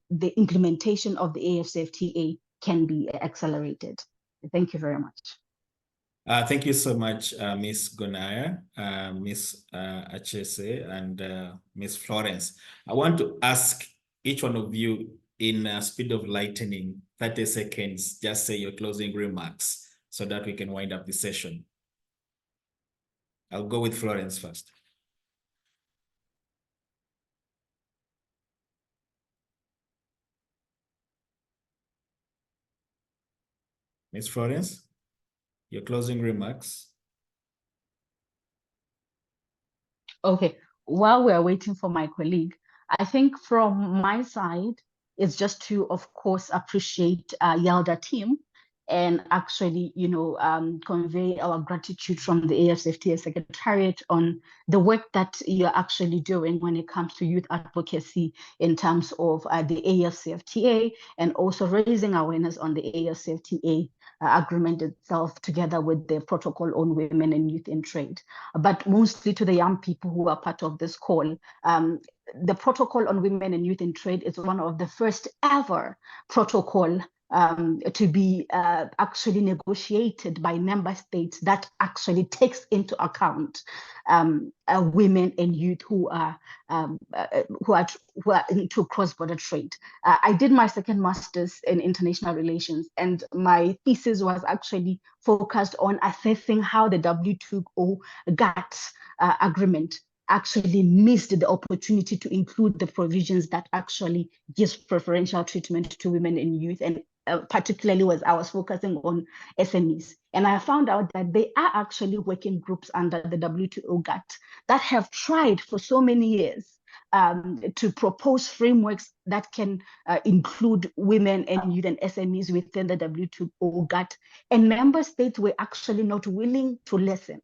the implementation of the AfCFTA can be accelerated. Thank you very much. Thank you so much, Ms. Gonaya, Ms. Achese, and Ms. Florence. I want to ask each one of you in speed of lightning, 30 seconds, just say your closing remarks so that we can wind up the session. I'll go with Florence first. Ms. Florence, your closing remarks. Okay, while we're waiting for my colleague, I think from my side, it's just to, of course, appreciate YALDA team and actually, convey our gratitude from the AfCFTA Secretariat on the work that you're actually doing when it comes to youth advocacy in terms of the AfCFTA, and also raising awareness on the AfCFTA agreement itself, together with the protocol on women and youth in trade. But mostly to the young people who are part of this call, the protocol on women and youth in trade is one of the first ever protocol to be actually negotiated by member states that actually takes into account women and youth who are into cross-border trade. I did my second master's in international relations, and my thesis was actually focused on assessing how the WTO GATT agreement actually missed the opportunity to include the provisions that actually gives preferential treatment to women and youth, and particularly I was focusing on SMEs. And I found out that there are actually working groups under the WTO GATT that have tried for so many years to propose frameworks that can include women and youth and SMEs within the WTO GATT. And member states were actually not willing to listen.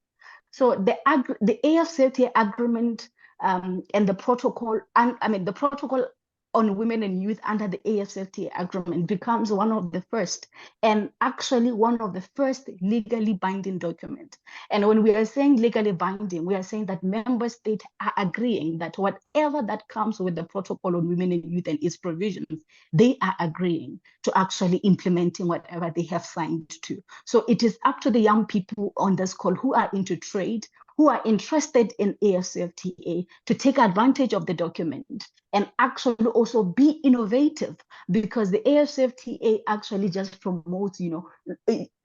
So the AfCFTA agreement and the protocol, the protocol on women and youth under the AfCFTA agreement becomes one of the first, and actually one of the first legally binding documents. And when we are saying legally binding, we are saying that member states are agreeing that whatever that comes with the protocol on women and youth and its provisions, they are agreeing to actually implementing whatever they have signed to. So it is up to the young people on this call who are into trade, who are interested in AfCFTA, to take advantage of the document and actually also be innovative, because the AfCFTA actually just promotes,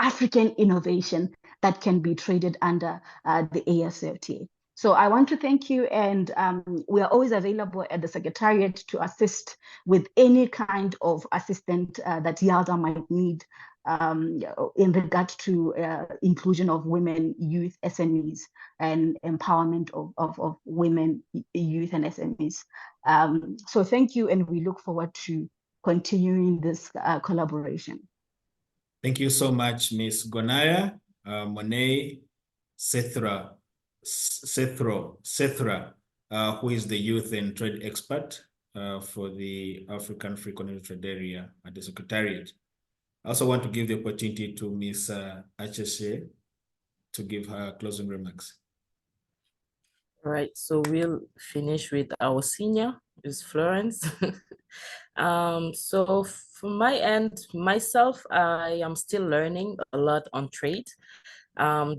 African innovation that can be traded under the AfCFTA. So I want to thank you, and we are always available at the Secretariat to assist with any kind of assistance that YALDA might need in regard to inclusion of women, youth, SMEs, and empowerment of women, youth, and SMEs. So thank you, and we look forward to continuing this collaboration. Thank you so much, Ms. Gonaya. Monet Sethra, who is the youth and trade expert for the African Free Economic Trade Area at the Secretariat. I also want to give the opportunity to Ms. Achese to give her closing remarks. All right, so we'll finish with our senior, Ms. Florence. So from my end, myself, I am still learning a lot on trade.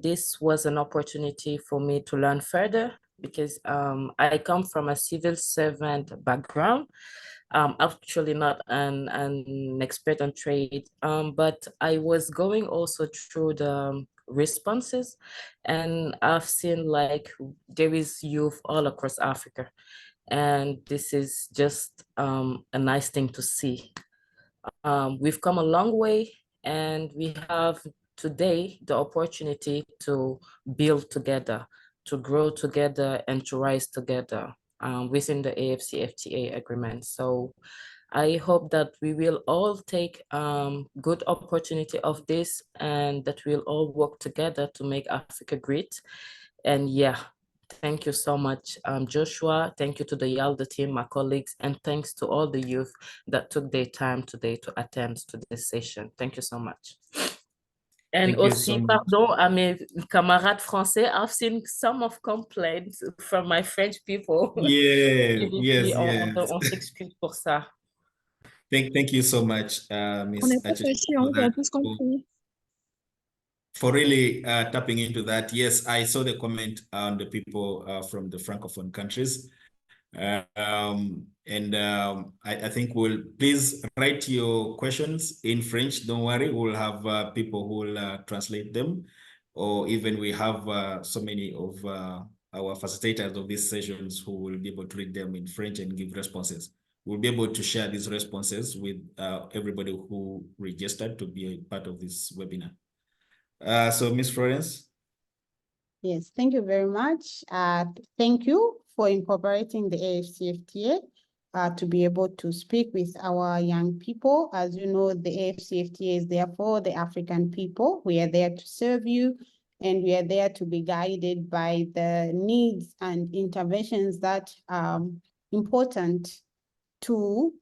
This was an opportunity for me to learn further because I come from a civil servant background. Actually not an expert on trade, but I was going also through the responses, and I've seen like there is youth all across Africa, and this is just a nice thing to see. We've come a long way, and we have today the opportunity to build together, to grow together, and to rise together within the AfCFTA agreement. So I hope that we will all take good opportunity of this, and that we'll all work together to make Africa great. And yeah, thank you so much, Joshua. Thank you to the YALDA team, my colleagues, and thanks to all the youth that took their time today to attend to this session. Thank you so much. And Thank you aussi, so much. pardon à mes camarades français, I've seen some of complaints from my French people. Yeah, yes. On s'excuse pour ça. Thank you so much, Ms. On n'est pas Achese, sûr, on a tous compris. for really tapping into that. Yes, I saw the comment on the people from the Francophone countries. I think we'll please write your questions in French. Don't worry, we'll have people who will translate them, or even we have so many of our facilitators of these sessions who will be able to read them in French and give responses. We'll be able to share these responses with everybody who registered to be a part of this webinar. So Ms. Florence. Yes, thank you very much. Thank you for incorporating the AfCFTA to be able to speak with our young people. As you know, the AfCFTA is there for the African people. We are there to serve you, and we are there to be guided by the needs and interventions that are important to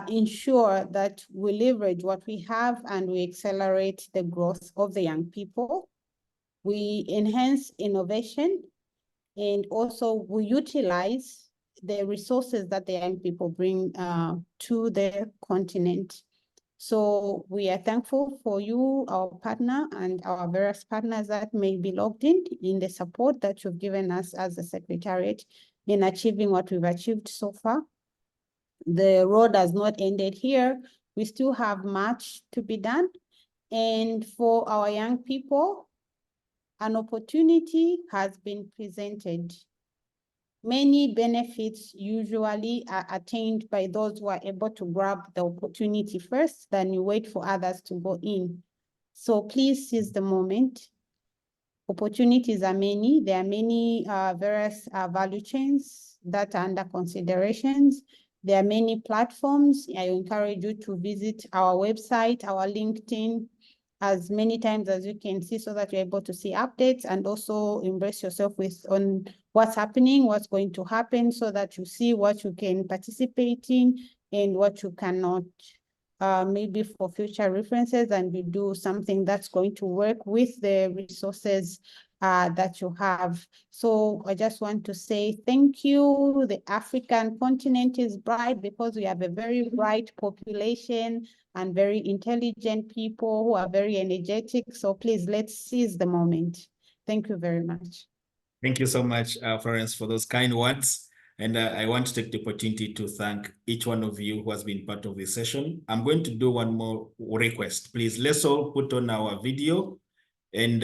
ensure that we leverage what we have and we accelerate the growth of the young people. We enhance innovation, and also we utilize the resources that the young people bring to the continent. So we are thankful for you, our partner, and our various partners that may be logged in the support that you've given us as a Secretariat in achieving what we've achieved so far. The road has not ended here. We still have much to be done. And for our young people, an opportunity has been presented. Many benefits usually are attained by those who are able to grab the opportunity first, then you wait for others to go in. So please seize the moment. Opportunities are many. There are many various value chains that are under considerations. There are many platforms. I encourage you to visit our website, our LinkedIn, as many times as you can see, so that you're able to see updates and also immerse yourself on what's happening, what's going to happen, so that you see what you can participate in and what you cannot, maybe for future references, and you do something that's going to work with the resources that you have. So I just want to say thank you. The African continent is bright because we have a very bright population and very intelligent people who are very energetic. So please, let's seize the moment. Thank you very much. Thank you so much, Florence, for those kind words. And I want to take the opportunity to thank each one of you who has been part of this session. I'm going to do one more request. Please, let's all put on our video, and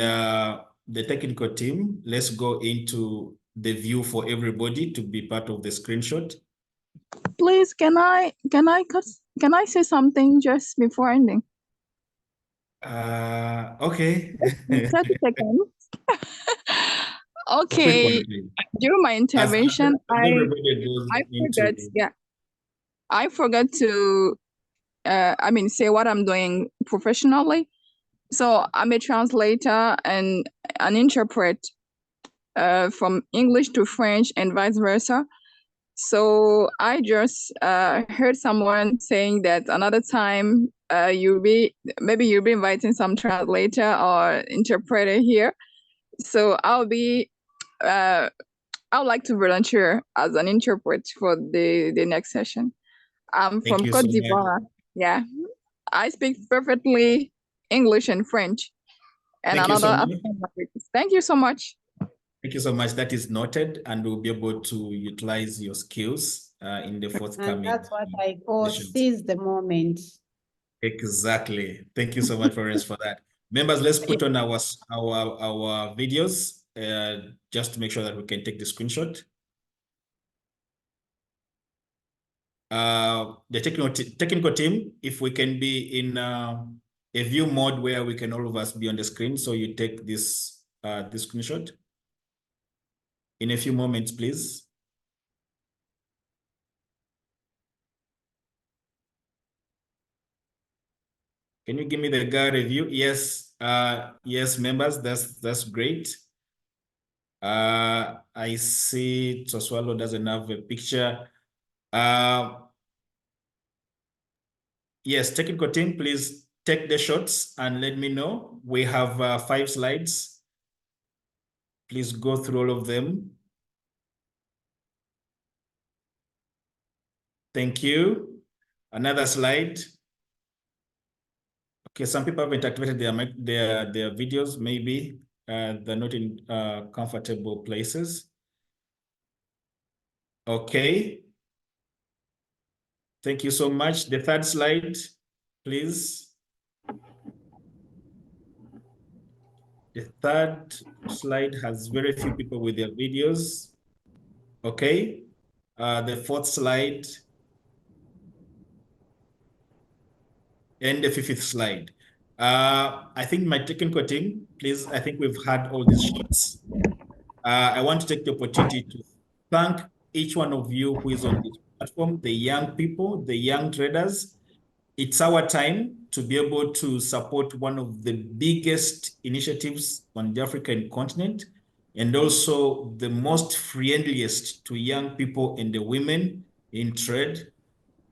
the technical team, let's go into the view for everybody to be part of the screenshot. Please, can I say something just before ending? Okay. 30 seconds. Okay, during my intervention, I forgot to say what I'm doing professionally. So I'm a translator and an interpret from English to French and vice versa. So I just heard someone saying that another time maybe you'll be inviting some translator or interpreter here. So I would like to volunteer as an interpreter for the next session. I'm from Cote d'Ivoire. Yeah, I speak perfectly English and French and another African languages. Thank you so much. Thank you so much. That is noted, and we'll be able to utilize your skills in the forthcoming. And that's what I call seize the moment. Exactly. Thank you so much, Florence, for that. Members, let's put on our videos just to make sure that we can take the screenshot. The technical team, if we can be in a view mode where we can all of us be on the screen, so you take this screenshot. In a few moments, please. Can you give me the guide review? Yes, yes, members, that's great. I see Toswalo doesn't have a picture. Yes, technical team, please take the shots and let me know. We have 5 slides. Please go through all of them. Thank you. Another slide. Okay, some people haven't activated their videos. Maybe they're not in comfortable places. Okay. Thank you so much. The third slide, please. The third slide has very few people with their videos. Okay. The fourth slide. And the fifth slide. I think my technical team, please, I think we've had all these shots. I want to take the opportunity to thank each one of you who is on this platform, the young people, the young traders. It's our time to be able to support one of the biggest initiatives on the African continent, and also the most friendliest to young people and the women in trade.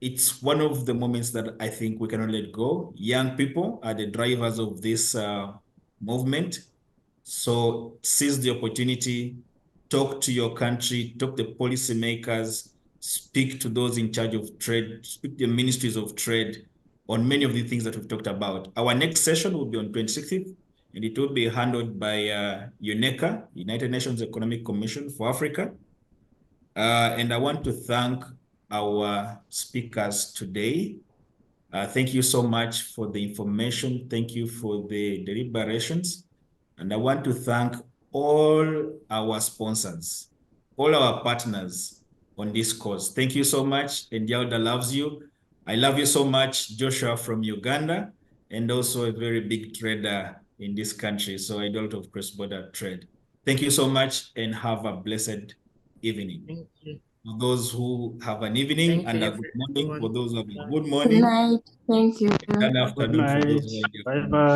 It's one of the moments that I think we cannot let go. Young people are the drivers of this movement. So seize the opportunity, talk to your country, talk to policymakers, speak to those in charge of trade, speak to the ministries of trade on many of the things that we've talked about. Our next session will be on 26th, and it will be handled by UNECA, United Nations Economic Commission for Africa. And I want to thank our speakers today. Thank you so much for the information. Thank you for the deliberations. And I want to thank all our sponsors, all our partners on this course. Thank you so much. And YALDA loves you. I love you so much, Joshua from Uganda, and also a very big trader in this country. So I do a lot of cross-border trade. Thank you so much and have a blessed evening. Thank you. For those who have an evening and a good morning, for those who have a good Good morning. night. Thank you. Good afternoon for those who are in the Bye-bye.